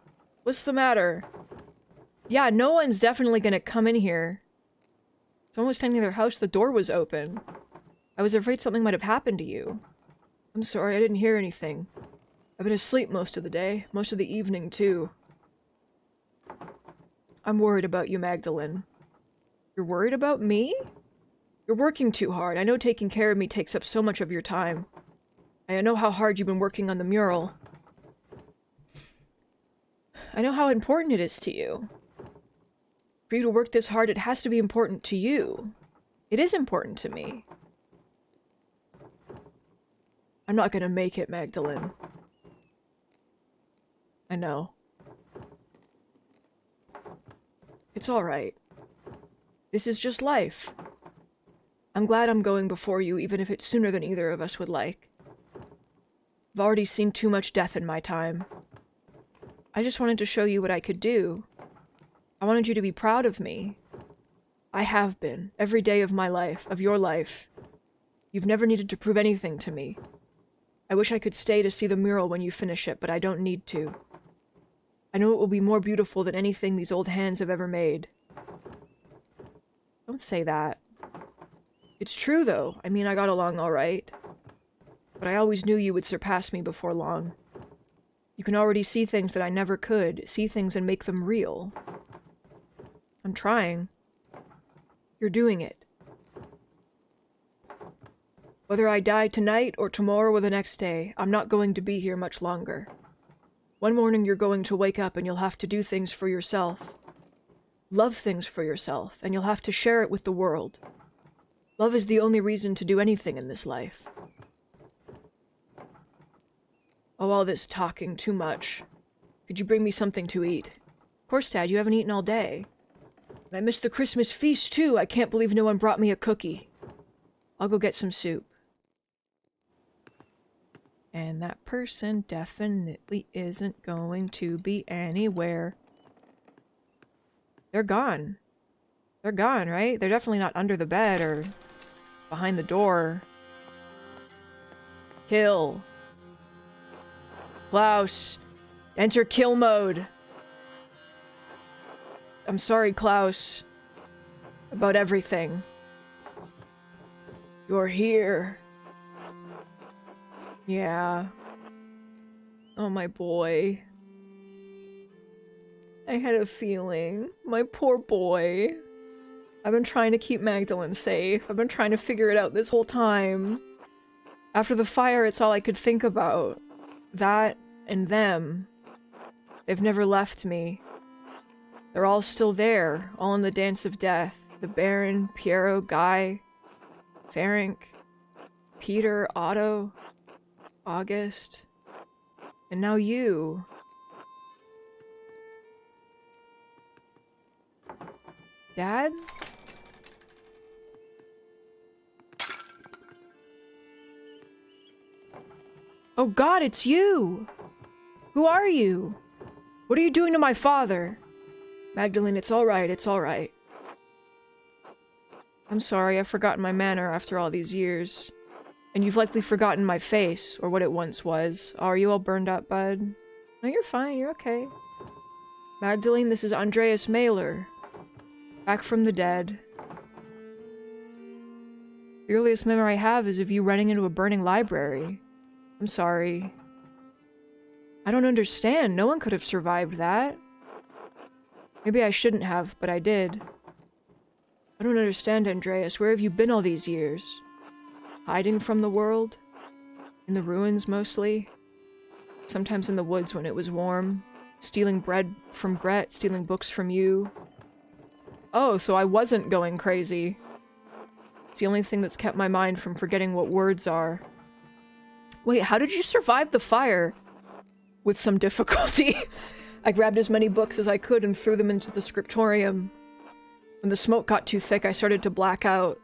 What's the matter? Yeah, no one's definitely gonna come in here. Someone was standing in their house, the door was open. I was afraid something might have happened to you. I'm sorry, I didn't hear anything. I've been asleep most of the day, most of the evening too. I'm worried about you, Magdalene. You're worried about me? You're working too hard. I know taking care of me takes up so much of your time. I know how hard you've been working on the mural. I know how important it is to you. For you to work this hard, it has to be important to you. It is important to me. I'm not gonna make it, Magdalene. I know. It's alright. This is just life. I'm glad I'm going before you, even if it's sooner than either of us would like. I've already seen too much death in my time. I just wanted to show you what I could do. I wanted you to be proud of me. I have been, every day of my life, of your life. You've never needed to prove anything to me. I wish I could stay to see the mural when you finish it, but I don't need to. I know it will be more beautiful than anything these old hands have ever made. Don't say that. It's true, though. I mean, I got along all right. But I always knew you would surpass me before long. You can already see things that I never could, see things and make them real. I'm trying. You're doing it. Whether I die tonight or tomorrow or the next day, I'm not going to be here much longer. One morning you're going to wake up and you'll have to do things for yourself. Love things for yourself, and you'll have to share it with the world. Love is the only reason to do anything in this life. Oh, all this talking, too much. Could you bring me something to eat? Of course, Dad, you haven't eaten all day. And I missed the Christmas feast, too. I can't believe no one brought me a cookie. I'll go get some soup. And that person definitely isn't going to be anywhere. They're gone. They're gone, right? They're definitely not under the bed or behind the door. Kill. Klaus, enter kill mode. I'm sorry, Klaus, about everything. You're here. Yeah. Oh, my boy. I had a feeling. My poor boy. I've been trying to keep Magdalene safe. I've been trying to figure it out this whole time. After the fire, it's all I could think about. That and them. They've never left me. They're all still there, all in the dance of death. The Baron, Piero, Guy, Ferenc, Peter, Otto, August, and now you. Dad? Oh God, it's you! Who are you? What are you doing to my father? Magdalene, it's alright, it's alright. I'm sorry, I've forgotten my manner after all these years. And you've likely forgotten my face, or what it once was. Oh, are you all burned up, bud? No, you're fine, you're okay. Magdalene, this is Andreas Mailer. Back from the dead. The earliest memory I have is of you running into a burning library. I'm sorry. I don't understand. No one could have survived that. Maybe I shouldn't have, but I did. I don't understand, Andreas. Where have you been all these years? Hiding from the world? In the ruins, mostly? Sometimes in the woods when it was warm. Stealing bread from Gret, stealing books from you. Oh, so I wasn't going crazy. It's the only thing that's kept my mind from forgetting what words are. Wait, how did you survive the fire? With some difficulty. I grabbed as many books as I could and threw them into the scriptorium. When the smoke got too thick, I started to black out.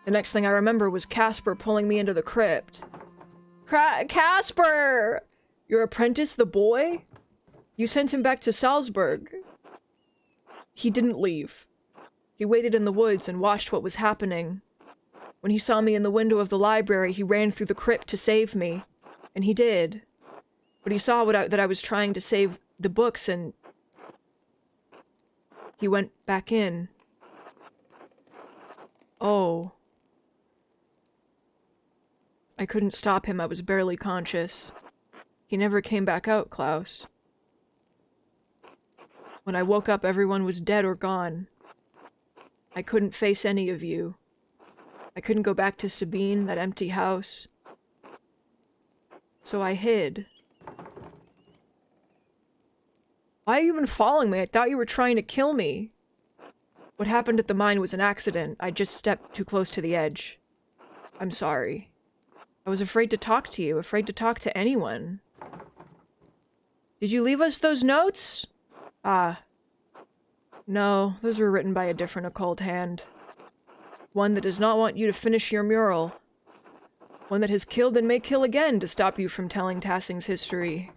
The next thing I remember was Casper pulling me into the crypt. Casper! Your apprentice, the boy? You sent him back to Salzburg. He didn't leave. He waited in the woods and watched what was happening. When he saw me in the window of the library, he ran through the crypt to save me. And he did. But he saw that I was trying to save the books and... he went back in. Oh. I couldn't stop him, I was barely conscious. He never came back out, Klaus. When I woke up, everyone was dead or gone. I couldn't face any of you. I couldn't go back to Sabine, that empty house. So I hid. Why have you been following me? I thought you were trying to kill me. What happened at the mine was an accident. I just stepped too close to the edge. I'm sorry. I was afraid to talk to you, afraid to talk to anyone. Did you leave us those notes? Ah. No, those were written by a different occult hand. One that does not want you to finish your mural. One that has killed and may kill again to stop you from telling Tassing's history.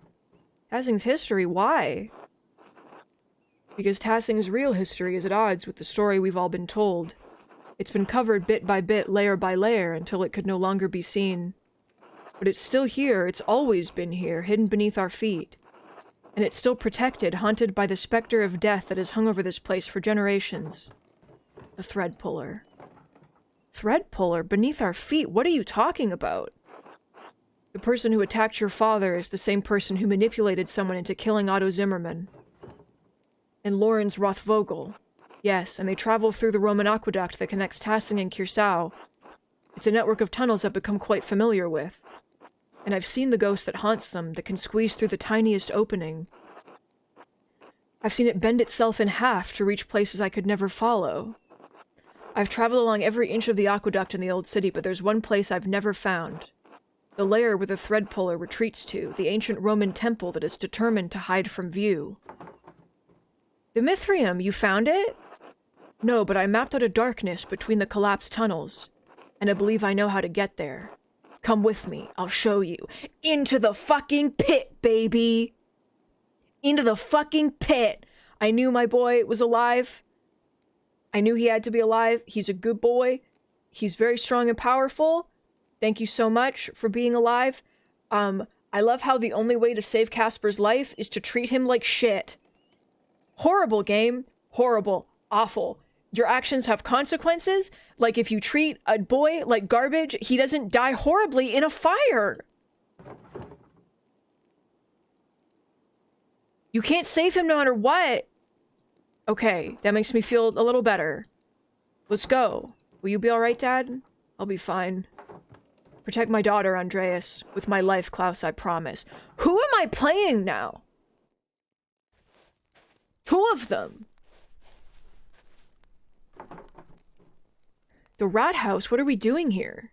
Tassing's history? Why? Because Tassing's real history is at odds with the story we've all been told. It's been covered bit by bit, layer by layer, until it could no longer be seen. But it's still here, it's always been here, hidden beneath our feet. And it's still protected, haunted by the specter of death that has hung over this place for generations. The Thread Puller. Thread Puller? Beneath our feet? What are you talking about? The person who attacked your father is the same person who manipulated someone into killing Otto Zimmermann. And Lorenz Rothvogel. Yes, and they travel through the Roman aqueduct that connects Tassing and Kirsau. It's a network of tunnels I've become quite familiar with. And I've seen the ghost that haunts them, that can squeeze through the tiniest opening. I've seen it bend itself in half to reach places I could never follow. I've traveled along every inch of the aqueduct in the old city, but there's one place I've never found. The lair where the Thread Puller retreats to, the ancient Roman temple that is determined to hide from view. The Mithrium, you found it? No, but I mapped out a darkness between the collapsed tunnels, and I believe I know how to get there. Come with me, I'll show you. Into the fucking pit, baby! Into the fucking pit! I knew my boy was alive. I knew he had to be alive. He's a good boy. He's very strong and powerful. Thank you so much for being alive. I love how the only way to save Casper's life is to treat him like shit. Horrible game. Horrible. Awful. Your actions have consequences. Like if you treat a boy like garbage, he doesn't die horribly in a fire. You can't save him no matter what. Okay, that makes me feel a little better. Let's go. Will you be alright, Dad? I'll be fine. Protect my daughter, Andreas. With my life, Klaus, I promise. Who am I playing now? Two of them. The rat house, what are we doing here?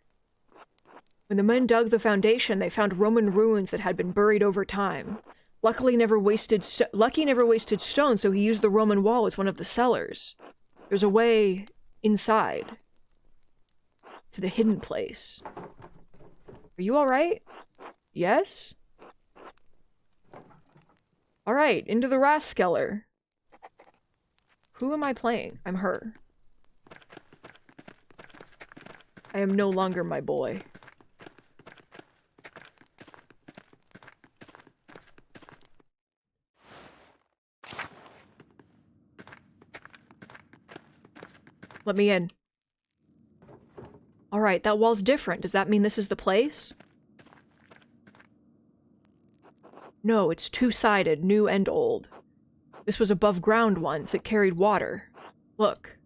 When the men dug the foundation, they found Roman ruins that had been buried over time. Lucky never wasted stone, so he used the Roman wall as one of the cellars. There's a way inside. To the hidden place. Are you alright? Yes? Alright, into the Raskeller. Who am I playing? I'm her. I am no longer my boy. Let me in. Alright, that wall's different. Does that mean this is the place? No, it's two-sided, new and old. This was above ground once. It carried water. Look.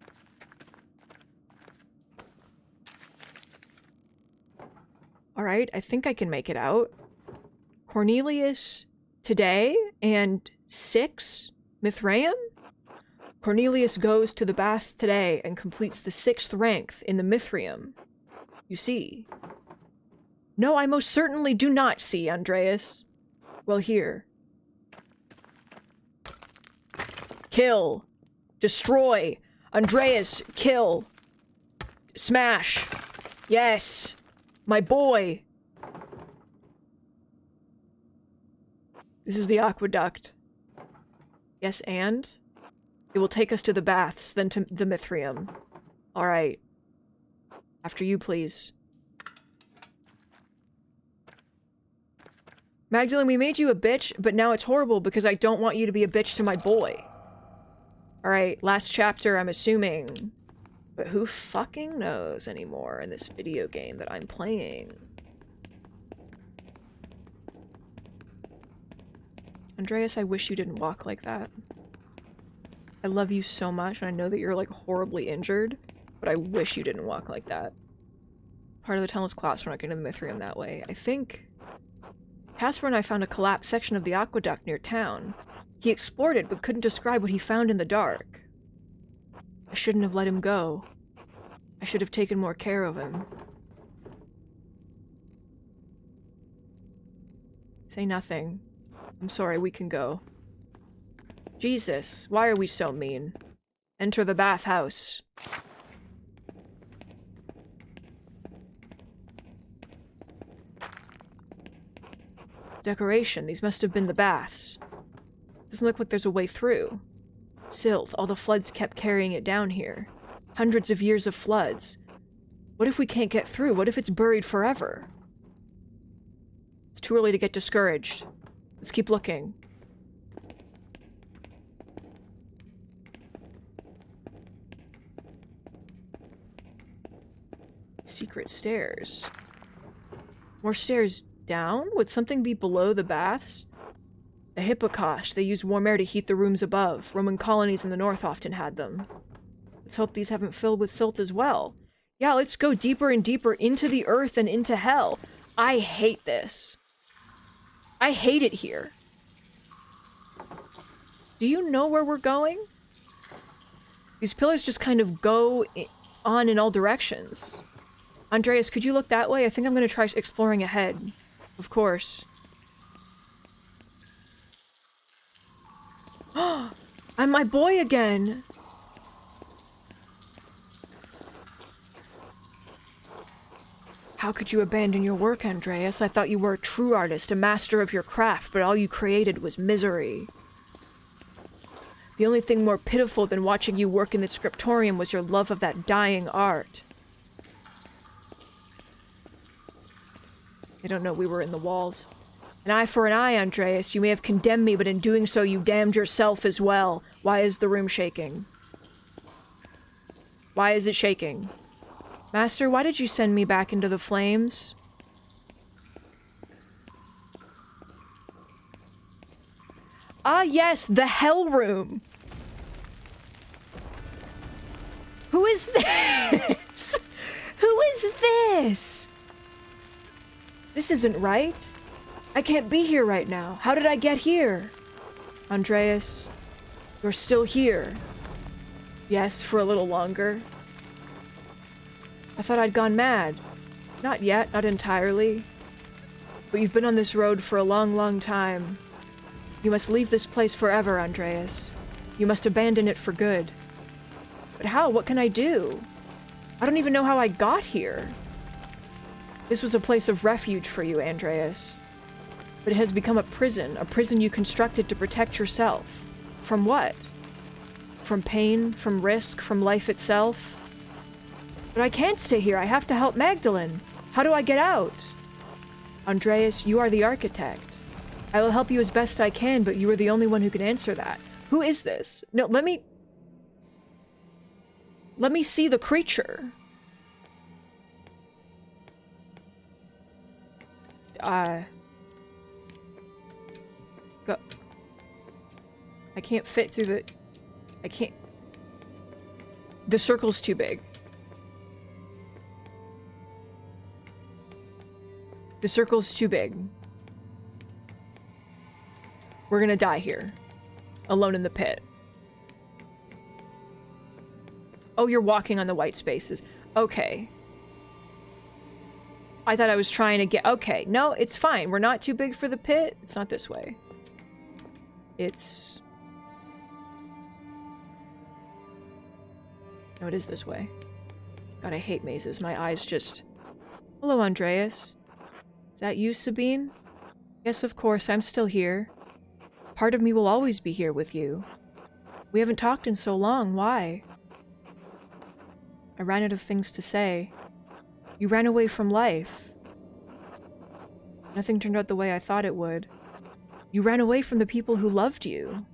Alright, I think I can make it out. Cornelius today and 6 Mithraeum? Cornelius goes to the baths today and completes the 6th rank in the Mithraeum. You see. No, I most certainly do not see, Andreas. Well, here. Kill. Destroy. Andreas, kill. Smash. Yes. My boy. This is the aqueduct. Yes, and? It will take us to the baths, then to the Mithraeum. Alright. After you, please. Magdalene, we made you a bitch, but now it's horrible because I don't want you to be a bitch to my boy. Alright, last chapter, I'm assuming. But who fucking knows anymore in this video game that I'm playing? Andreas, I wish you didn't walk like that. I love you so much, and I know that you're, like, horribly injured, but I wish you didn't walk like that. Part of the tunnel's collapsed. We're not getting to the Mithraeum that way. I think Casper and I found a collapsed section of the aqueduct near town. He explored it, but couldn't describe what he found in the dark. I shouldn't have let him go. I should have taken more care of him. Say nothing. I'm sorry, we can go. Jesus, why are we so mean? Enter the bathhouse. Decoration, these must have been the baths. Doesn't look like there's a way through. Silt, all the floods kept carrying it down here. Hundreds of years of floods. What if we can't get through? What if it's buried forever? It's too early to get discouraged. Let's keep looking. Secret stairs. More stairs down? Would something be below the baths? A hippocaust. They used warm air to heat the rooms above. Roman colonies in the north often had them. Let's hope these haven't filled with silt as well. Yeah, let's go deeper and deeper into the earth and into hell. I hate this. I hate it here. Do you know where we're going? These pillars just kind of go on in all directions. Andreas, could you look that way? I think I'm going to try exploring ahead. Of course. I'm my boy again! How could you abandon your work, Andreas? I thought you were a true artist, a master of your craft, but all you created was misery. The only thing more pitiful than watching you work in the scriptorium was your love of that dying art. They don't know we were in the walls. An eye for an eye, Andreas. You may have condemned me, but in doing so you damned yourself as well. Why is the room shaking? Why is it shaking? Master, why did you send me back into the flames? Ah, yes, the Hell Room! Who is this? Who is this? This isn't right. I can't be here right now. How did I get here? Andreas, you're still here. Yes, for a little longer. I thought I'd gone mad. Not yet, not entirely. But you've been on this road for a long, long time. You must leave this place forever, Andreas. You must abandon it for good. But how? What can I do? I don't even know how I got here. This was a place of refuge for you, Andreas. But it has become a prison you constructed to protect yourself. From what? From pain, from risk, from life itself? But I can't stay here. I have to help Magdalene. How do I get out? Andreas, you are the architect. I will help you as best I can, but you are the only one who can answer that. Who is this? No, let me see the creature. Go. I can't fit through the... I can't... The circle's too big. The circle's too big. We're gonna die here. Alone in the pit. Oh, you're walking on the white spaces. Okay. I thought I was trying to get... Okay, no, it's fine. We're not too big for the pit. It's not this way. It's... No, it is this way. God, I hate mazes. My eyes just... Hello, Andreas. Is that you, Sabine? Yes, of course. I'm still here. Part of me will always be here with you. We haven't talked in so long. Why? I ran out of things to say. You ran away from life. Nothing turned out the way I thought it would. You ran away from the people who loved you.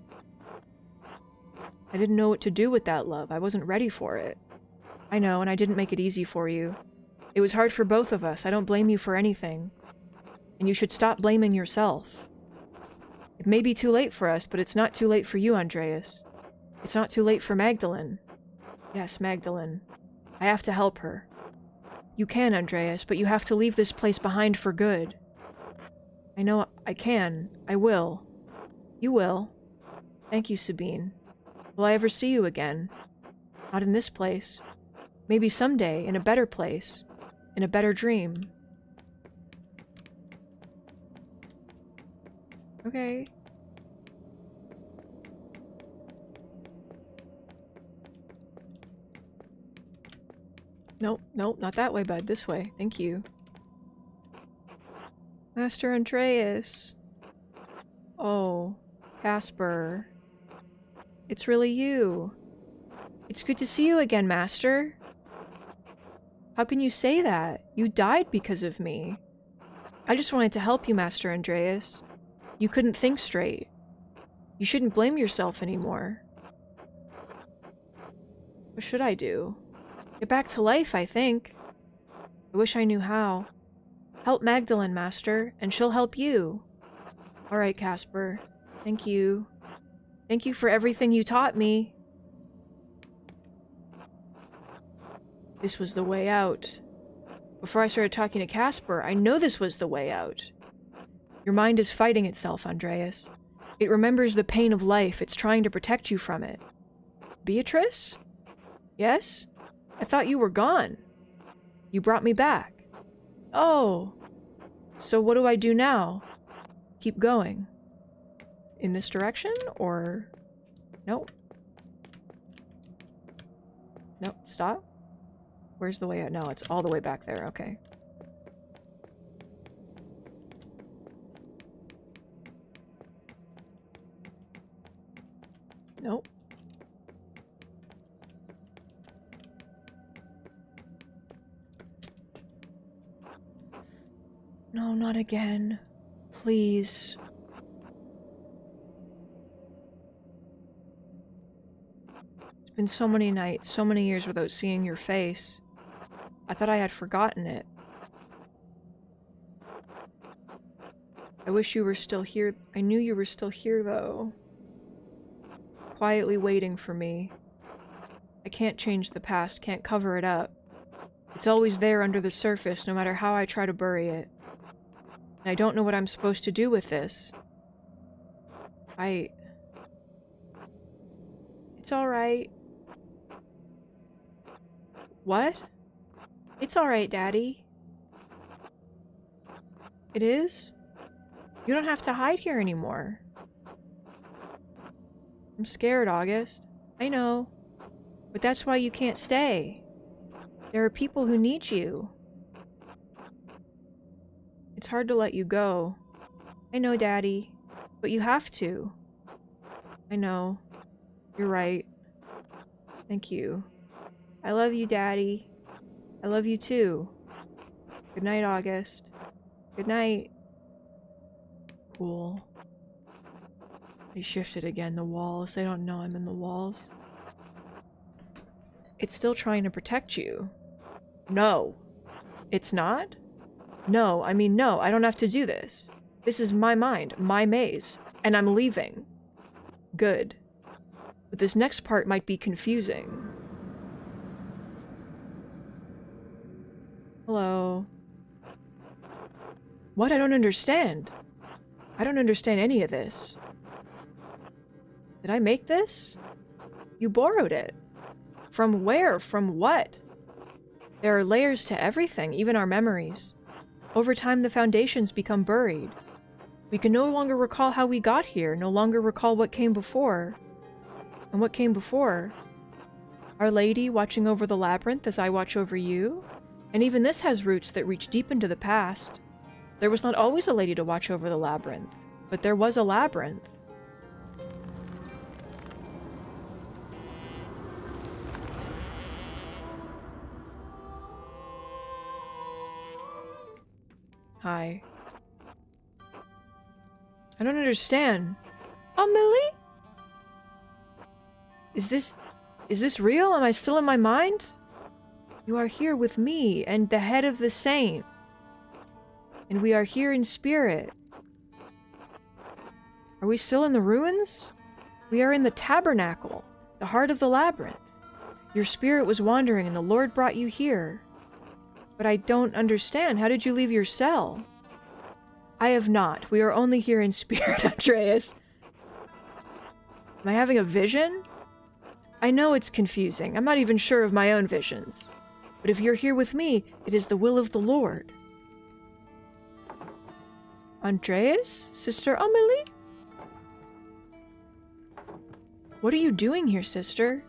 I didn't know what to do with that love. I wasn't ready for it. I know, and I didn't make it easy for you. It was hard for both of us. I don't blame you for anything. And you should stop blaming yourself. It may be too late for us, but it's not too late for you, Andreas. It's not too late for Magdalene. Yes, Magdalene. I have to help her. You can, Andreas, but you have to leave this place behind for good. I know I can. I will. You will. Thank you, Sabine. Will I ever see you again? Not in this place. Maybe someday, in a better place. In a better dream. Okay. Nope, nope, not that way, bud. This way. Thank you. Master Andreas. Oh, Casper. It's really you. It's good to see you again, Master. How can you say that? You died because of me. I just wanted to help you, Master Andreas. You couldn't think straight. You shouldn't blame yourself anymore. What should I do? Get back to life, I think. I wish I knew how. Help Magdalene, Master, and she'll help you. Alright, Casper. Thank you. Thank you for everything you taught me. This was the way out. Before I started talking to Casper, I know this was the way out. Your mind is fighting itself, Andreas. It remembers the pain of life. It's trying to protect you from it. Beatrice? Yes? I thought you were gone. You brought me back. Oh. So what do I do now? Keep going. In this direction, or... Nope. Nope, stop. Where's the way out? No, it's all the way back there, okay. Nope. No, not again. Please. It's been so many nights, so many years without seeing your face. I thought I had forgotten it. I wish you were still here. I knew you were still here, though. Quietly waiting for me. I can't change the past, can't cover it up. It's always there under the surface, no matter how I try to bury it. And I don't know what I'm supposed to do with this. It's alright. What? It's alright, Daddy. It is? You don't have to hide here anymore. I'm scared, August. I know. But that's why you can't stay. There are people who need you. It's hard to let you go. I know, Daddy. But you have to. I know. You're right. Thank you. I love you, Daddy. I love you too. Good night, August. Good night. Cool. They shifted again, the walls. They don't know I'm in the walls. It's still trying to protect you. No. It's not? No, I mean no, I don't have to do this. This is my mind, my maze, and I'm leaving. Good. But this next part might be confusing. Hello. What? I don't understand. I don't understand any of this. Did I make this? You borrowed it. From where? From what? There are layers to everything, even our memories. Over time, the foundations become buried. We can no longer recall how we got here, no longer recall what came before. And what came before? Our Lady watching over the labyrinth as I watch over you? And even this has roots that reach deep into the past. There was not always a lady to watch over the labyrinth, but there was a labyrinth. Hi. I don't understand. Amelie? Is this real? Am I still in my mind? You are here with me and the head of the saint. And we are here in spirit. Are we still in the ruins? We are in the tabernacle, the heart of the labyrinth. Your spirit was wandering and the Lord brought you here. But I don't understand. How did you leave your cell? I have not. We are only here in spirit, Andreas. Am I having a vision? I know it's confusing. I'm not even sure of my own visions. But if you're here with me, it is the will of the Lord. Andreas? Sister Amelie? What are you doing here, sister?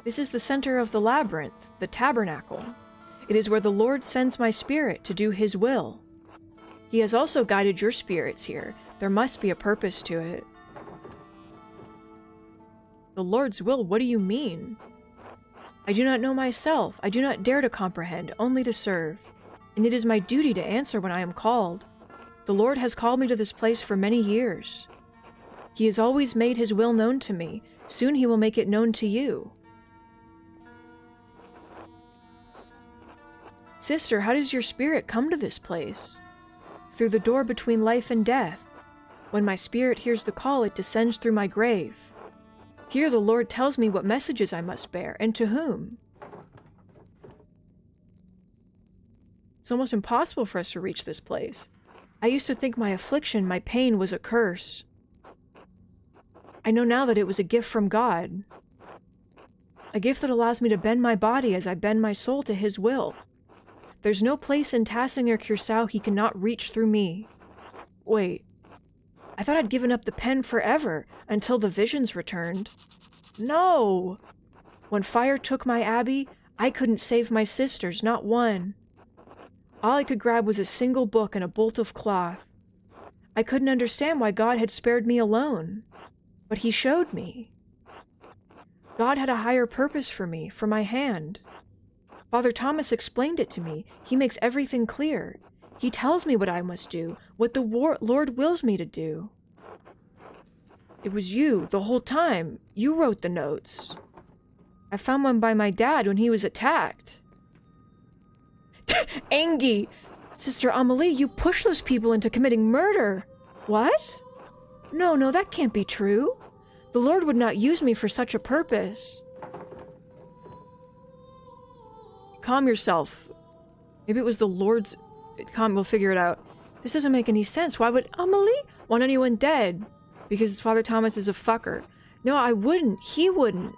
This is the center of the labyrinth, the tabernacle. It is where the Lord sends my spirit to do his will. He has also guided your spirits here. There must be a purpose to it. The Lord's will? What do you mean? I do not know myself. I do not dare to comprehend, only to serve. And it is my duty to answer when I am called. The Lord has called me to this place for many years. He has always made his will known to me. Soon he will make it known to you. Sister, how does your spirit come to this place? Through the door between life and death. When my spirit hears the call, it descends through my grave. Here the Lord tells me what messages I must bear, and to whom. It's almost impossible for us to reach this place. I used to think my affliction, my pain, was a curse. I know now that it was a gift from God. A gift that allows me to bend my body as I bend my soul to his will. There's no place in Tassing or Curacao he cannot reach through me. Wait. I thought I'd given up the pen forever, until the visions returned. No! When fire took my abbey, I couldn't save my sisters, not one. All I could grab was a single book and a bolt of cloth. I couldn't understand why God had spared me alone. But he showed me. God had a higher purpose for me, for my hand. Father Thomas explained it to me. He makes everything clear. He tells me what I must do, what the Lord wills me to do. It was you, the whole time. You wrote the notes. I found one by my dad when he was attacked. Angie! Sister Amelie, you pushed those people into committing murder. What? No, that can't be true. The Lord would not use me for such a purpose. Calm yourself. Maybe it was the Lord's... We'll figure it out. This doesn't make any sense. Why would Amelie want anyone dead? Because Father Thomas is a fucker. No, I wouldn't. He wouldn't.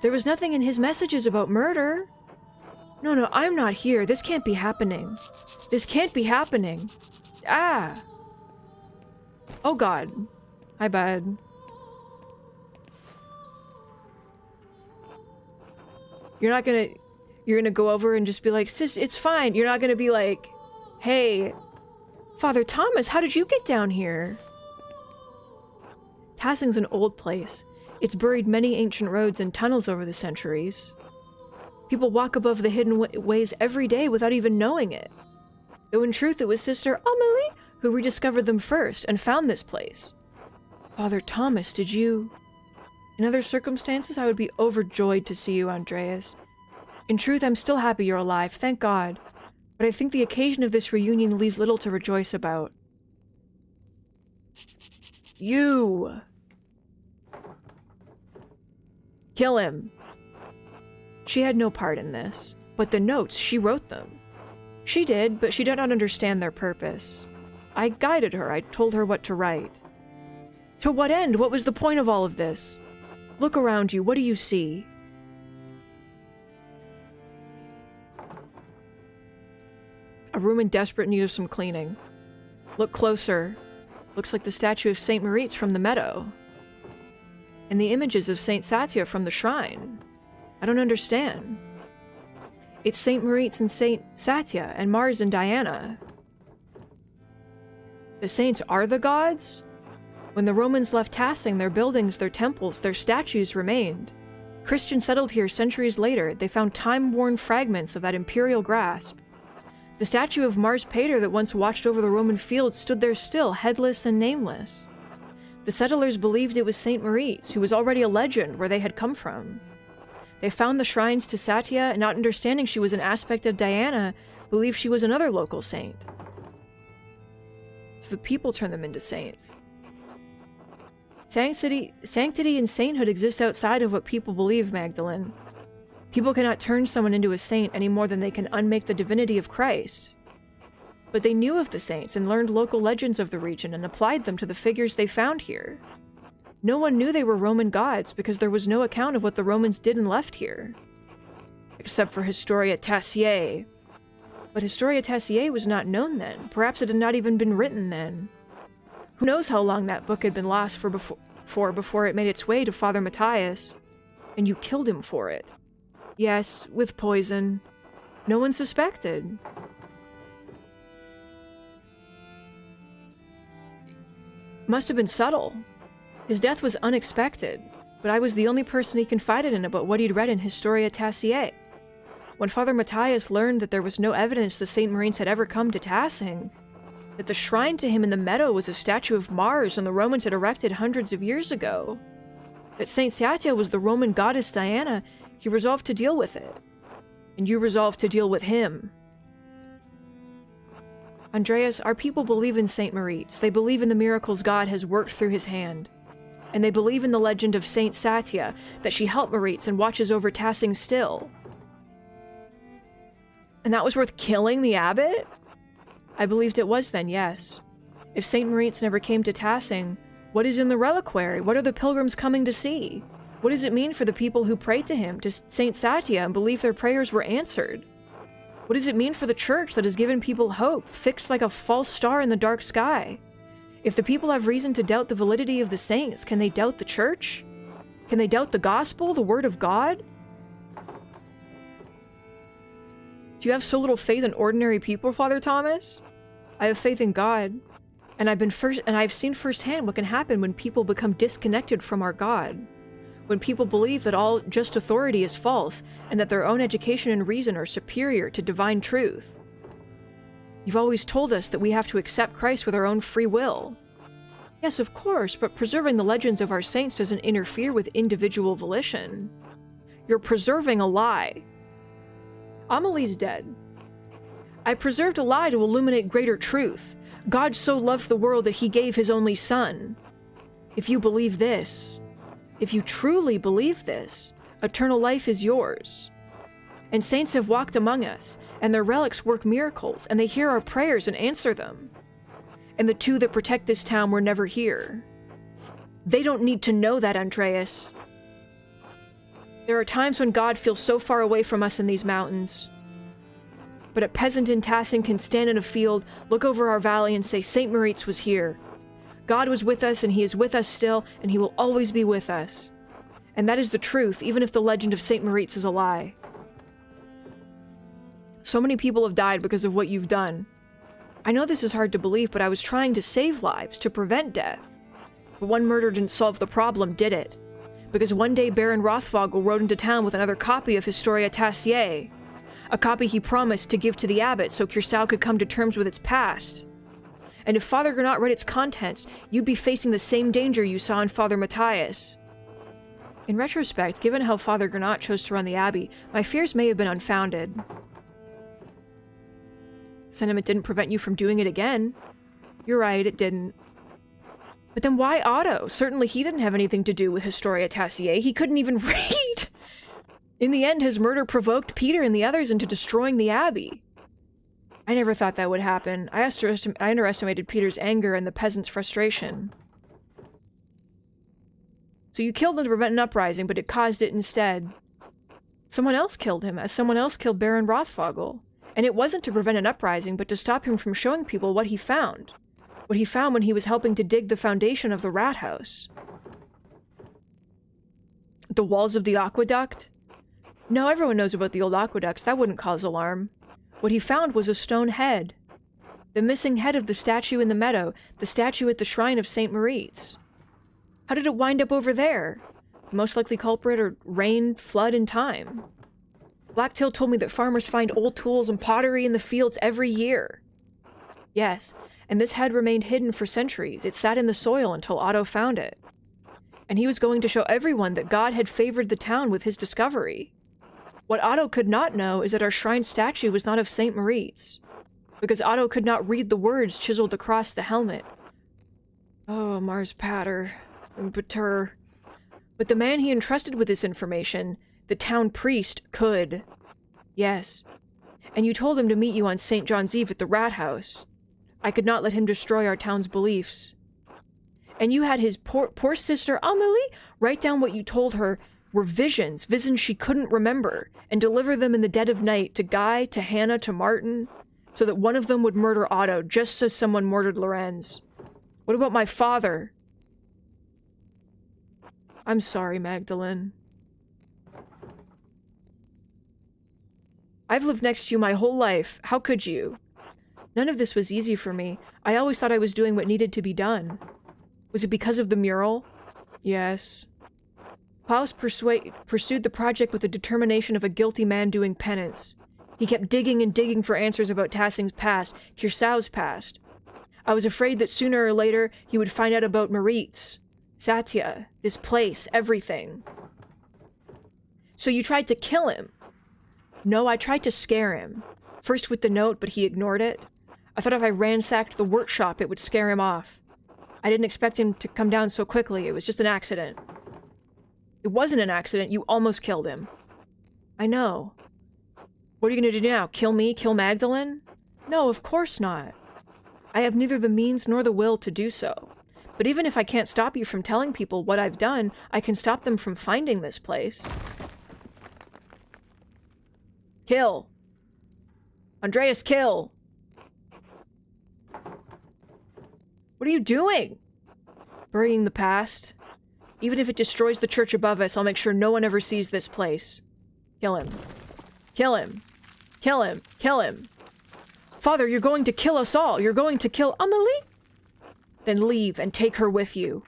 There was nothing in his messages about murder. No, I'm not here. This can't be happening. This can't be happening. Ah! Oh god. Hi, bud. You're gonna go over and just be like, sis, it's fine. You're not gonna be like, hey, Father Thomas, how did you get down here? Tassing's an old place. It's buried many ancient roads and tunnels over the centuries. People walk above the hidden ways every day without even knowing it. Though in truth it was Sister Amelie who rediscovered them first and found this place. Father Thomas, did you... In other circumstances, I would be overjoyed to see you, Andreas. In truth, I'm still happy you're alive, thank God. But I think the occasion of this reunion leaves little to rejoice about. You! Kill him. She had no part in this, but the notes, she wrote them. She did, but she did not understand their purpose. I guided her, I told her what to write. To what end? What was the point of all of this? Look around you, what do you see? A room in desperate need of some cleaning. Look closer. Looks like the statue of Saint Moritz from the meadow. And the images of Saint Satya from the shrine. I don't understand. It's Saint Moritz and Saint Satya, and Mars and Diana. The saints are the gods? When the Romans left Tassing, their buildings, their temples, their statues remained. Christians settled here centuries later. They found time-worn fragments of that imperial grasp. The statue of Mars Pater that once watched over the Roman fields stood there still, headless and nameless. The settlers believed it was Saint Moritz, who was already a legend where they had come from. They found the shrines to Satya, and not understanding she was an aspect of Diana, believed she was another local saint. So the people turned them into saints. Sanctity and sainthood exist outside of what people believe, Magdalene. People cannot turn someone into a saint any more than they can unmake the divinity of Christ. But they knew of the saints and learned local legends of the region and applied them to the figures they found here. No one knew they were Roman gods because there was no account of what the Romans did and left here. Except for Historia Tassiae. But Historia Tassiae was not known then. Perhaps it had not even been written then. Who knows how long that book had been lost before it made its way to Father Matthias. And you killed him for it. Yes, with poison. No one suspected. Must have been subtle. His death was unexpected, but I was the only person he confided in about what he'd read in Historia Tassiae. When Father Matthias learned that there was no evidence the Saint Marines had ever come to Tassing, that the shrine to him in the meadow was a statue of Mars and the Romans had erected hundreds of years ago, that Saint Satya was the Roman goddess Diana, he resolved to deal with it. And you resolved to deal with him. Andreas, our people believe in Saint Moritz. They believe in the miracles God has worked through his hand. And they believe in the legend of Saint Satya, that she helped Moritz and watches over Tassing still. And that was worth killing the abbot? I believed it was then, yes. If Saint Moritz never came to Tassing, what is in the reliquary? What are the pilgrims coming to see? What does it mean for the people who prayed to him, to Saint Satya, and believe their prayers were answered? What does it mean for the church that has given people hope, fixed like a false star in the dark sky? If the people have reason to doubt the validity of the saints, can they doubt the church? Can they doubt the gospel, the word of God? Do you have so little faith in ordinary people, Father Thomas? I have faith in God, and I've seen firsthand what can happen when people become disconnected from our God. When people believe that all just authority is false, and that their own education and reason are superior to divine truth. You've always told us that we have to accept Christ with our own free will. Yes, of course, but preserving the legends of our saints doesn't interfere with individual volition. You're preserving a lie. Amelie's dead. I preserved a lie to illuminate greater truth. God so loved the world that he gave his only son. If you believe this, if you truly believe this, eternal life is yours. And saints have walked among us, and their relics work miracles, and they hear our prayers and answer them. And the two that protect this town were never here. They don't need to know that, Andreas. There are times when God feels so far away from us in these mountains. But a peasant in Tassing can stand in a field, look over our valley, and say, St. Moritz was here. God was with us, and he is with us still, and he will always be with us. And that is the truth, even if the legend of St. Moritz is a lie. So many people have died because of what you've done. I know this is hard to believe, but I was trying to save lives, to prevent death. But one murder didn't solve the problem, did it? Because one day Baron Rothvogel rode into town with another copy of Historia Tassier, a copy he promised to give to the abbot so Curacao could come to terms with its past. And if Father Granat read its contents, you'd be facing the same danger you saw in Father Matthias. In retrospect, given how Father Granat chose to run the abbey, my fears may have been unfounded. Sentiment didn't prevent you from doing it again. You're right, it didn't. But then why Otto? Certainly he didn't have anything to do with Historia Tassier. He couldn't even read! In the end, his murder provoked Peter and the others into destroying the abbey. I never thought that would happen. I underestimated Peter's anger and the peasants' frustration. So you killed him to prevent an uprising, but it caused it instead. Someone else killed him, as someone else killed Baron Rothvogel. And it wasn't to prevent an uprising, but to stop him from showing people what he found. What he found when he was helping to dig the foundation of the rat house. The walls of the aqueduct? No, everyone knows about the old aqueducts. That wouldn't cause alarm. What he found was a stone head. The missing head of the statue in the meadow, the statue at the shrine of St. Moritz. How did it wind up over there? The most likely culprit are rain, flood, and time. Blacktail told me that farmers find old tools and pottery in the fields every year. Yes, and this head remained hidden for centuries. It sat in the soil until Otto found it. And he was going to show everyone that God had favored the town with his discovery. What Otto could not know is that our shrine statue was not of St. Moritz, because Otto could not read the words chiseled across the helmet. Oh, Mars Pater, Pater. But the man he entrusted with this information, the town priest, could. Yes. And you told him to meet you on St. John's Eve at the rat house. I could not let him destroy our town's beliefs. And you had his poor sister Amelie write down what you told her were visions she couldn't remember, and deliver them in the dead of night to Guy, to Hannah, to Martin, so that one of them would murder Otto, just as someone murdered Lorenz. What about my father? I'm sorry, Magdalene. I've lived next to you my whole life. How could you? None of this was easy for me. I always thought I was doing what needed to be done. Was it because of the mural? Yes. Klaus pursued the project with the determination of a guilty man doing penance. He kept digging and digging for answers about Tassing's past, Curaçao's past. I was afraid that sooner or later he would find out about Moritz, Satya, this place, everything. So you tried to kill him? No, I tried to scare him. First with the note, but he ignored it. I thought if I ransacked the workshop, it would scare him off. I didn't expect him to come down so quickly. It was just an accident. It wasn't an accident. You almost killed him. I know. What are you going to do now? Kill me? Kill Magdalene? No, of course not. I have neither the means nor the will to do so. But even if I can't stop you from telling people what I've done, I can stop them from finding this place. Kill. Andreas, kill. What are you doing? Burying the past. Even if it destroys the church above us, I'll make sure no one ever sees this place. Kill him. Kill him. Kill him. Kill him. Father, you're going to kill us all. You're going to kill Amelie? Then leave and take her with you.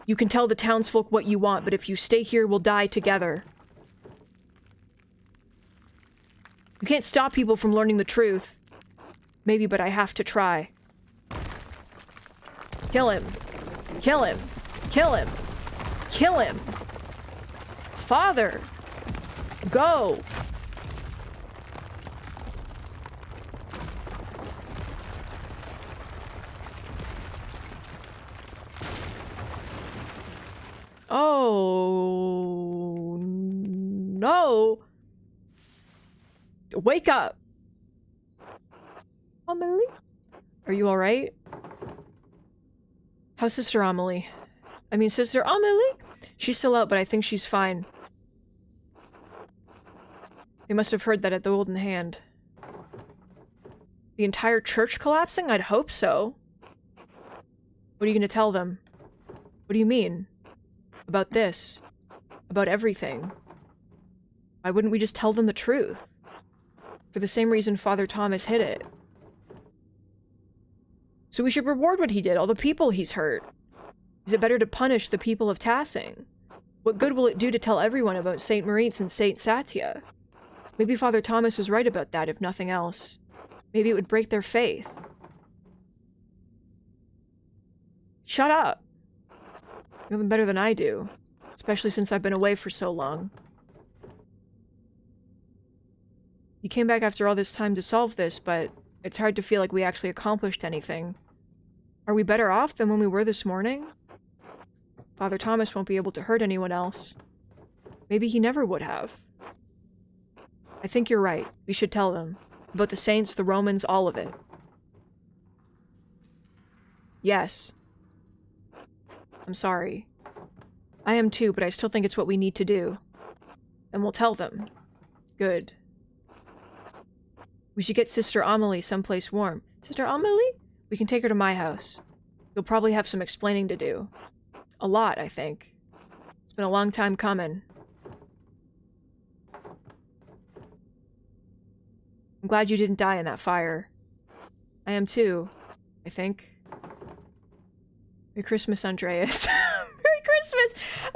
You can tell the townsfolk what you want, but if you stay here, we'll die together. You can't stop people from learning the truth. Maybe, but I have to try. Kill him. Kill him. Kill him. Kill him. Father. Go. Oh, no. Wake up. Amelie? Are you alright? How's Sister Amelie? I mean, Sister Amelie? She's still out, but I think she's fine. They must have heard that at the Golden Hand. The entire church collapsing? I'd hope so. What are you gonna tell them? What do you mean? About this? About everything? Why wouldn't we just tell them the truth? For the same reason Father Thomas hid it. So we should reward what he did, all the people he's hurt. Is it better to punish the people of Tassing? What good will it do to tell everyone about St. Moritz and St. Satya? Maybe Father Thomas was right about that, if nothing else. Maybe it would break their faith. Shut up! You know them better than I do. Especially since I've been away for so long. You came back after all this time to solve this, but it's hard to feel like we actually accomplished anything. Are we better off than when we were this morning? Father Thomas won't be able to hurt anyone else. Maybe he never would have. I think you're right. We should tell them. About the saints, the Romans, all of it. Yes. I'm sorry. I am too, but I still think it's what we need to do. And we'll tell them. Good. We should get Sister Amelie someplace warm. Sister Amelie? We can take her to my house. You'll probably have some explaining to do. A lot, I think. It's been a long time coming. I'm glad you didn't die in that fire. I am too, I think. Merry Christmas, Andreas. Merry Christmas!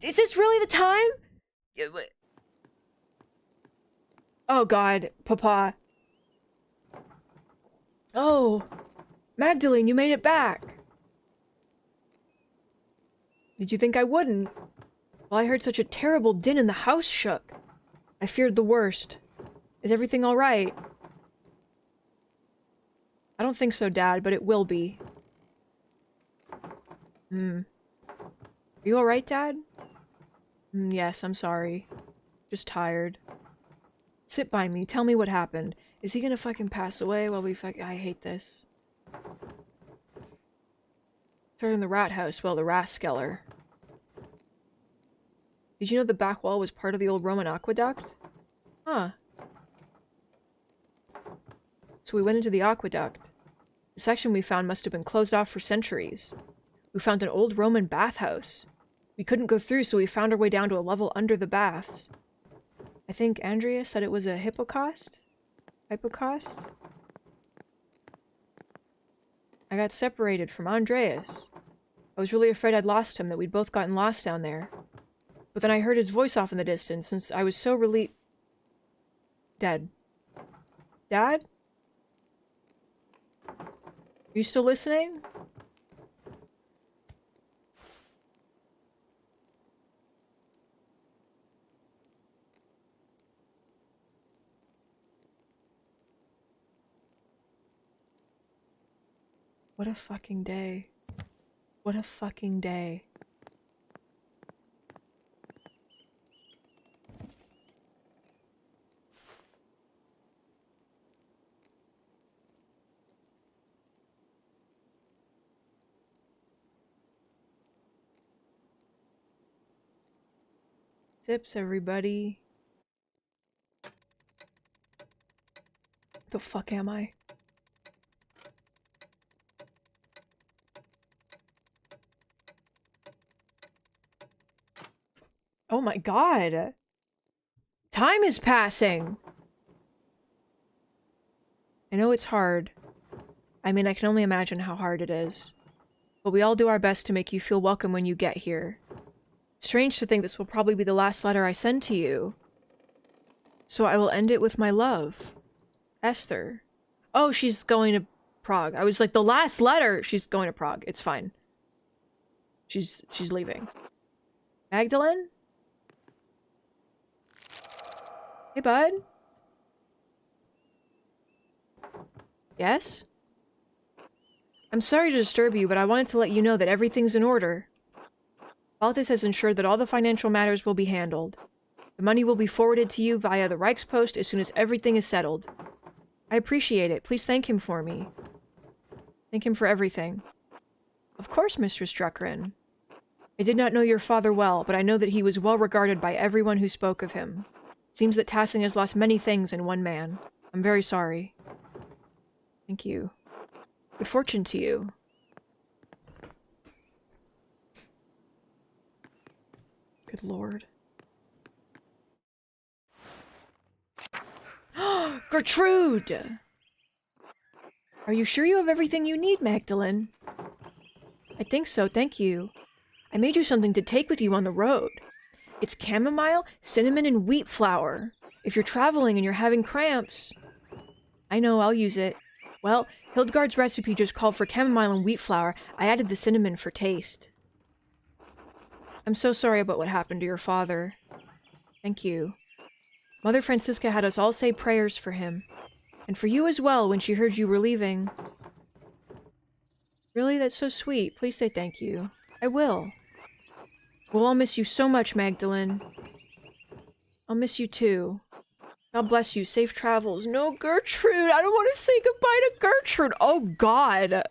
Is this really the time? Oh god, Papa. Oh, Magdalene, you made it back. Did you think I wouldn't? Well, I heard such a terrible din and the house shook. I feared the worst. Is everything all right? I don't think so, Dad, but it will be. Are you all right, Dad? Yes, I'm sorry. Just tired. Sit by me. Tell me what happened. Is he gonna fucking pass away while we I hate this. Started in the rat house, well, the Raskeller. Did you know the back wall was part of the old Roman aqueduct? Huh. So we went into the aqueduct. The section we found must have been closed off for centuries. We found an old Roman bathhouse. We couldn't go through, so we found our way down to a level under the baths. I think Andrea said it was a hippocaust? Hypocaust? I got separated from Andreas. I was really afraid I'd lost him, that we'd both gotten lost down there. But then I heard his voice off in the distance, since I was so relieved. Dead. Dad? Are you still listening? What a fucking day. What a fucking day. Sips, everybody. The fuck am I? Oh my god! Time is passing! I know it's hard. I mean, I can only imagine how hard it is. But we all do our best to make you feel welcome when you get here. It's strange to think this will probably be the last letter I send to you. So I will end it with my love. Esther. Oh, she's going to Prague. I was like, the last letter! She's going to Prague. It's fine. She's leaving. Magdalene? Hey, bud? Yes? I'm sorry to disturb you, but I wanted to let you know that everything's in order. Balthus has ensured that all the financial matters will be handled. The money will be forwarded to you via the Reichspost as soon as everything is settled. I appreciate it. Please thank him for me. Thank him for everything. Of course, Mistress Druckrin. I did not know your father well, but I know that he was well regarded by everyone who spoke of him. It seems that Tassing has lost many things in one man. I'm very sorry. Thank you. Good fortune to you. Good lord. Gertrude! Are you sure you have everything you need, Magdalene? I think so, thank you. I made you something to take with you on the road. It's chamomile, cinnamon, and wheat flour. If you're traveling and you're having cramps... I know, I'll use it. Well, Hildegard's recipe just called for chamomile and wheat flour. I added the cinnamon for taste. I'm so sorry about what happened to your father. Thank you. Mother Francisca had us all say prayers for him. And for you as well when she heard you were leaving. Really? That's so sweet. Please say thank you. I will. We'll all miss you so much, Magdalene. I'll miss you too. God bless you. Safe travels. No, Gertrude! I don't want to say goodbye to Gertrude! Oh, God!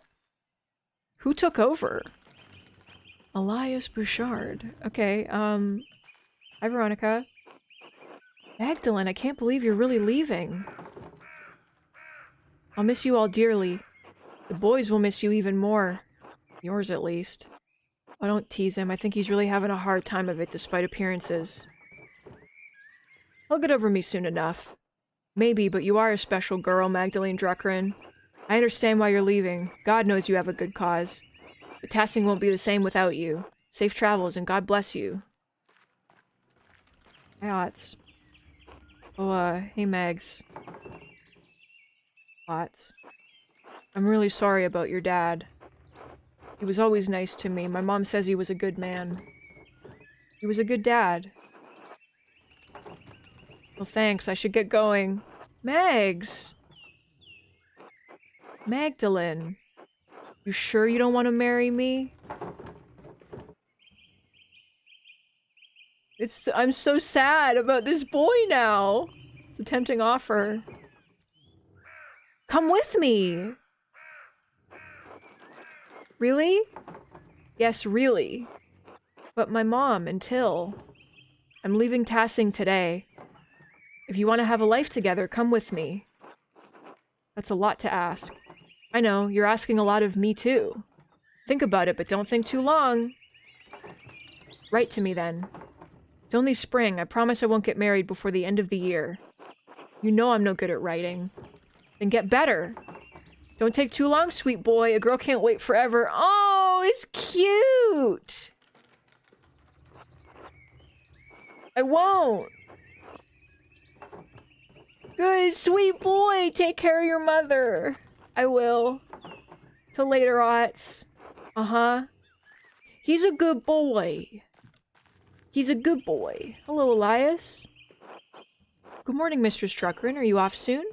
Who took over? Elias Bouchard. Okay, Hi, Veronica. Magdalene, I can't believe you're really leaving. I'll miss you all dearly. The boys will miss you even more. Yours, at least. Oh, don't tease him. I think he's really having a hard time of it, despite appearances. He'll get over me soon enough. Maybe, but you are a special girl, Magdalene Druckrin. I understand why you're leaving. God knows you have a good cause. The Tassing won't be the same without you. Safe travels, and God bless you. Hi, Otts. Oh, hey, Megs. Otts. I'm really sorry about your dad. He was always nice to me. My mom says he was a good man. He was a good dad. Well, thanks. I should get going. Megs! Magdalene. You sure you don't want to marry me? I'm so sad about this boy now. It's a tempting offer. Come with me! Really? Yes, really. But my mom and Till. I'm leaving Tassing today. If you want to have a life together, come with me. That's a lot to ask. I know, you're asking a lot of me too. Think about it, but don't think too long. Write to me then. It's only spring. I promise I won't get married before the end of the year. You know I'm no good at writing. Then get better. Don't take too long, sweet boy. A girl can't wait forever. Oh, it's cute! I won't. Good, sweet boy. Take care of your mother. I will. Till later, Otts. Uh-huh. He's a good boy. He's a good boy. Hello, Elias. Good morning, Mistress Druckrin. Are you off soon?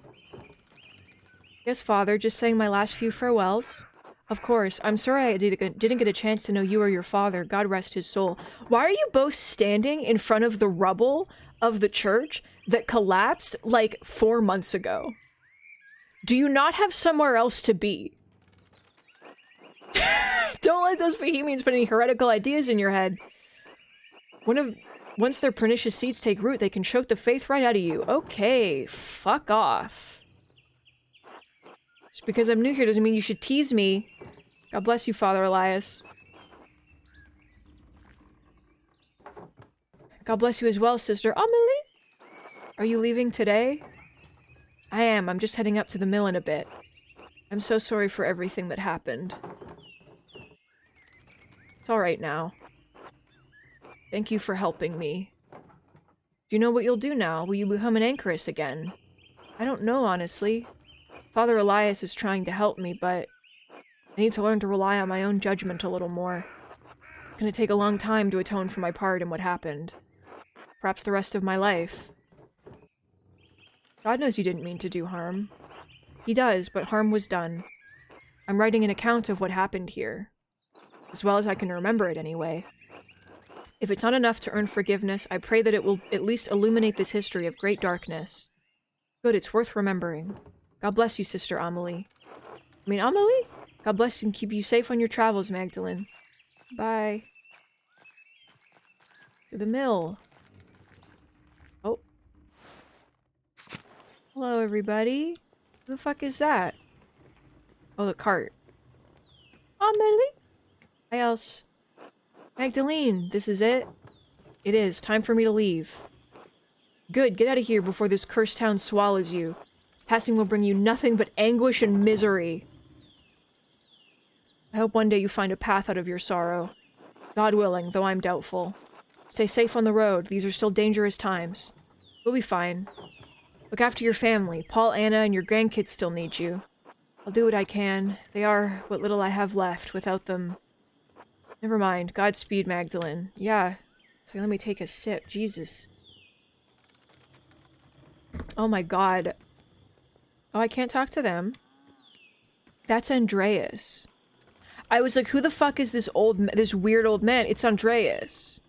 Yes, Father. Just saying my last few farewells. Of course. I'm sorry I didn't get a chance to know you or your father. God rest his soul. Why are you both standing in front of the rubble of the church that collapsed like 4 months ago? Do you not have somewhere else to be? Don't let those bohemians put any heretical ideas in your head. Once their pernicious seeds take root, they can choke the faith right out of you. Okay, fuck off. Just because I'm new here doesn't mean you should tease me. God bless you, Father Elias. God bless you as well, Sister Amelie. Are you leaving today? I am. I'm just heading up to the mill in a bit. I'm so sorry for everything that happened. It's alright now. Thank you for helping me. Do you know what you'll do now? Will you become an anchoress again? I don't know, honestly. Father Elias is trying to help me, but I need to learn to rely on my own judgment a little more. going to take a long time to atone for my part in what happened. Perhaps the rest of my life. God knows you didn't mean to do harm. He does, but harm was done. I'm writing an account of what happened here. As well as I can remember it anyway. If it's not enough to earn forgiveness, I pray that it will at least illuminate this history of great darkness. Good, it's worth remembering. God bless you, Sister Amelie. Amelie? God bless and keep you safe on your travels, Magdalene. Bye. To the mill. Oh. Hello, everybody. Who the fuck is that? Oh, the cart. Amelie? Hi, else. Magdalene, this is it? It is. Time for me to leave. Good, get out of here before this cursed town swallows you. Passing will bring you nothing but anguish and misery. I hope one day you find a path out of your sorrow. God willing, though I'm doubtful. Stay safe on the road. These are still dangerous times. We'll be fine. Look after your family. Paul, Anna, and your grandkids still need you. I'll do what I can. They are what little I have left. Without them... Never mind. Godspeed, Magdalene. Yeah. So let me take a sip. Jesus. Oh my god. Oh, I can't talk to them. That's Andreas. I was like, who the fuck is this weird old man? It's Andreas.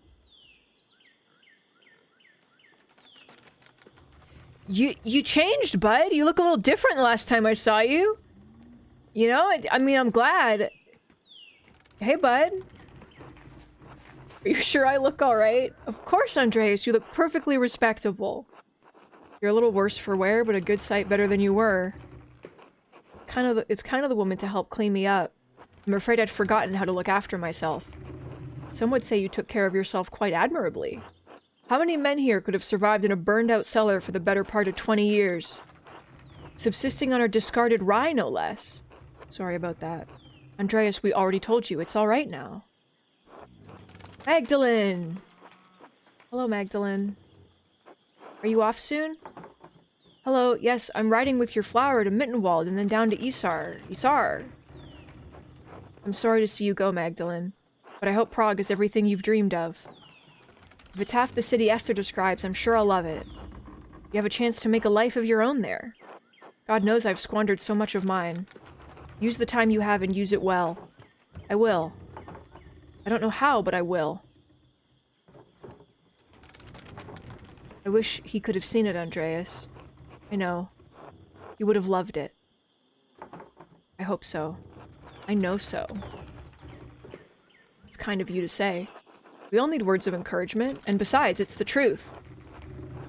You changed, bud. You look a little different the last time I saw you. You know, I mean, I'm glad. Hey, bud. Are you sure I look alright? Of course, Andreas. You look perfectly respectable. You're a little worse for wear, but a good sight better than you were. It's kind of the woman to help clean me up. I'm afraid I'd forgotten how to look after myself. Some would say you took care of yourself quite admirably. How many men here could have survived in a burned-out cellar for the better part of 20 years? Subsisting on our discarded rye, no less. Sorry about that. Andreas, we already told you, it's alright now. Magdalene! Hello, Magdalene. Are you off soon? Hello, yes, I'm riding with your flower to Mittenwald and then down to Isar. Isar! I'm sorry to see you go, Magdalene, but I hope Prague is everything you've dreamed of. If it's half the city Esther describes, I'm sure I'll love it. You have a chance to make a life of your own there. God knows I've squandered so much of mine. Use the time you have and use it well. I will. I don't know how, but I will. I wish he could have seen it, Andreas. I know. He would have loved it. I hope so. I know so. It's kind of you to say. We all need words of encouragement, and besides, it's the truth.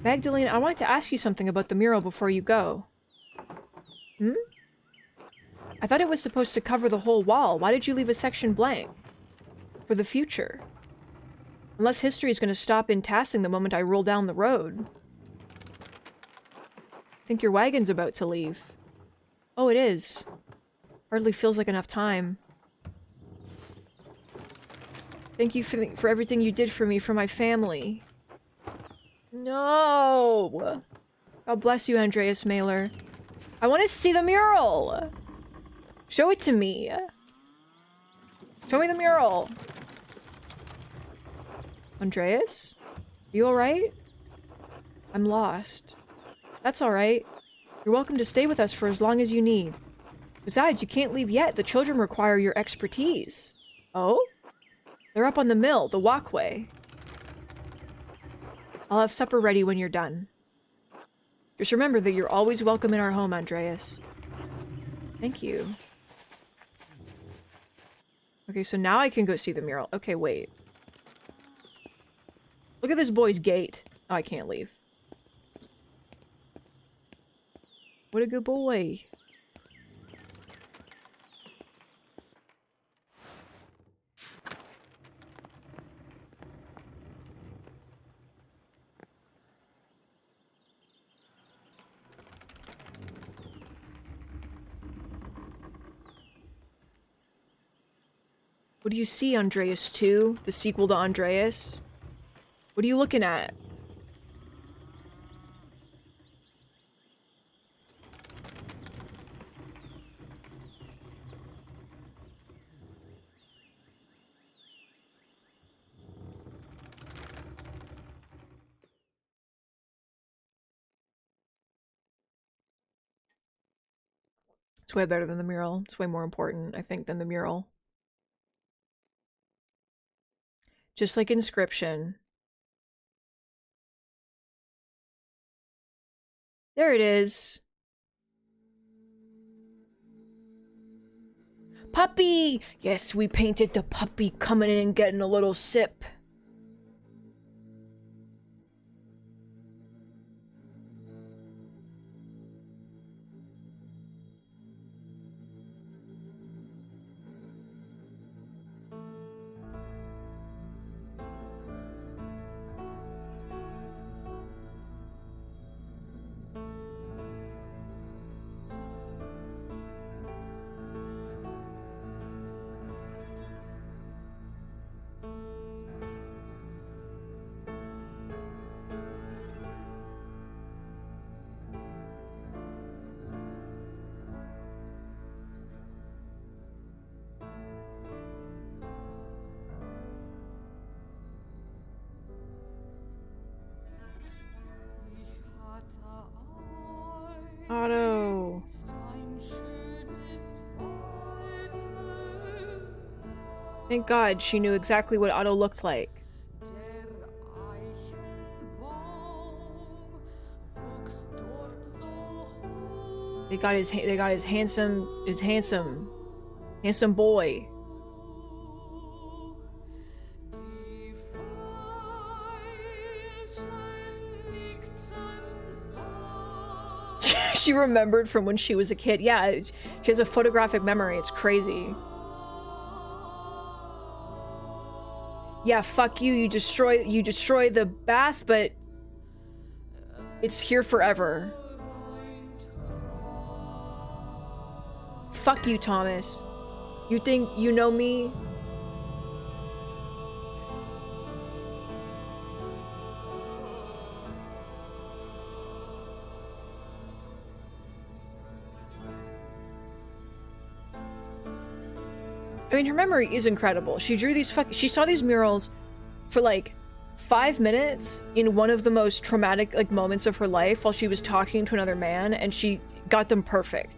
Magdalene, I wanted to ask you something about the mural before you go. Hmm? I thought it was supposed to cover the whole wall. Why did you leave a section blank? For the future. Unless history is going to stop in Tassing the moment I roll down the road. I think your wagon's about to leave. Oh, it is. Hardly feels like enough time. Thank you for everything you did for me, for my family. No! God bless you, Andreas Mailer. I want to see the mural! Show it to me. Show me the mural. Andreas? You alright? I'm lost. That's alright. You're welcome to stay with us for as long as you need. Besides, you can't leave yet. The children require your expertise. Oh? They're up on the mill, the walkway. I'll have supper ready when you're done. Just remember that you're always welcome in our home, Andreas. Thank you. Okay, so now I can go see the mural. Okay, wait. Look at this boy's gait. Oh, I can't leave. What a good boy. What do you see, Andreas 2? The sequel to Andreas? What are you looking at? It's way better than the mural. It's way more important, I think, than the mural. Just like Inscription. There it is. Puppy! Yes, we painted the puppy coming in and getting a little sip. Otto. Thank God she knew exactly what Otto looked like. They got his handsome boy. She remembered from when she was a kid. Yeah, she has a photographic memory. It's crazy. Yeah, fuck you. You destroy the bath, but it's here forever. Fuck you, Thomas. You think you know me? I mean, her memory is incredible. She drew these she saw these murals for like 5 minutes in one of the most traumatic like moments of her life while she was talking to another man, and she got them perfect.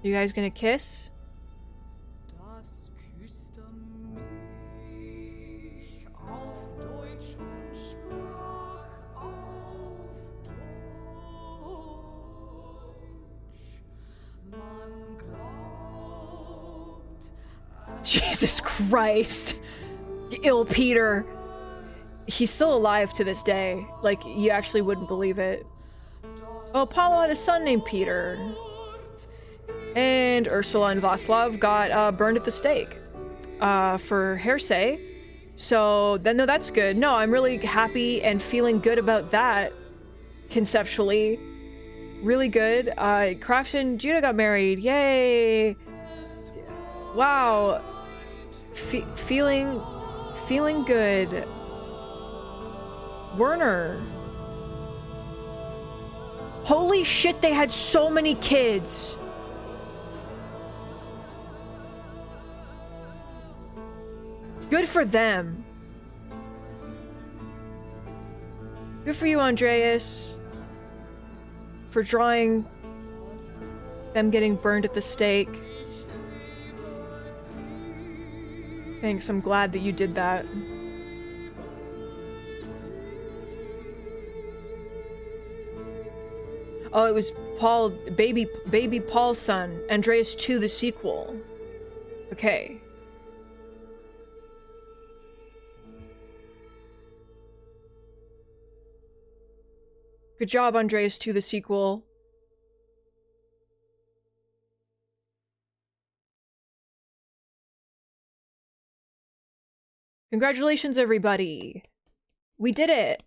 You guys gonna kiss? Jesus Christ. Ill Peter. He's still alive to this day. Like, you actually wouldn't believe it. Oh, Apollo had a son named Peter. And Ursula and Václav got burned at the stake for heresy. So, no, that's good. No, I'm really happy and feeling good about that, conceptually. Really good. Kraft and Judah got married. Yay! Wow. Feeling good. Werner. Holy shit, they had so many kids. Good for them. Good for you, Andreas. For drawing them getting burned at the stake. Thanks, I'm glad that you did that. Oh, it was Paul, baby Paul's son. Andreas 2, the sequel. Okay. Good job, Andreas 2, the sequel. Congratulations, everybody! We did it!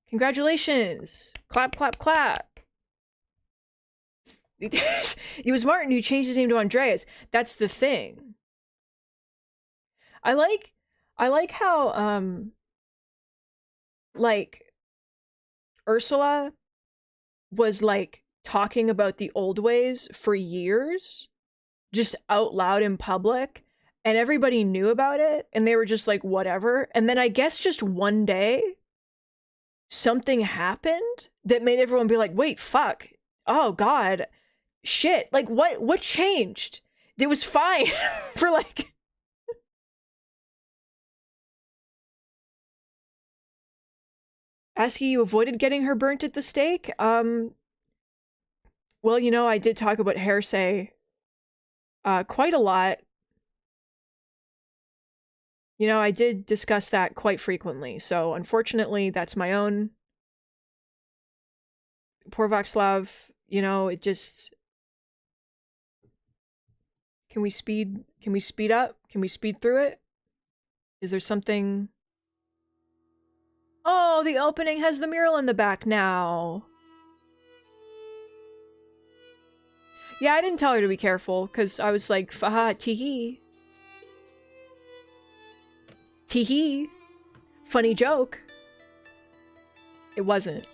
Congratulations! Clap, clap, clap! It was Martin who changed his name to Andreas. That's the thing. I like how, like, Ursula was, like, talking about the old ways for years, just out loud in public, and everybody knew about it, and they were just like, whatever. And then I guess just one day, something happened that made everyone be like, wait, fuck. Oh, God. Shit. Like, what changed? It was fine for like... Asking you avoided getting her burnt at the stake? Well, you know, I did talk about hearsay quite a lot. You know, I did discuss that quite frequently, so unfortunately, that's my own. Poor Voxlav, you know, it just... Can we speed up? Can we speed through it? Is there something... Oh, the opening has the mural in the back now. Yeah, I didn't tell her to be careful, because I was like, haha, tee-hee. Tee-hee. Funny joke. It wasn't.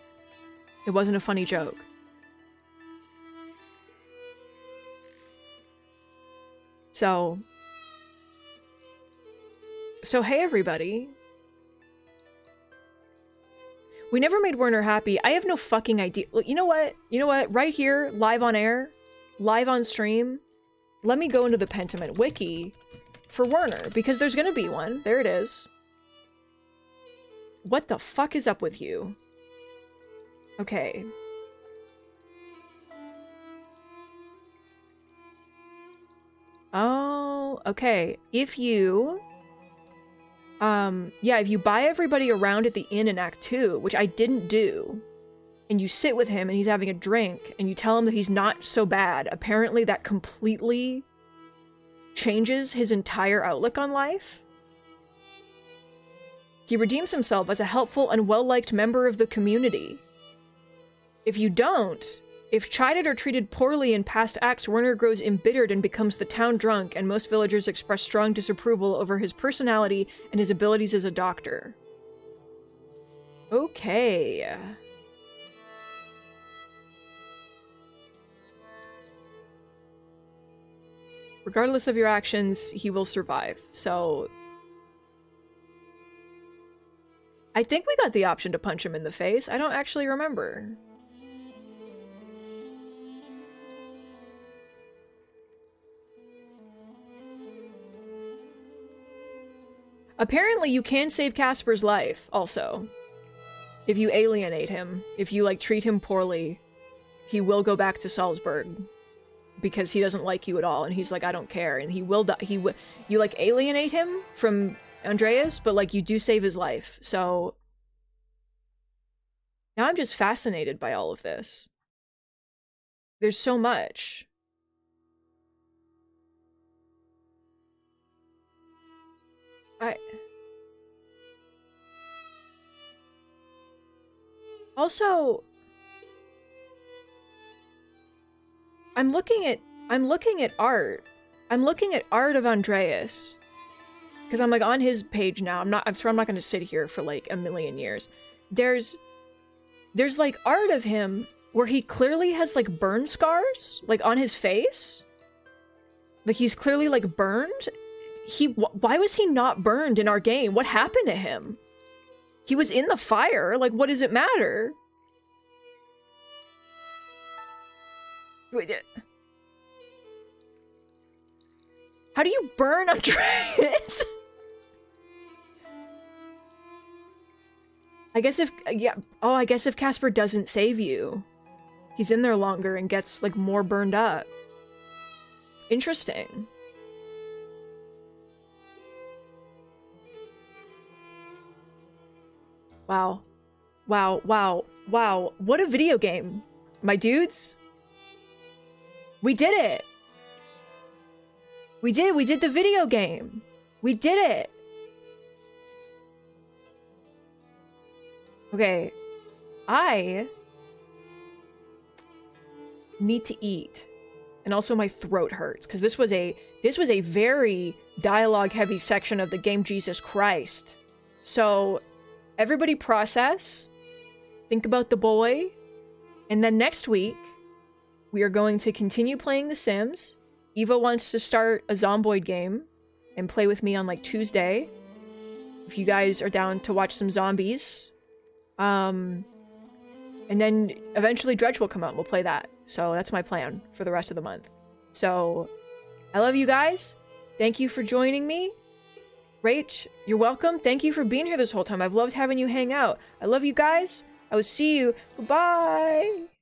It wasn't a funny joke. So hey everybody. We never made Werner happy. I have no fucking idea. You know what? You know what? Right here, live on air, live on stream, let me go into the Pentiment wiki for Werner, because there's gonna be one. There it is. What the fuck is up with you? Okay. Oh, okay. If you... yeah, if you buy everybody around at the inn in Act 2, which I didn't do, and you sit with him and he's having a drink, and you tell him that he's not so bad, apparently that completely changes his entire outlook on life. He redeems himself as a helpful and well-liked member of the community. If you don't, if chided or treated poorly in past acts, Werner grows embittered and becomes the town drunk, and most villagers express strong disapproval over his personality and his abilities as a doctor. Okay. Regardless of your actions, he will survive, so... I think we got the option to punch him in the face. I don't actually remember. Apparently you can save Casper's life, also. If you alienate him, if you, like, treat him poorly, he will go back to Salzburg. Because he doesn't like you at all, and he's like, I don't care, and he will die. You, like, alienate him from Andreas, but, like, you do save his life, so... Now I'm just fascinated by all of this. There's so much. Also... I'm looking at art. I'm looking at art of Andreas. Because I'm, like, on his page now. I'm sure I'm not going to sit here for, like, a million years. There's, like, art of him where he clearly has, like, burn scars, like, on his face. Like, he's clearly, like, burned. Why was he not burned in our game? What happened to him? He was in the fire. Like, what does it matter? How do you burn Andreas? I guess if, yeah, oh, I guess if Casper doesn't save you, he's in there longer and gets, like, more burned up. Interesting. Wow. Wow, wow, wow. What a video game. My dudes. We did it! We did the video game! We did it! Okay. I need to eat. And also my throat hurts, because this was a very dialogue-heavy section of the game, Jesus Christ. So, everybody process, think about the boy, and then next week, we are going to continue playing The Sims. Eva wants to start a Zomboid game. and play with me on like Tuesday. If you guys are down to watch some zombies. And then eventually Dredge will come out and we'll play that. So that's my plan for the rest of the month. So I love you guys. Thank you for joining me. Rach, you're welcome. Thank you for being here this whole time. I've loved having you hang out. I love you guys. I will see you. Goodbye.